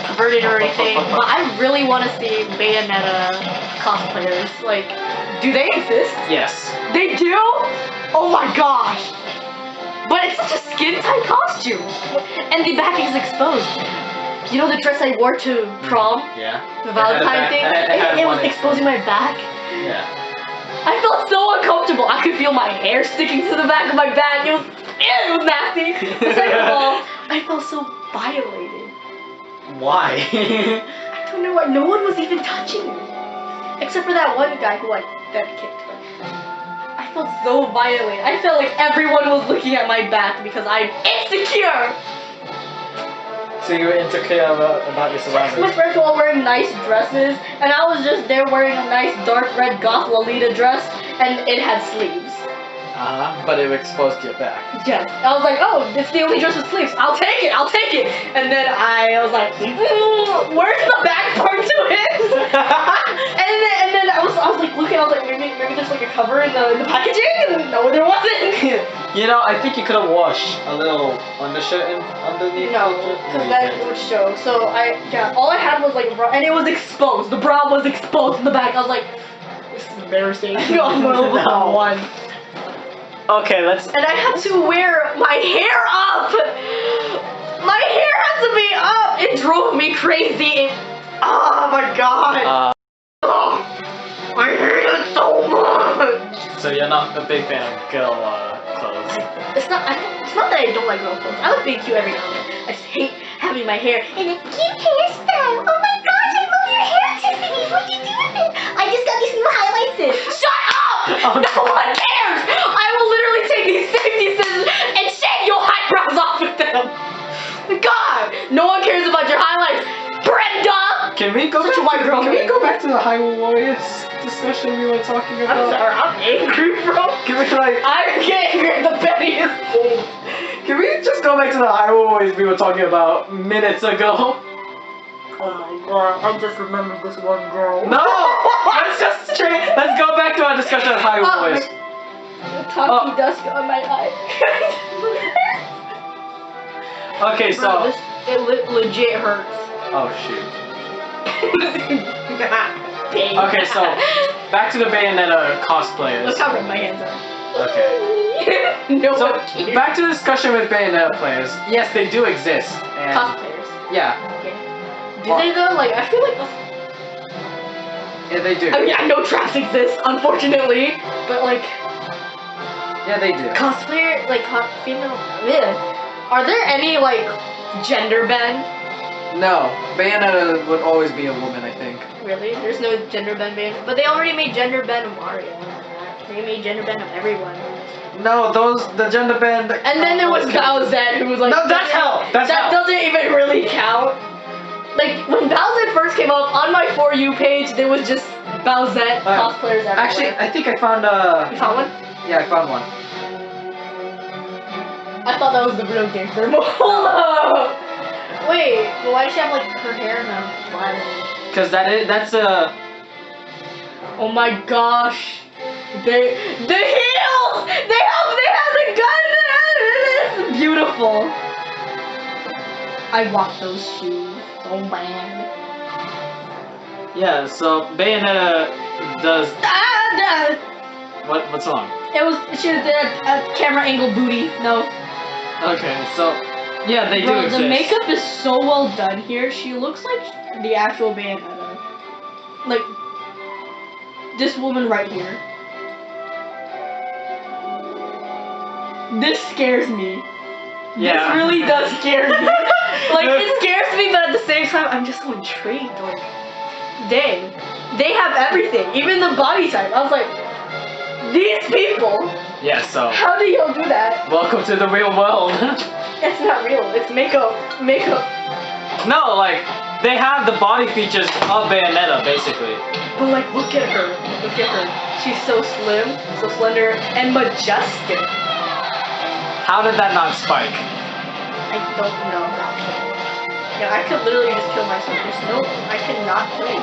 perverted or anything, but I really want to see Bayonetta cosplayers. Do they exist? Yes. They do? Oh my gosh! But it's such a skin tight costume, and the back is exposed. You know the dress I wore to prom, Yeah. the Valentine thing. It was exposing my back. Yeah. I felt so uncomfortable. I could feel my hair sticking to the back of my back. It was nasty. Second of all, I felt so violated. Why? I don't know why. No one was even touching me, except for that one guy who that kicked her. I felt so violated. I felt like everyone was looking at my back because I'm insecure. So you were insecure about your surroundings? My friends were all wearing nice dresses, and I was just there wearing a nice dark red goth Lolita dress, and it had sleeves. But it exposed your back. Yes. I was like, oh, it's the only dress with sleeves. I'll take it. And then I was like, where's the back part to it? and then I was like looking. I was like, maybe there's like a cover in the packaging. And no, there wasn't. You know, I think you could have washed a little undershirt underneath. No, because then it would show. So all I had was like, and it was exposed. The bra was exposed in the back. I was like, this is embarrassing. I'm gonna look No. one. Okay, let's. And I had to wear my hair up. My hair had to be up. It drove me crazy. Oh my god. Oh, I hate it so much. So you're not a big fan of girl clothes? It's not that I don't like girl clothes. I like being cute every now and then. I just hate having my hair in a cute hairstyle. Oh my gosh, I love your hair, Tiffany. What you do with it? I just got these new highlights in. Shut up! Oh, No one cares! I will literally take these safety scissors and shave your eyebrows off with them. God, no one cares about your highlights, Brenda. Can we go Such a white girl. Can we go back to the Hyrule Warriors discussion we were talking I'm about? sorry, I'm angry, bro. Can we like? I'm angry. The Betty is old. Can we just go back to the Hyrule Warriors we were talking about minutes ago? Oh my god, I just remembered this one girl. No! Let's go back to our discussion of Hyrule Warriors. Talkie dust on my eye. Okay, Bro, so. it legit hurts. Oh shoot. Dang. Okay, so back to the Bayonetta cosplayers. Look how red my hands are. Okay. No So one cares. back to the discussion with Bayonetta players. Yes, they do exist. And Cosplayers. yeah, Do they though? Like, I feel like. yeah, they do. I mean, I know traps exist, unfortunately, but like Yeah, they do. cosplayer, like female. Yeah. Are there any like gender bend? No, Bayonetta would always be a woman, I think. Really? There's no gender bend band, but they already made gender bend of Mario. They made gender bend of everyone. No, the gender band. And then there was Bowsette, who was like. No, that's hell. That's that hell. doesn't even really count. Like when Bowsette first came up on my For You page, there was just Bowsette cosplayers everywhere. Actually, I think I found you found one? Yeah, I found one. I thought that was the real game. Hold up. Wait, but why does she have like her hair in a flat? Cause that's a. Oh my gosh. The heels! They have the gun! It's beautiful. I want those shoes so bad. Yeah, so Bayonetta does. What's wrong? She was a camera angle booty. No. Okay, so yeah, they do Bro, exist. the makeup is so well done here. She looks like the actual Bayonetta. Like this woman right here. This scares me. Yeah. This really does scare me. Like it scares me, but at the same time, I'm just so intrigued. Like, dang, they have everything, even the body type. I was like, these people. Yeah, so. How do y'all do that? Welcome to the real world. It's not real. It's makeup. Makeup. No, like they have the body features of Bayonetta, basically. But like, look at her. Look at her. She's so slim, so slender, and majestic. How did that not spike? I don't know. Yeah, I could literally just kill myself. There's no, I cannot kill you.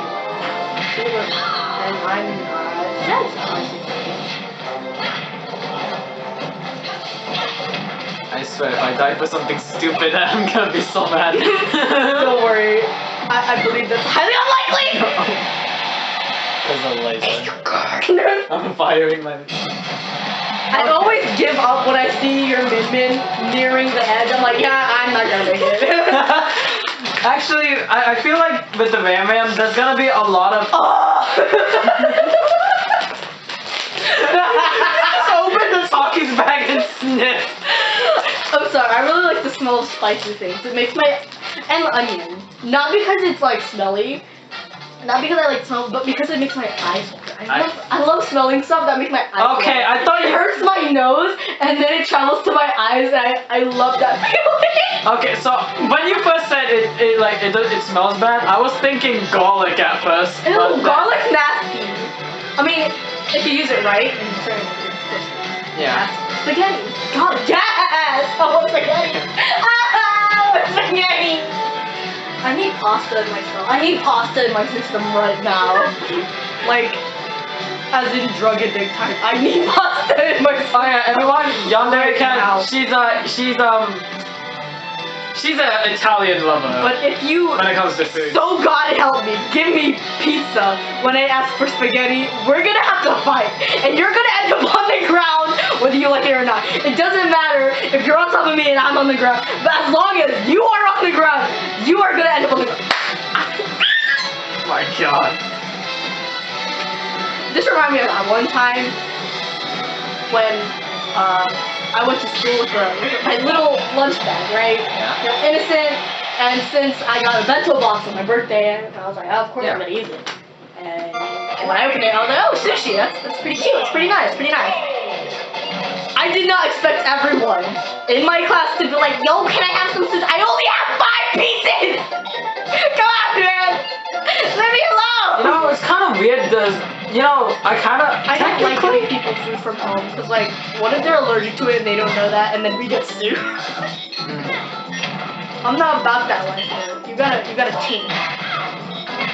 And I'm not satisfied. I swear, if I die for something stupid, I'm gonna be so mad. Don't worry. I believe that's highly unlikely! There's a laser. I'm firing my. I always give up when I see your Min Min nearing the edge. I'm like, yeah, I'm not gonna make it. Actually, I feel like with the Ram Ram, there's gonna be a lot of. Just open the Talkies bag and sniff. I'm sorry, I really like the smell of spicy things. It makes my and onion. Not because it's like smelly, not because I like smell, but because it makes my eyes water. I love smelling stuff that makes my eyes Okay, water. I thought It you hurts my nose and then it travels to my eyes and I love that feeling. Okay, so when you first said it smells bad, I was thinking garlic at first. Ew, but garlic's nasty. I mean, if you use it right and you turn it into Yeah. spaghetti. God, yes! Oh, spaghetti. Ah, spaghetti. I need pasta in my stomach. I need pasta in my system right now. Like, as in drug addict type. I need pasta in my Oh stomach. yeah, everyone, Yandere Now. can. She's an Italian lover. But if you, when it comes to food. so God help me, give me pizza when I ask for spaghetti, we're gonna have to fight. And you're gonna end up on the ground, whether you like it or not. It doesn't matter if you're on top of me and I'm on the ground. But as long as you are on the ground, you are gonna end up on the ground. My God. This reminds me of that one time when I went to school with my little lunch bag, right? Yeah. You're innocent, and since I got a bento box on my birthday, I was like, oh, of course I'm gonna use it. And when I opened it, I was like, oh, sushi, that's pretty cute, it's pretty nice, pretty nice. I did not expect everyone in my class to be like, yo, can I have some sushi? I only have 5 pieces! Come on, man! Leave me alone! You know, it's kind of weird. I don't like giving people food from home because, like, what if they're allergic to it and they don't know that, and then we get sued? I'm not about that life, man. You gotta change.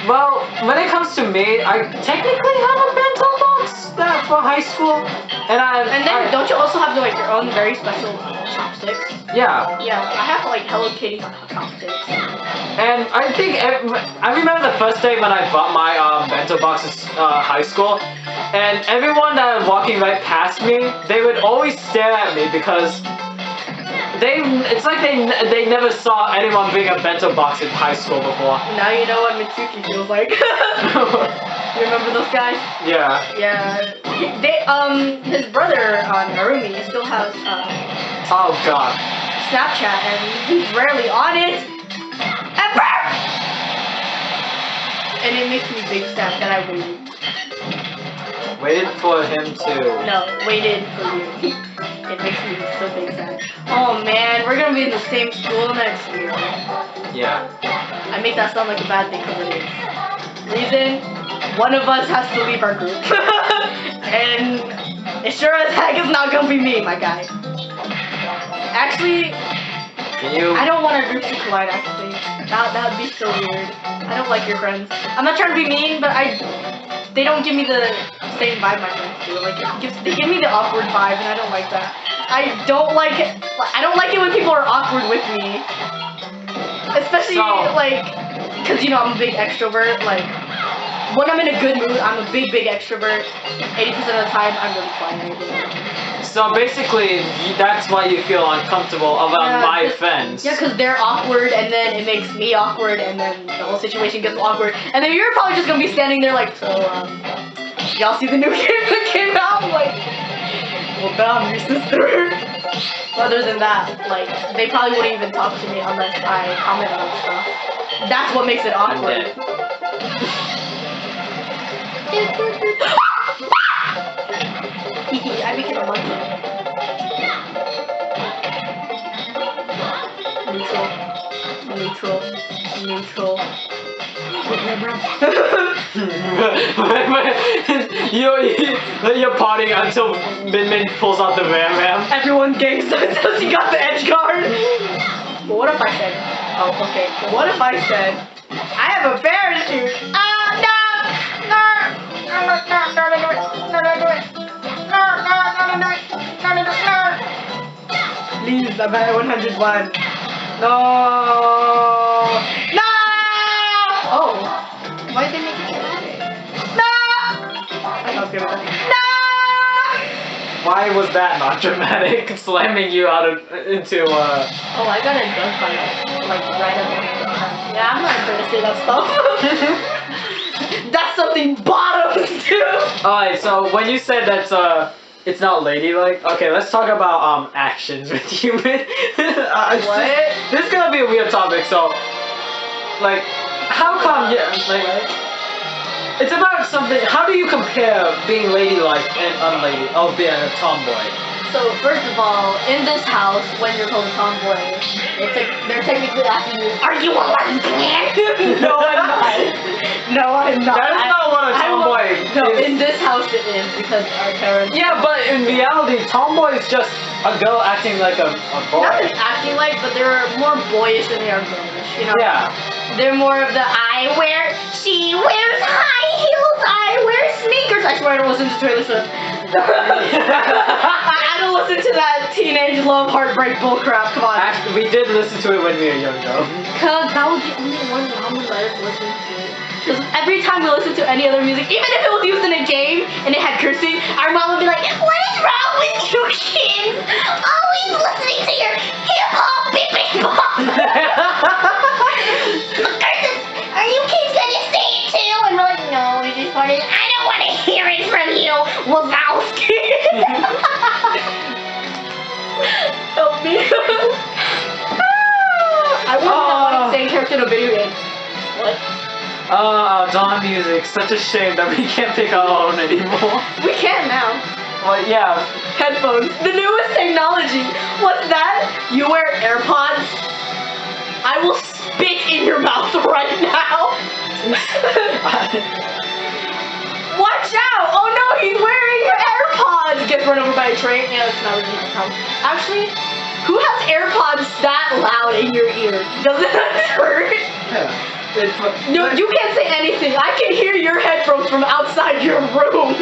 Well, when it comes to me, I technically have a bento box for high school, and then don't you also have like your own very special chopsticks? Yeah. Yeah, I have like Hello Kitty chopsticks. And I think I remember the first day when I bought my bento box in high school, and everyone that was walking right past me, they would always stare at me because it's like they never saw anyone bring a bento box in high school before. Now you know what Mitsuki feels like. You remember those guys? Yeah. Yeah. His brother Narumi still has Oh God. Snapchat, and he's rarely on it. Ever! And it makes me big sad that I Waited for him to. No, waited for you. It makes me so big sad. Oh man, we're gonna be in the same school next year. Yeah. I make that sound like a bad thing because it is. Reason? One of us has to leave our group. And it sure as heck is not gonna be me, my guy. Actually, I don't want our groups to collide, actually. That would be so weird. I don't like your friends. I'm not trying to be mean, but they don't give me the same vibe my friends do. Like, they give me the awkward vibe, and I don't like that. I don't like it when people are awkward with me. Especially, because, I'm a big extrovert. Like, when I'm in a good mood, I'm a big extrovert. 80% of the time, I'm really quiet. So basically, that's why you feel uncomfortable about my friends. Yeah, because they're awkward, and then it makes me awkward, and then the whole situation gets awkward. And then you're probably just going to be standing there like, so, y'all see the new game that came out? Like, well, damn, your sister. Other than that, like, they probably wouldn't even talk to me unless I comment on stuff. That's what makes it awkward. I became a monkey. Neutral. You're partying until Min Min pulls out the Ram Ram. Everyone gangs until she got the edge guard. But what if I said, what if I said, I have a parachute? Please, I'm at 101. No! Oh! Why did they make it okay? No! I was good at that. No! Why was that not dramatic? Slamming you out of into Oh, I got a gunfight like right up there. Yeah, I'm not afraid to say that stuff. That's something bottoms do. Alright, so when you said that's it's not ladylike. Okay, let's talk about actions with human. What? This is gonna be a weird topic. So, like, how come? Yeah, like, it's about something. How do you compare being ladylike and unlady? Oh, being a tomboy. So first of all, in this house, when you're called a tomboy, they're technically asking you, "Are you a lesbian?" No, I'm not. No, I'm not. That is not what a tomboy No, is. in this house it is because our parents. Yeah, but in reality, tomboy is just a girl acting like a boy. Not just acting like, but they're more boyish than they are girlish. You know. Yeah. They're more of the she wears high heels, I wear sneakers. I swear I don't listen to Taylor Swift. I don't listen to that teenage love heartbreak bullcrap. Come on. Actually, we did listen to it when we were young, though. Cause that was the only one mom would let us listen to. Cause every time we listened to any other music, even if it was used in a game and it had cursing, our mom would be like, "What is wrong with you kids? Always listening to your hip hop, bip bip bop." Are you kids gonna say it too? And we're like, "No, we just wanted. I don't want to hear it from you, Wazowski." Help me. I wouldn't know what saying character in a video game. What? Dawn music. Such a shame that we can't pick our own anymore. We can now. Well, yeah. Headphones. The newest technology. What's that? You wear AirPods? I will spit in your mouth right now. Watch out! Oh no, he's wearing AirPods! Gets run over by a train. Yeah, that's not really my problem. Actually, who has AirPods that loud in your ear? Doesn't that hurt? Yeah. No, you can't say anything. I can hear your headphones from outside your room.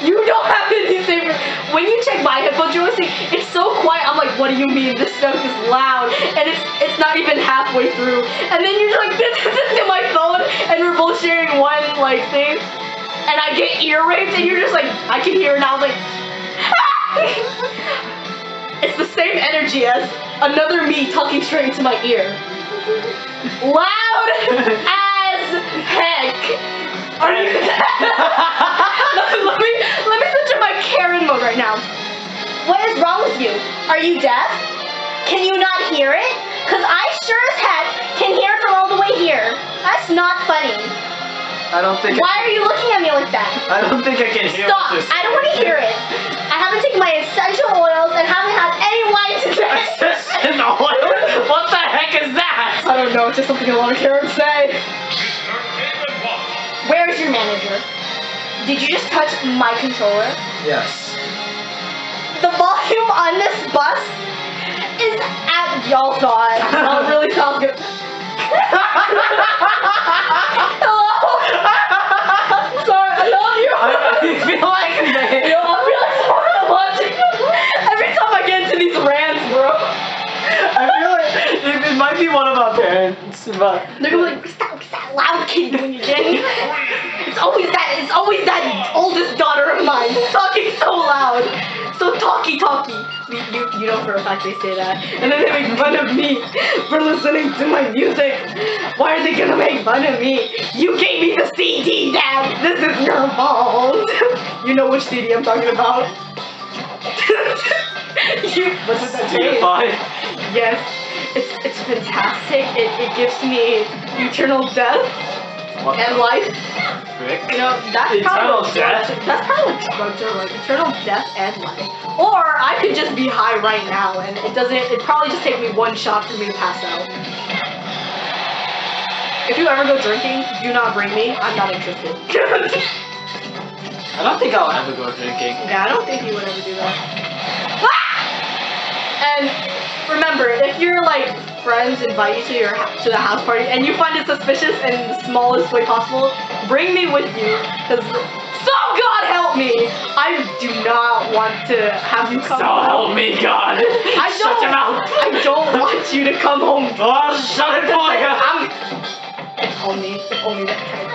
You don't have anything. When you check my headphones, you're listening. It's so quiet. I'm like, what do you mean? This stuff is loud, and it's not even halfway through. And then you're like, this is my phone, and we're both sharing one like thing, and I get ear raped, and you're just like, I can hear, and I was like, it's the same energy as another me talking straight into my ear. Loud as heck. Are you? let me switch to my Karen mode right now. What is wrong with you? Are you deaf? Can you not hear it? Cause I sure as heck can hear from all the way here. That's not funny. I don't think. Why are you looking at me like that? I don't think I can hear. Stop! I don't want to hear it. I haven't taken my essential oils and haven't had any wine today. Essential oil? What the heck is that? I don't know. It's just something a lot of Karens say. Where's your manager? Did you just touch my controller? Yes. The volume on this bus is at y'all saw it. Oh, it really sounds good. Hello. Sorry, I love you. I feel like they. You know, I feel like someone's watching. Every time I get into these rants, bro. I feel like it might be one of our parents, but They're gonna be like, stop that loud kid doing your thing. It's always that oldest daughter of mine talking so loud. So talky. You know for a fact they say that. And then they make fun of me for listening to my music. Why are they gonna make fun of me? You gave me the CD, Dad. This is your fault. You know which CD I'm talking about. What's that taste? Yes. It's fantastic. It gives me eternal death and life. Frick. You know, that's Eternal probably death? That's probably what drugs are like. Eternal death and life. Or I could just be high right now and it'd probably just take me one shot for me to pass out. If you ever go drinking, do not bring me. I'm not interested. I don't think I'll ever go drinking. Yeah, I don't think you would ever do that. And remember, if your like friends invite you to the house party and you find it suspicious in the smallest way possible, bring me with you, because so God help me, I do not want to have you come So home. help me, God. Shut your mouth. I don't want you to come home. Oh, shut it for you. If only that time.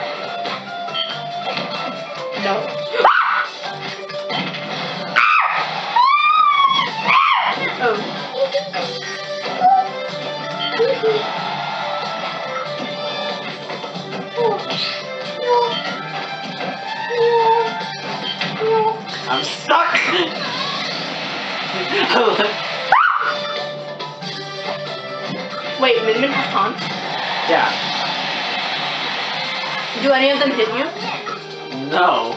No. I'm stuck! Wait, Min Min has taunts? Yeah. Do any of them hit you? No.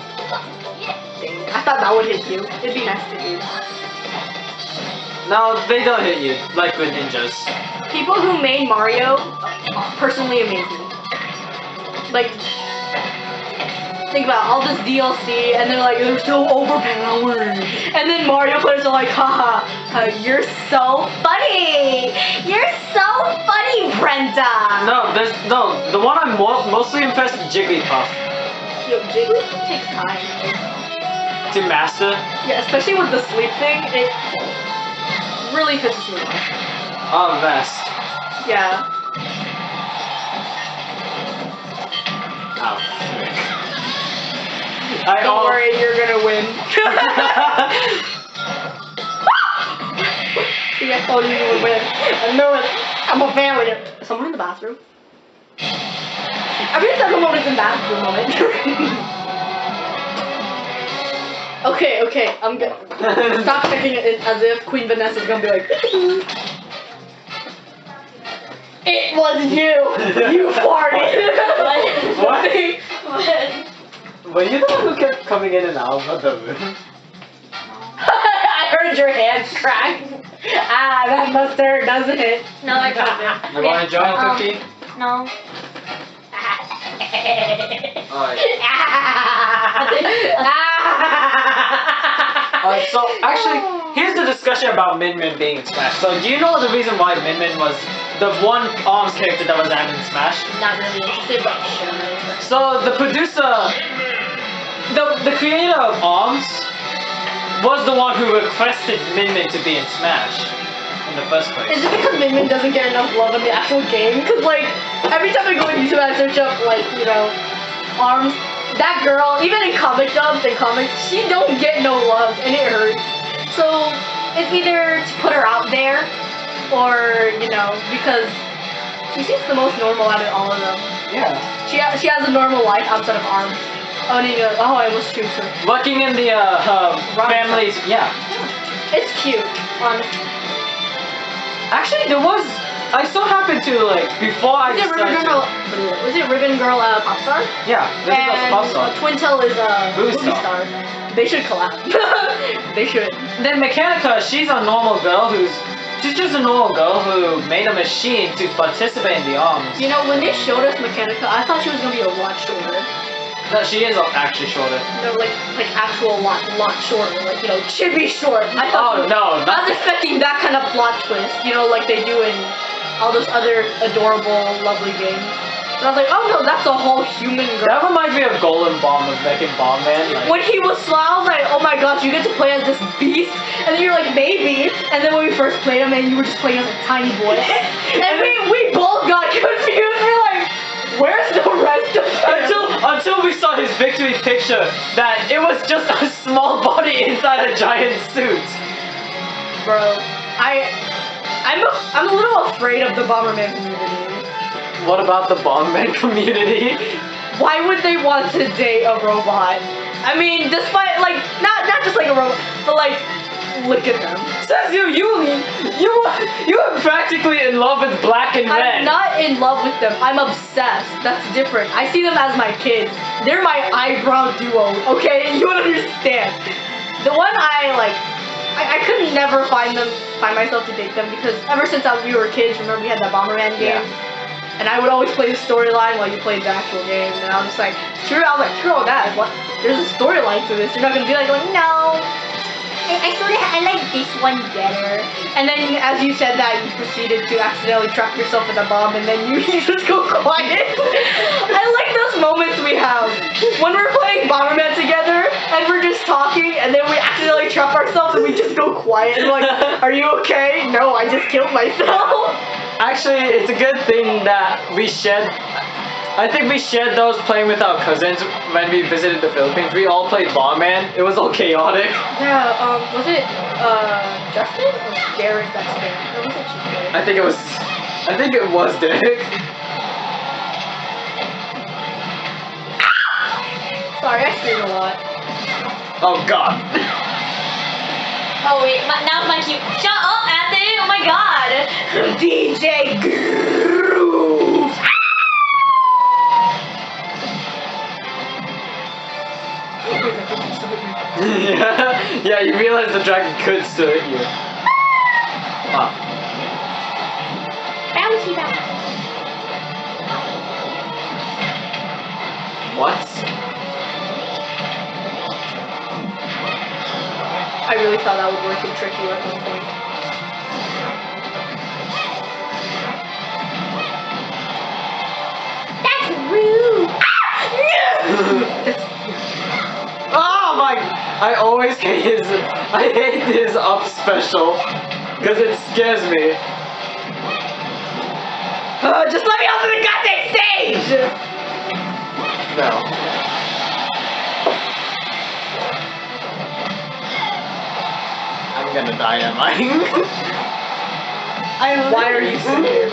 Dang, I thought that would hit you. It'd be nice to do. No, they don't hit you, like with ninjas. People who made Mario personally amaze me. Like, think about all this DLC, and they're like, they're so overpowered. And then Mario players are like, haha, you're so funny. You're so funny, Brenda. No, the one I'm mostly impressed with Jigglypuff. Yo, Jigglypuff takes time. To master. Yeah, especially with the sleep thing, it really pisses me off. Oh, best. Yeah. Oh, frick. Don't worry, you're gonna win. See, I told you would win. I know it. I'm a fan with it. Is someone in the bathroom? Every second moment is in bathroom moment. Okay, I'm good. Stop checking it in as if Queen Vanessa's gonna be like, it was you! You farted! What? What? Were you the one who kept coming in and out of the room? I heard your hands crack. Ah, that must hurt, doesn't it? No, I don't. You want to join, Cookie? No. Alright. So, actually, here's the discussion about Min Min being in Smash. So, do you know the reason why Min Min was the one ARMS character that was added in Smash? Not really interested, but sure. So, the producer, the creator of ARMS, was the one who requested Min Min to be in Smash in the first place. Is it because Min Min doesn't get enough love in the actual game? Because, like, every time I go on YouTube and I search up, like, you know, ARMS, that girl, even in comic dubs and comics, she don't get no love, and it hurts. So, it's either to put her out there, or, you know, because she seems the most normal out of all of them. Yeah. She has a normal life outside of ARMS. Oh, and you go, oh, I was cute too. Working in the families, yeah. It's cute, honestly. Actually, there was. I so happened to like before I Was it Ribbon Girl? Was it Ribbon Girl Popstar? Yeah, Ribbon Girl's Popstar. Twintel is Movie Movie Star. They should collab. They should. Then Mechanica, she's a normal girl she's just a normal girl who made a machine to participate in the ARMS. You know, when they showed us Mechanica, I thought she was gonna be a lot shorter. No, she is actually shorter. No, like actual lot shorter. Like, you know, chibi short. I thought. Oh no! I was expecting that kind of plot twist. You know, like they do in all those other adorable, lovely games. And I was like, oh no, that's a whole human girl. That reminds me of Golden Bomb of Mecha Bomb Man. Like, When he was small, I was like, oh my gosh, you get to play as this beast, and then you're like, maybe. And then when we first played him, and you were just playing as a tiny boy, and we both got confused. We're like, where's the rest of him? until we saw his victory picture, that it was just a small body inside a giant suit. Bro, I'm a little afraid of the Bomberman community. What about the Bomberman community? Why would they want to date a robot? I mean, despite like not just like a robot, but like look at them. Says you are practically in love with black and red. I'm not in love with them. I'm obsessed. That's different. I see them as my kids. They're my eyebrow duo. Okay, you don't understand. The one I could never find myself to date them because ever since we were kids, remember we had that Bomberman game. Yeah. And I would always play the storyline while you played the actual game. And I was just like, screw that. What? There's a storyline to this. You're not gonna be like, no. I like this one better. And then as you said that, you proceeded to accidentally trap yourself in a bomb, and then you just go quiet. I like those moments we have when we're playing Bomberman together, and we're just talking, and then we accidentally trap ourselves, and we just go quiet. And we're like, are you okay? No, I just killed myself. Actually, it's a good thing that we shared. I think we shared those playing with our cousins when we visited the Philippines. We all played Bomberman. It was all chaotic. Yeah, was it Justin or Derek that's there? Or was it Derek? I think it was Derek. Sorry, I screamed a lot. Oh god. Oh wait, now's my cue. Shut up, Anthony! Oh my god! DJ Groove. Yeah, you realize the dragon could still hit you. Ah. Bouncy bounce. What? I really thought that would work and trick you at one point. That's rude! Oh my! I always hate his up special because it scares me. Just let me off the goddamn stage! No. I'm gonna die, am I? Why are you still here?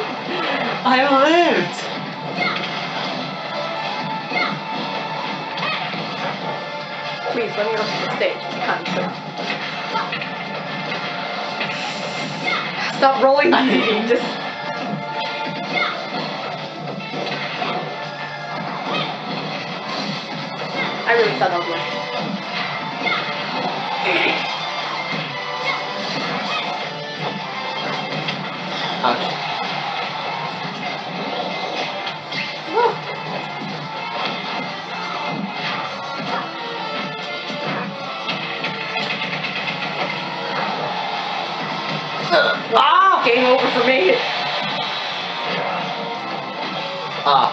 I lived. Please, let me off the stage. Cunt. Stop rolling DD. Just. I really thought that would work. Ouch. Ah! Game over for me. Ah.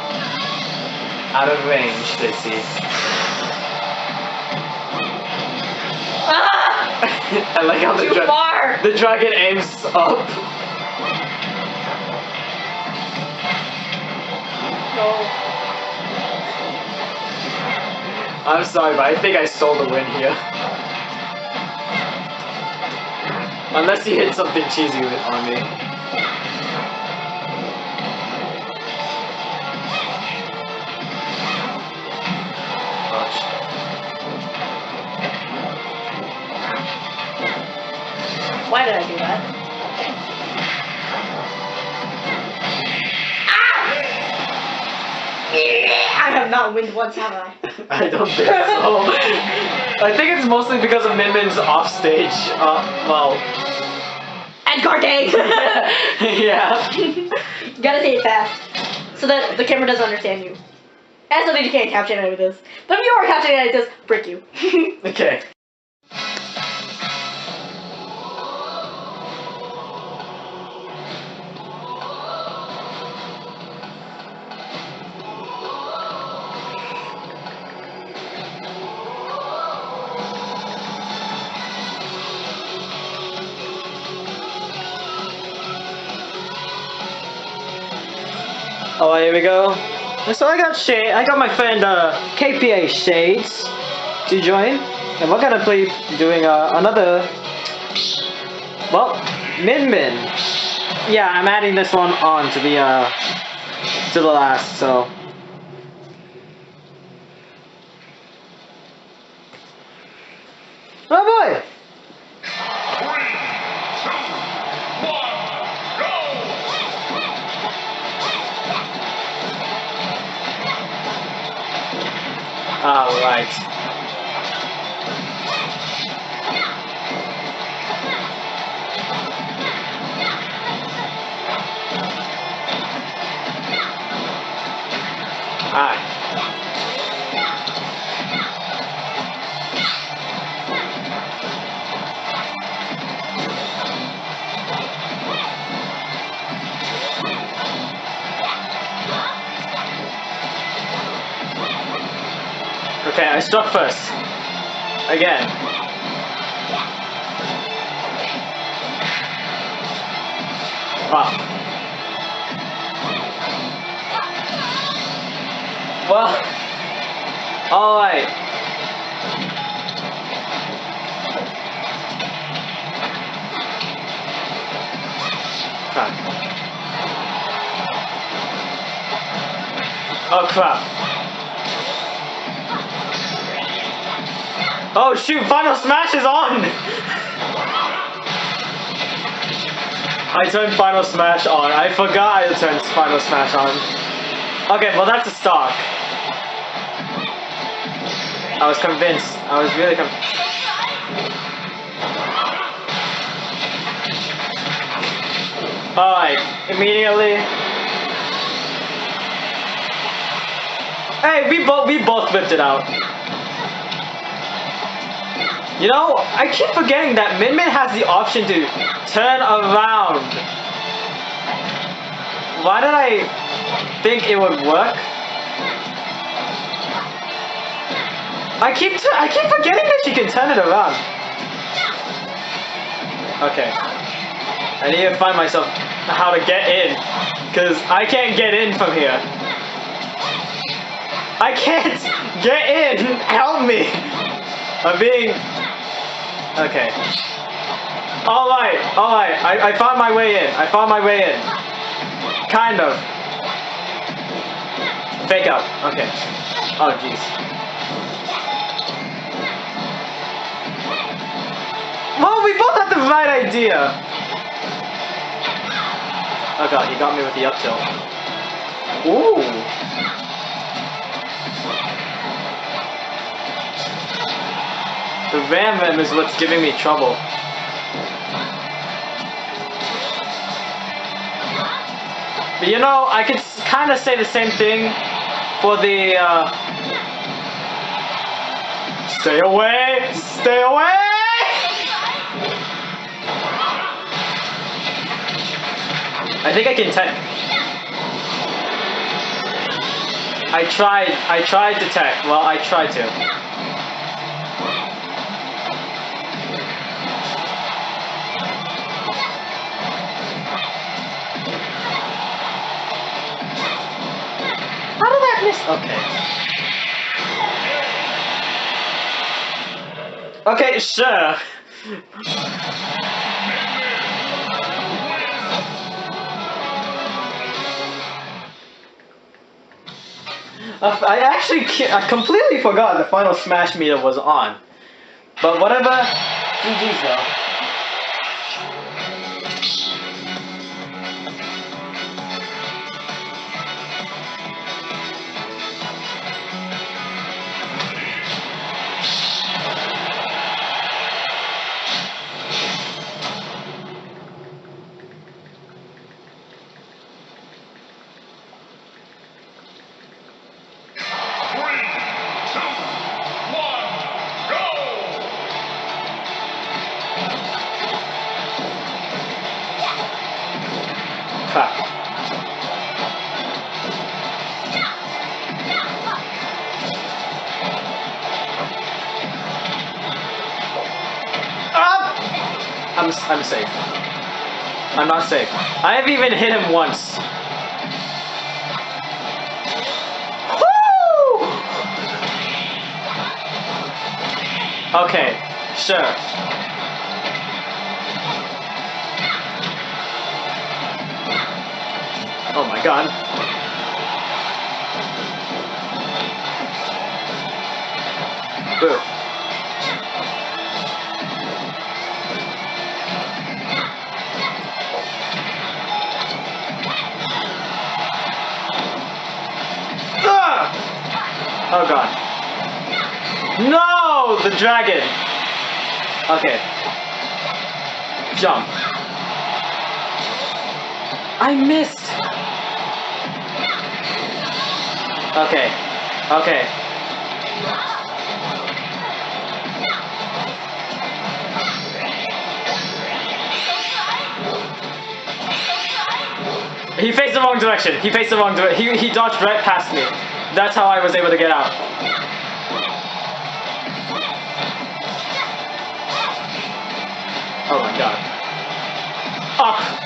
Out of range, they see. Ah! I like how Too far. the dragon aims up. No. I'm sorry, but I think I stole the win here. Unless you hit something cheesy on me. Ouch. Why did I do that? Ah! I have not won once, have I? I don't think so. I think it's mostly because of Min Min's offstage. Well. Edgar Day! Yeah. You gotta say it fast, so that the camera doesn't understand you. And so that you can't caption any of this. But if you are captioning any of this, brick you. Okay. Oh, here we go. So I got my friend KPA Shades to join, and we're gonna be doing another. Well, Min Min. Yeah, I'm adding this one on to the last. So. Oh boy. Alright. Alright. Okay, I struck first. Again. Wow. Well, alright. Crap. Oh crap. Oh shoot, Final Smash is on! I turned Final Smash on. I forgot I turned Final Smash on. Okay, well that's a stock. I was convinced. I was really convinced. Alright, immediately. Hey, we both whipped it out. You know, I keep forgetting that Min Min has the option to turn around. Why did I think it would work? I keep forgetting that she can turn it around. Okay. I need to find myself how to get in, cause I can't get in from here. I can't get in. Help me. I'm being. Okay. Alright. I found my way in. Kind of. Fake out. Okay. Oh, jeez. Well, we both had the right idea. Oh god, he got me with the up tilt. Ooh. The Ram is what's giving me trouble. But you know, I could kind of say the same thing for the, Stay away! Stay away! I think I can tech. I tried to tech. Well, I tried to. How did that miss? Okay. Okay, sure. I completely forgot the Final Smash meter was on. But whatever. GG's though. I'm safe. I'm not safe. I have even hit him once. Woo! Okay, sure. Oh my god. Boo. Oh god. No! The dragon! Okay. Jump. I missed! Okay. Okay. He faced the wrong direction. He faced the wrong direction. He dodged right past me. That's how I was able to get out. Oh my god. Up!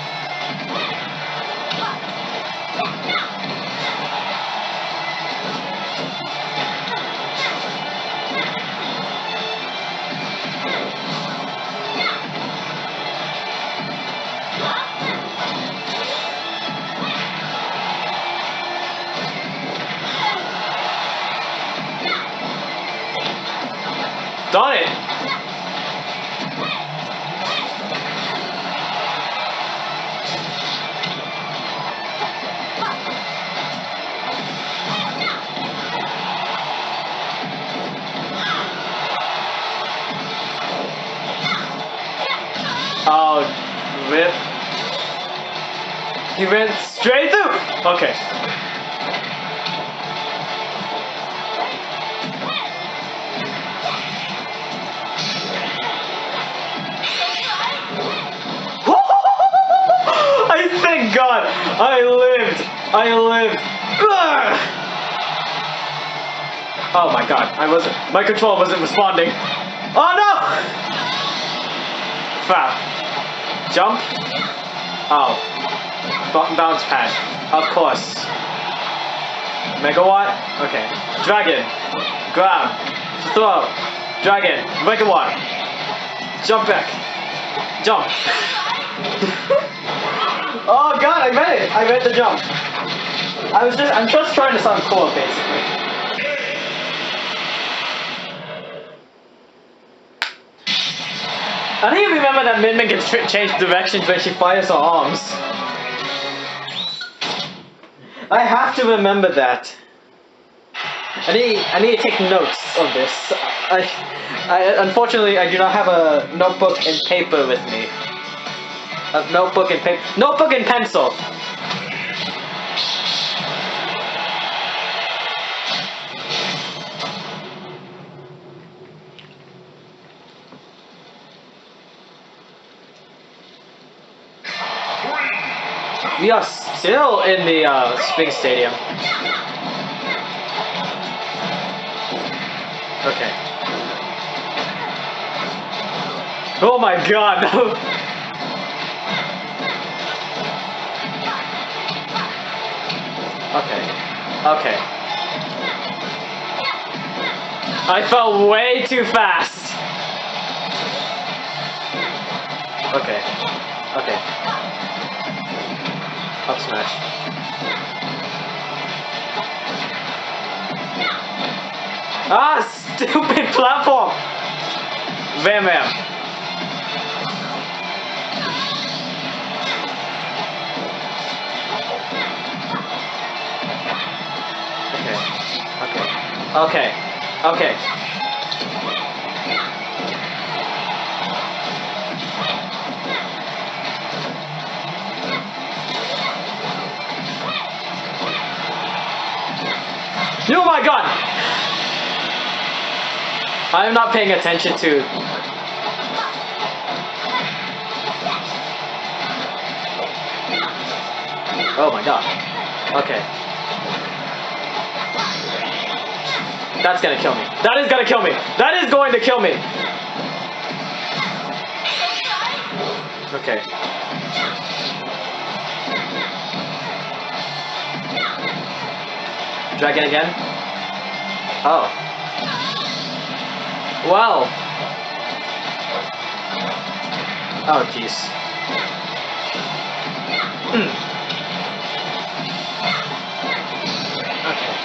Darn it! Oh, rip. He went straight through! Okay. I thank God! I lived! I lived! Ugh! Oh my God, my control wasn't responding. Oh no! Foul. Jump. Oh. Bounce pad. Of course. Megawatt? Okay. Dragon. Grab. Throw. Dragon. Megawatt. Jump back. Jump. Oh God, I read it. I read the jump. I'm just trying to sound cool, basically. I think you remember that Min Min can change directions when she fires her arms. I have to remember that. I need to take notes of this. Unfortunately, I do not have a notebook and paper with me. A notebook and paper. Notebook and pencil. We are still in the Spring Stadium. Okay. Oh my God! Okay. Okay. I fell way too fast. Okay. Okay. Up smash. Ah, stupid platform! Bam bam. Okay. Okay. Oh my God! I am not paying attention to. Oh my God. Okay. That's gonna kill me. That is gonna kill me. That is going to kill me. Okay. Dragon again? Oh. Wow. Oh, jeez. Okay.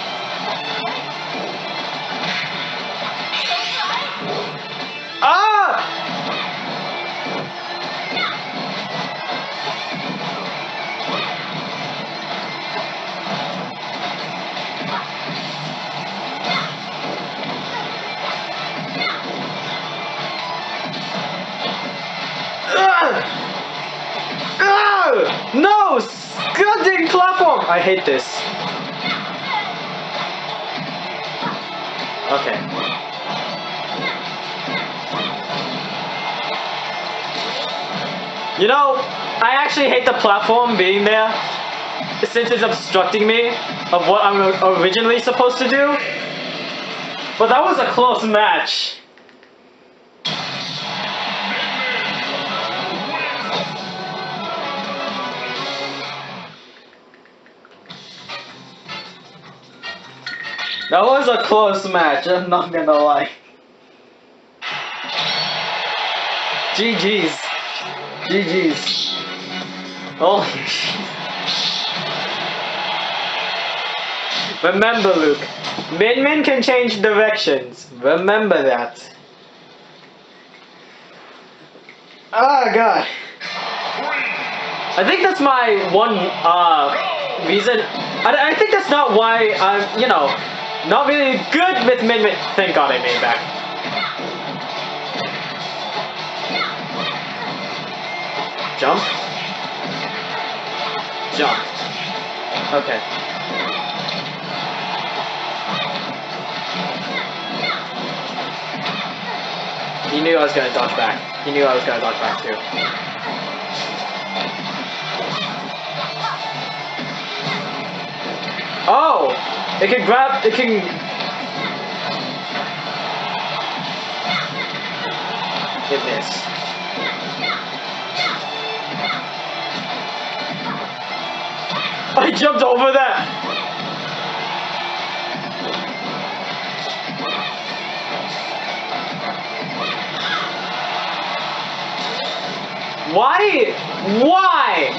Ah! No! Goddamn platform! I hate this. Okay. You know, I actually hate the platform being there since it's obstructing me of what I'm originally supposed to do. But that was a close match. That was a close match, I'm not gonna lie. GG's. GG's. Oh. Remember, Luke. Min Min can change directions. Remember that. Oh, God. I think that's my one reason. I think that's not why I'm, you know, not really good with Min Min. Thank God I made back. Jump. Jump. Okay. He knew I was gonna dodge back. He knew I was gonna dodge back too. Oh! It can grab, it can... It missed. I jumped over that! Why? Why?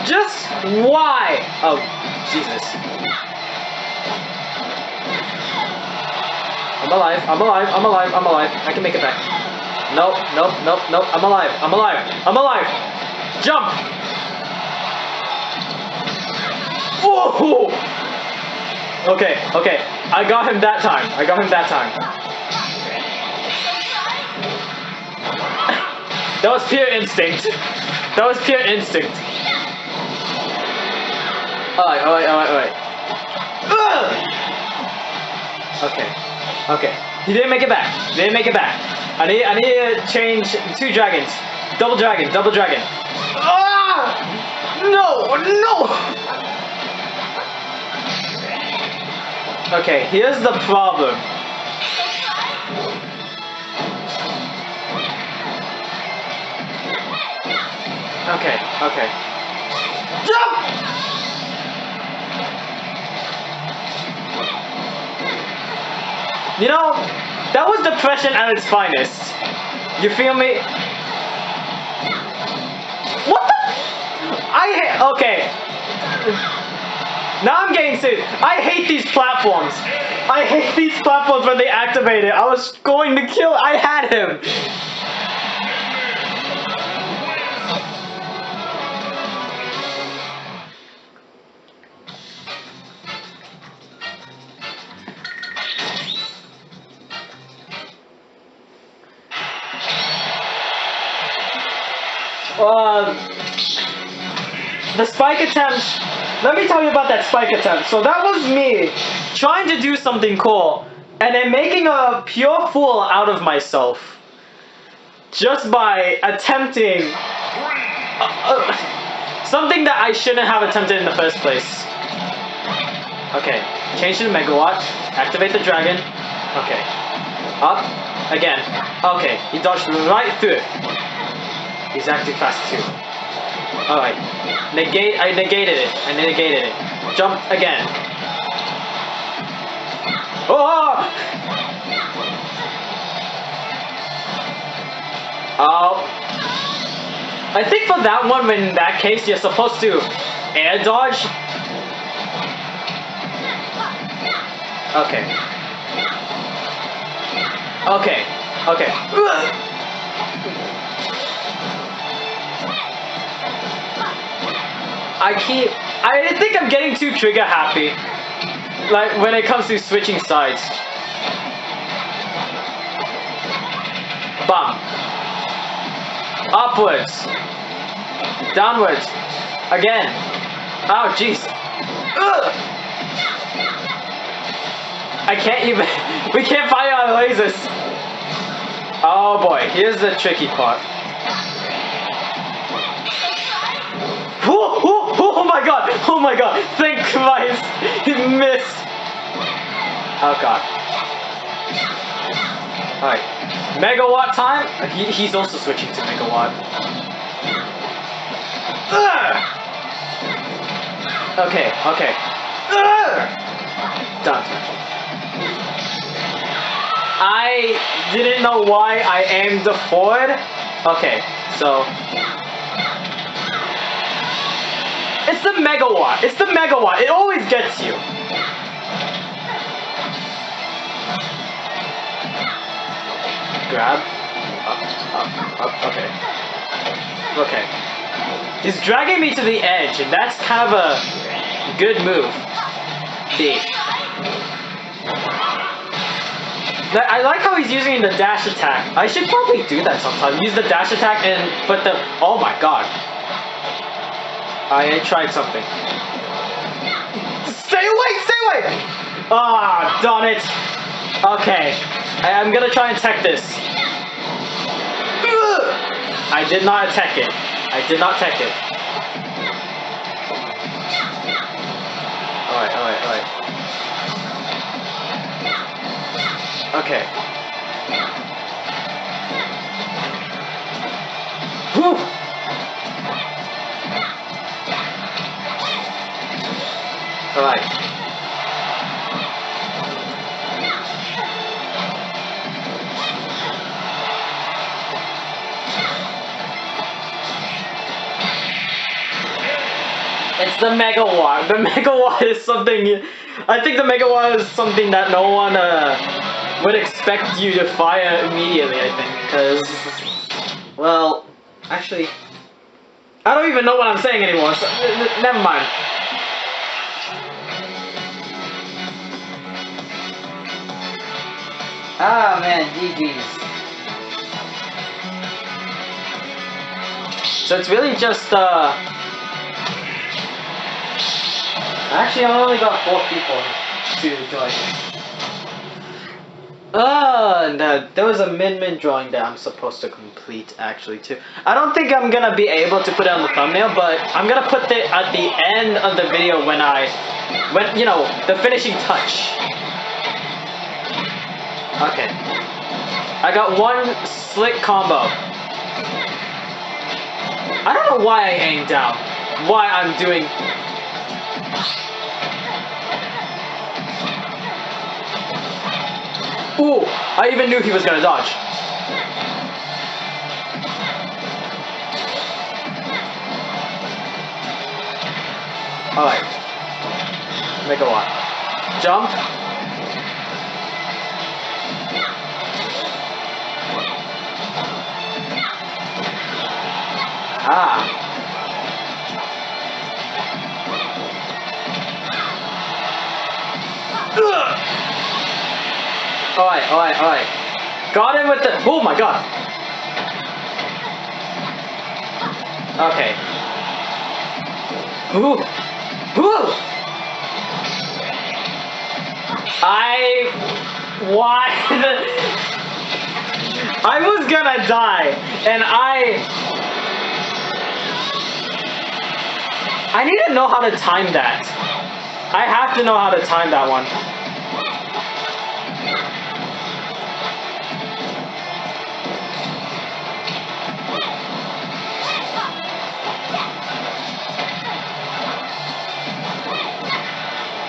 Just why? Oh, Jesus. I'm alive, I'm alive, I'm alive, I'm alive. I can make it back. Nope, nope, nope, nope. I'm alive, I'm alive, I'm alive. Jump! Whoa! Okay, okay. I got him that time. I got him that time. That was pure instinct. That was pure instinct. Alright, alright, alright, alright. Okay. Okay. He didn't make it back. He didn't make it back. I need to change 2 dragons. Double dragon, double dragon. Ah! No! No! Okay, here's the problem. Okay, okay. Jump! You know, that was depression at its finest. You feel me? What the? Okay. Now I'm getting serious. I hate these platforms. I hate these platforms when they activate it. I was going to kill. I had him. The spike attempt. Let me tell you about that spike attempt. So that was me trying to do something cool and then making a pure fool out of myself just by attempting something that I shouldn't have attempted in the first place. Okay, change to the megawatt. Activate the dragon. Okay, up again. Okay, he dodged right through it. He's acting fast too. Alright. I negated it. I negated it. Jump again. Oh! Oh. I think for that one, in that case, you're supposed to air dodge. Okay. Okay. Okay. I think I'm getting too trigger happy. Like when it comes to switching sides. Bump. Upwards. Downwards. Again. Oh jeez. I can't even. We can't fire our lasers. Oh boy, here's the tricky part. Oh my god! Oh my god! Thank Christ! He missed! Oh god. Alright. Megawatt time? He's also switching to megawatt. Okay, okay. Done. I didn't know why I aimed forward. Okay, so... It's the megawatt. It's the megawatt. It always gets you. Grab. Up. Okay. Okay. He's dragging me to the edge, and that's kind of a good move. D. I like how he's using the dash attack. I should probably do that sometime. Use the dash attack and put the... Oh my god. I tried something. Stay away! Stay away! Ah, darn it. Okay. I'm gonna try and tech this. I did not attack it. I did not tech it. Alright. Okay. Whew. Alright. It's the megawatt. The megawatt is something. I think the megawatt is something that no one would expect you to fire immediately. I think because, well, actually, I don't even know what I'm saying anymore. So, never mind. Ah man, GG's. So it's really just actually, I only got 4 people to join. And there was a Min Min drawing that I'm supposed to complete actually too. I don't think I'm gonna be able to put it on the thumbnail, but I'm gonna put it at the end of the video when you know, the finishing touch. Okay. I got 1 slick combo. I don't know why I aimed down. Why I'm doing... Ooh, I even knew he was gonna dodge. Alright. Megawatt. Jump. Ah. Alright. Got him with the... Oh my god. Okay. Ooh. Why? I was gonna die, and I need to know how to time that. I have to know how to time that one.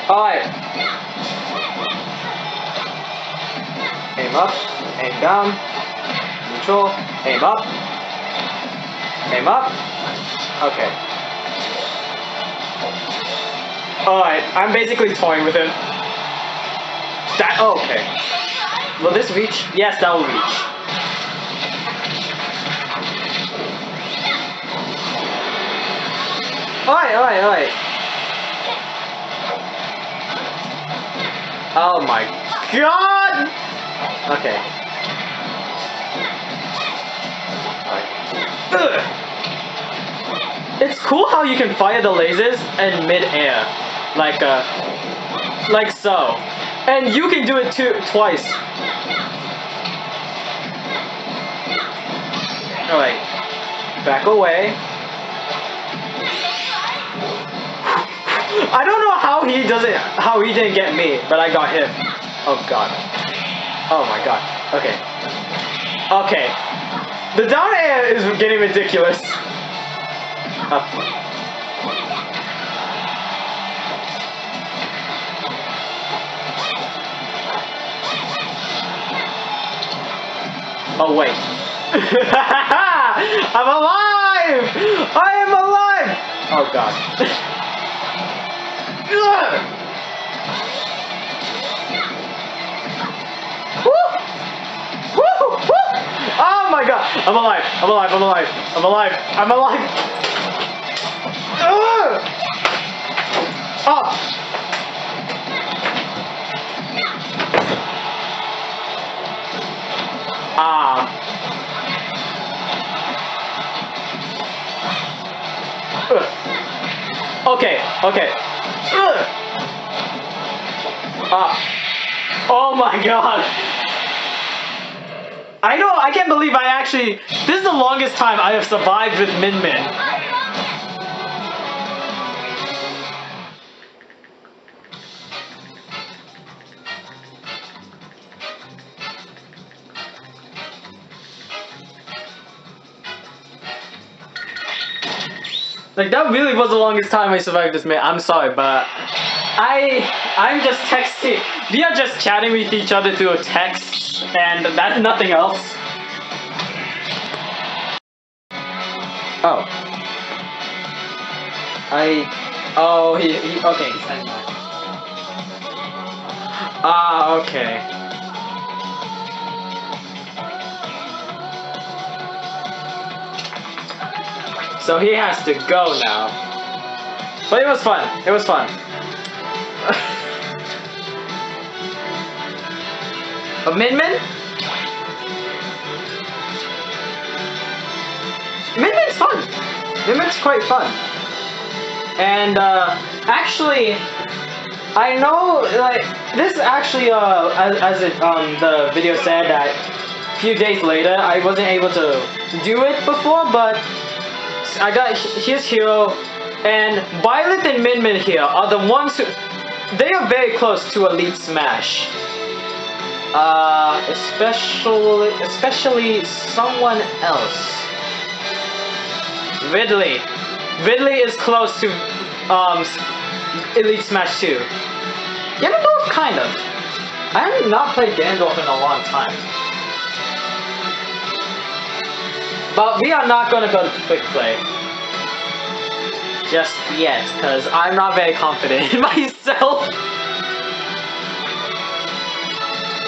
Alright. Aim up, aim down, neutral, aim up, aim up. Okay. Alright, I'm basically toying with him. That, oh, okay. Will this reach? Yes, that will reach. Alright. Oh my god! Okay. Alright. It's cool how you can fire the lasers in mid-air. Like so. And you can do it twice. Alright. Back away. I don't know how he didn't get me, but I got him. Oh god. Oh my god. Okay. Okay. The down air is getting ridiculous. Oh wait. I'm alive! I am alive! Oh god. Oh my god! I'm alive! Oh! Okay. Oh my god. I can't believe this is the longest time I have survived with Min Min. Like, that really was the longest time I survived this Min. I'm sorry, but I'm just texting. We are just chatting with each other through text, and that's nothing else. Oh. He okay, he's sending that. Okay. So he has to go now. But it was fun. It was fun. But Min Min? Min Min's fun. Min Min's quite fun. And actually, I know, like, this actually as the video said that a few days later I wasn't able to do it before, but I got his hero, and Violet and Min Min here are the ones who, they are very close to Elite Smash. Especially someone else. Ridley is close to Elite Smash 2. Ganondorf, kind of. I have not played Ganondorf in a long time. But we are not gonna go to quick play just yet, because I'm not very confident in myself.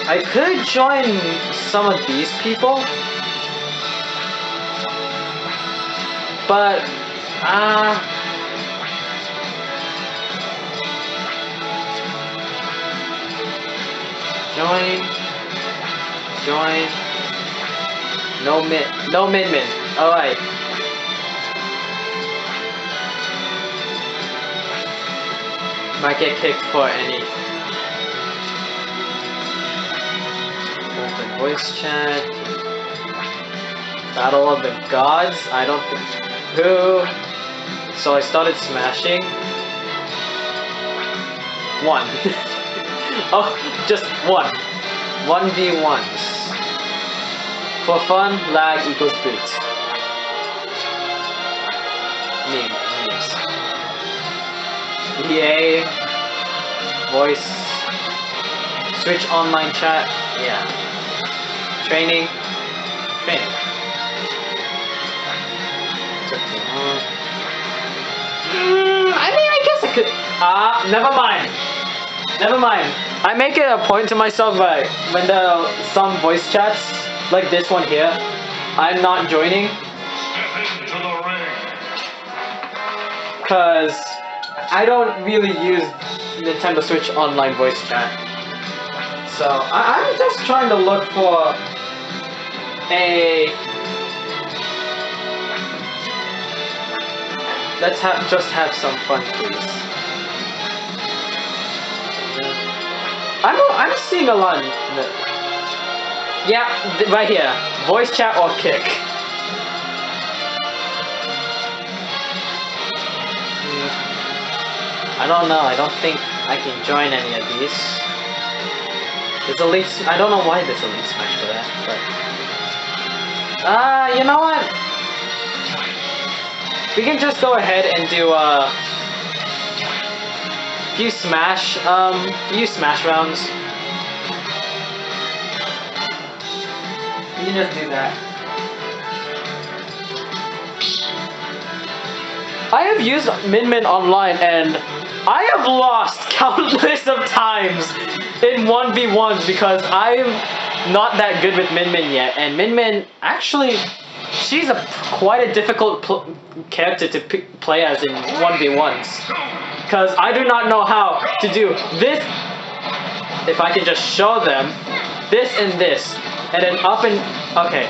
I could join some of these people, but join. No Min Min. Alright. Might get kicked for any. Open voice chat. Battle of the Gods. I don't think. Who? So I started smashing. 1. Oh, just 1. 1v1s. For fun, lag equals boot. Memes. EA. Voice. Switch online chat. Yeah. Training. I mean, I guess I could. Never mind. I make it a point to myself, like, when there are some voice chats, like this one here, I'm not joining. Cause I don't really use Nintendo Switch online voice chat. So I'm just trying to look for a. Let's just have some fun, please. I'm seeing a lot. Yeah, right here. Voice chat or kick. I don't know. I don't think I can join any of these. There's Elite. I don't know why there's Elite Smash for that, but you know what? We can just go ahead and do few smash rounds. We can just do that. I have used Min Min online and I have lost countless of times in 1v1s because I'm not that good with Min Min yet. And Min Min, actually, she's quite a difficult character to play as in 1v1s. Because I do not know how to do this. If I can just show them this and this. and then up and okay,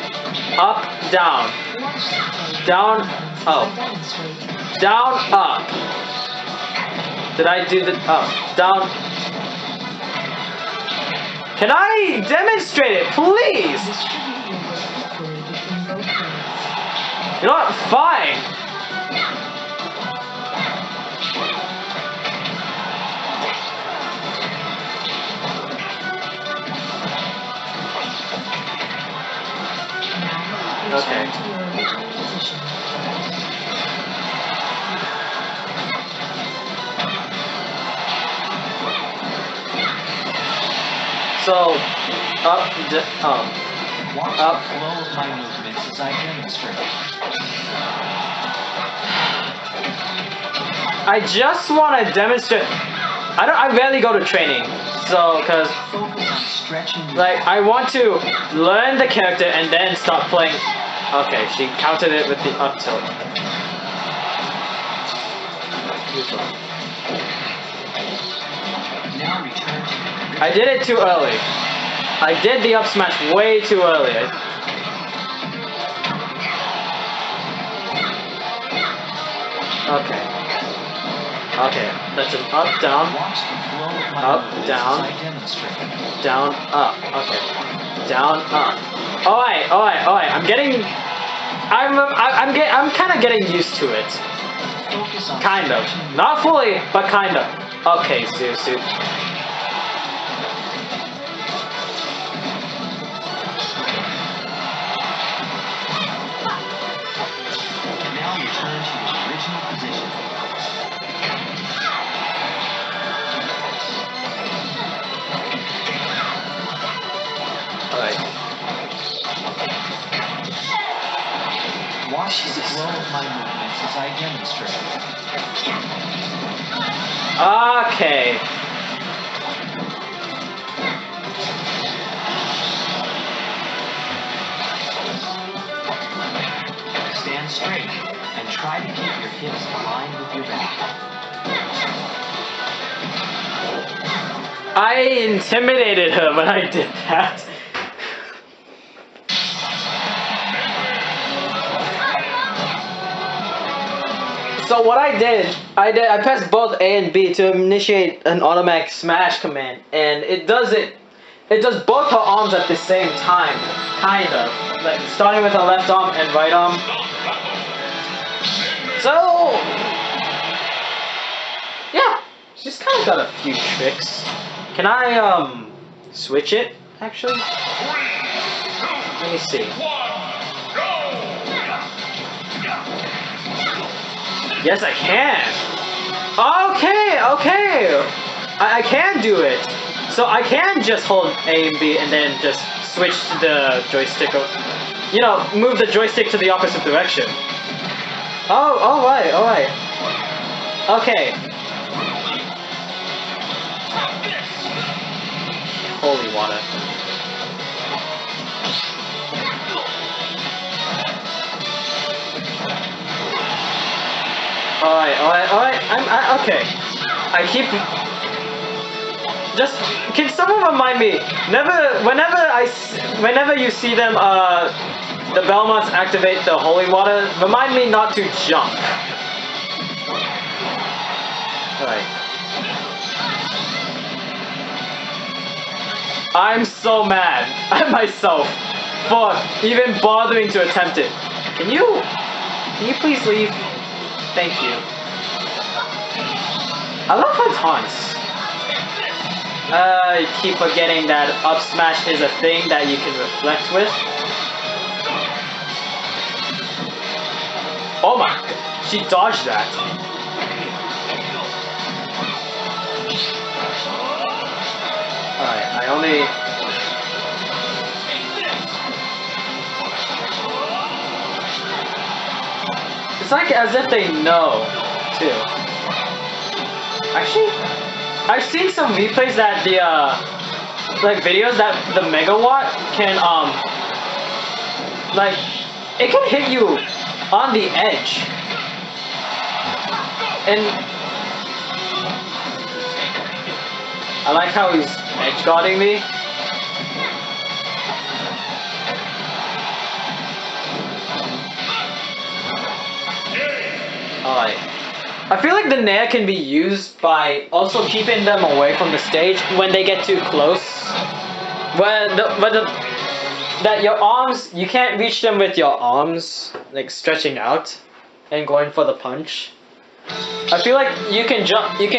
up, down, down, oh, down, up. Did I do the down? Can I demonstrate it, please? You know what? Fine. Okay. So, up, Watch up. the flow of my movements as I demonstrate. I just want to demonstrate. I rarely go to training, so cause Focus on stretching your like I want to learn the character and then start playing. Okay, she countered it with the up tilt. now return to your I did it too early. I did the up smash way too early. Okay. Okay, that's an up, down, Watch the flow of my up, movements down. as I demonstrate. down, up. Okay. Down, up. Alright. I'm kind of getting used to it. Focus on Kind of. stretching your Not fully, but kind of. Okay, Zuzu. Now return to your original position. Alright. Watch the flow of my movements as I demonstrate. Okay. Stand straight and try to keep your hips aligned with your back. I intimidated her when I did that. So what I pressed both A and B to initiate an automatic smash command, and it does both her arms at the same time, kind of, like starting with her left arm and right arm. So, yeah, she's kind of got a few tricks. Can I switch it actually? Let me see. Yes, I can. Okay. I can do it. So I can just hold A and B and then just switch to the joystick. You know, move the joystick to the opposite direction. Oh, alright. Okay. Holy water. Alright. I'm okay. I keep. Just can someone remind me? Whenever you see them, the Belmonts activate the holy water. Remind me not to jump. Alright. I'm so mad at myself for even bothering to attempt it. Can you please leave? Thank you. I love her taunts. I keep forgetting that up smash is a thing that you can reflect with. Oh my, she dodged that. Alright, I only... It's like as if they know, too. Actually, I've seen some replays that the, like videos that the megawatt can, like, it can hit you on the edge. And I like how he's edge guarding me. I feel like the nair can be used by also keeping them away from the stage when they get too close. That your arms, you can't reach them with your arms, like stretching out and going for the punch. I feel like you can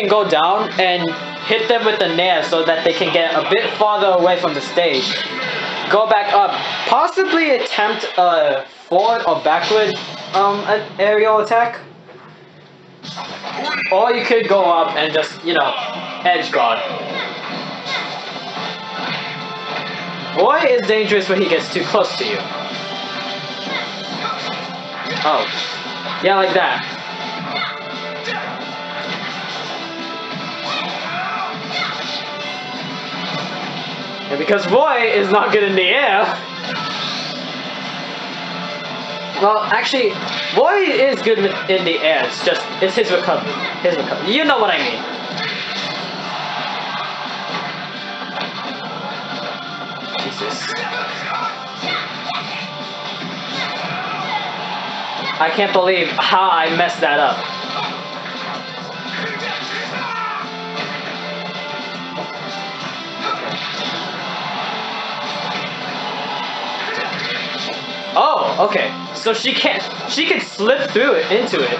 go down and hit them with the nair so that they can get a bit farther away from the stage. Go back up, possibly attempt a forward or backward an aerial attack. Or you could go up and just, edge guard. Boy is dangerous when he gets too close to you. Oh. Yeah, like that. And because Roy is not good in the air... Well, actually, Roy is good in the air. It's his recovery. You know what I mean. Jesus. I can't believe how I messed that up. Oh, okay. So she can slip through it, into it.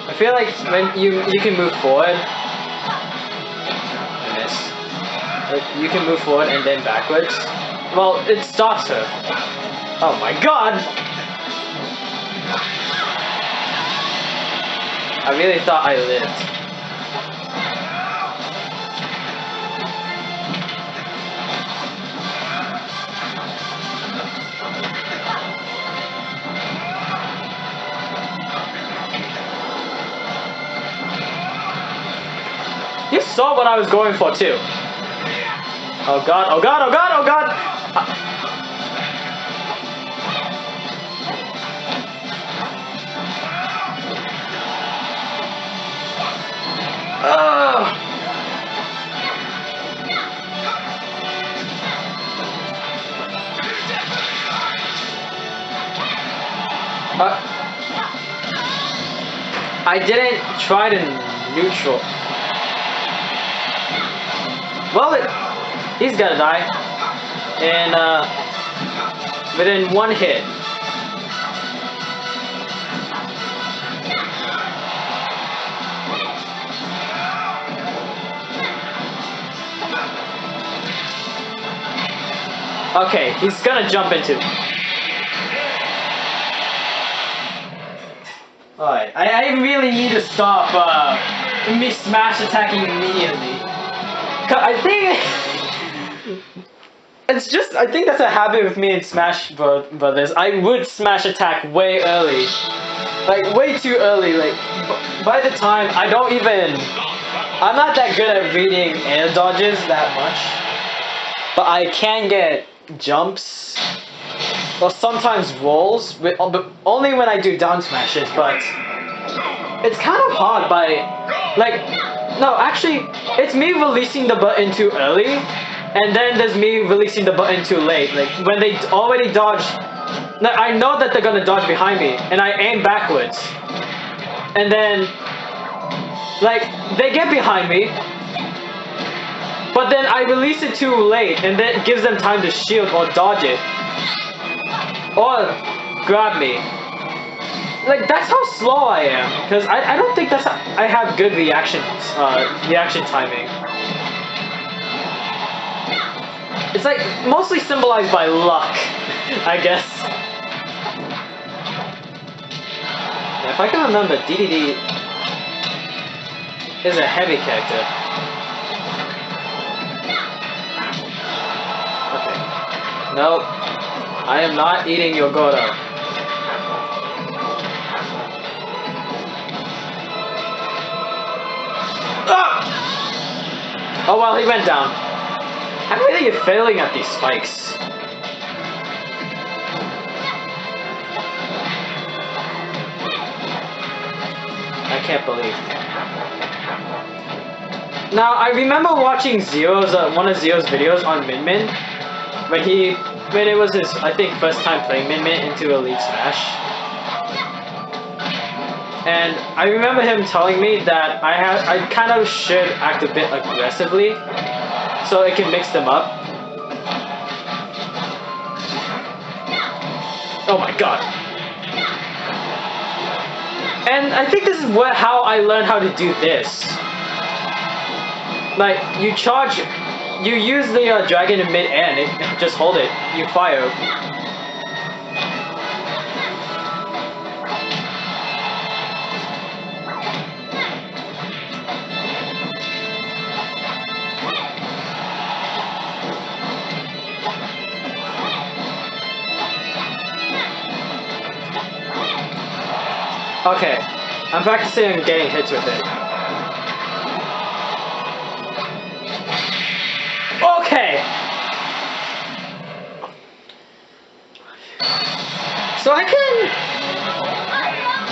I feel like when you can move forward. I miss. Like you can move forward and then backwards. Well, it stops her. Oh my god! I really thought I lived. You saw what I was going for too. Oh god, oh god, oh god, oh god! I didn't try to neutral. Well, he's gonna die. And, within one hit. Okay, he's gonna jump into. Alright, I really need to stop, me smash attacking immediately. I think I think that's a habit with me in Smash Brothers. I would smash attack way early, like way too early. Like by the time I'm not that good at reading air dodges that much, but I can get jumps or sometimes rolls but only when I do down smashes. But it's kind of hard No, actually, it's me releasing the button too early, and then there's me releasing the button too late. Like, when they already dodge... I know that they're gonna dodge behind me, and I aim backwards. And then... they get behind me, but then I release it too late, and then it gives them time to shield or dodge it. Or grab me. That's how slow I am, because I don't think I have good reaction timing. It's mostly symbolized by luck, I guess. If I can remember, DDD is a heavy character. Okay. Nope. I am not eating your Goro. Oh well, he went down. I'm really failing at these spikes. I can't believe. Now, I remember watching one of Zero's videos on Min Min when he when it was his, I think, first time playing Min Min into Elite Smash. And I remember him telling me that I kind of should act a bit aggressively so it can mix them up. Oh my god. And I think this is how I learned how to do this. Like, you charge, you use the dragon in mid-air and it, just hold it, you fire. Okay, I'm practicing on getting hits with it. Okay! So I can...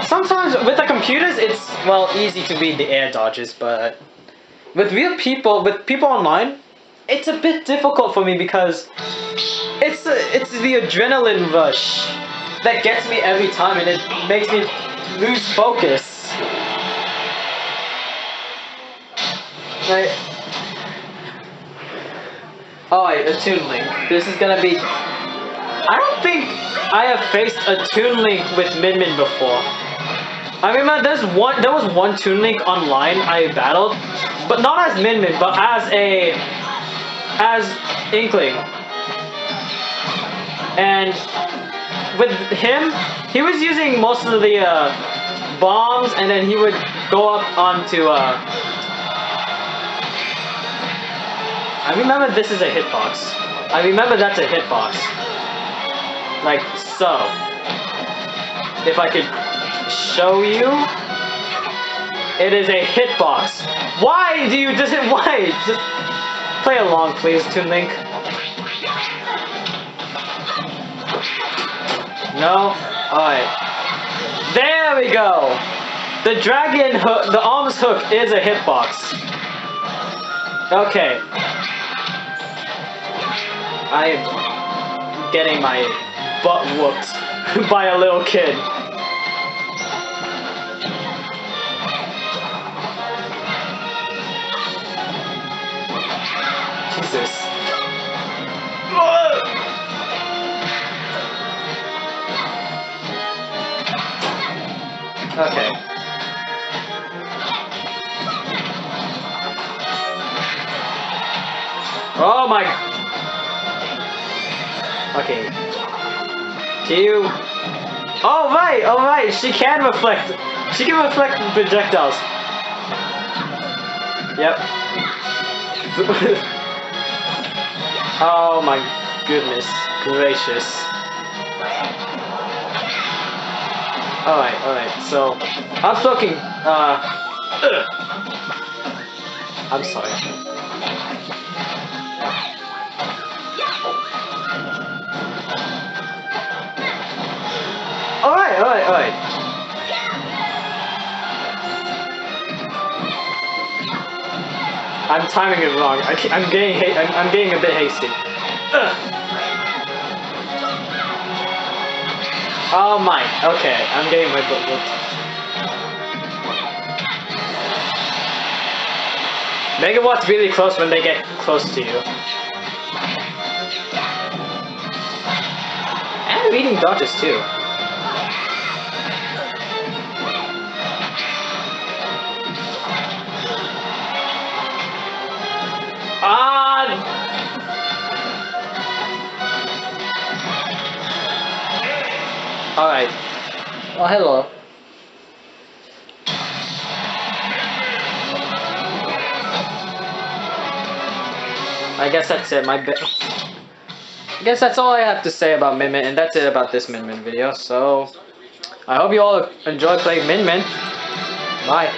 Sometimes with the computers, it's, well, easy to read the air dodges, but with real people, with people online, it's a bit difficult for me because it's the adrenaline rush that gets me every time and it makes me lose focus. Right. Alright, a Toon Link. This is gonna be... I don't think I have faced a Toon Link with Min Min before. I remember there was one Toon Link online I battled, but not as Min Min, but as Inkling. And with him, he was using most of the bombs, and then he would go up onto I remember this is a hitbox. I remember that's a hitbox. Like so. If I could show you, it is a hitbox. Why do you just why? Just play along, please, Toon Link. No? Alright. There we go! The dragon hook, the arms hook is a hitbox. Okay. I'm getting my butt whooped by a little kid. Jesus. Okay. Oh my. Okay. Two. Oh right. She can reflect. She can reflect projectiles. Yep. Oh my goodness gracious. Alright, so I'm talking, I'm sorry. Alright. I'm timing it wrong. I'm getting a bit hasty. Oh my, okay, I'm getting my butt whooped. Megawatts really close when they get close to you. And reading dodges too. Alright. Oh, hello. I guess that's it. I guess that's all I have to say about Min Min, and that's it about this Min Min video. So, I hope you all enjoy playing Min Min. Bye.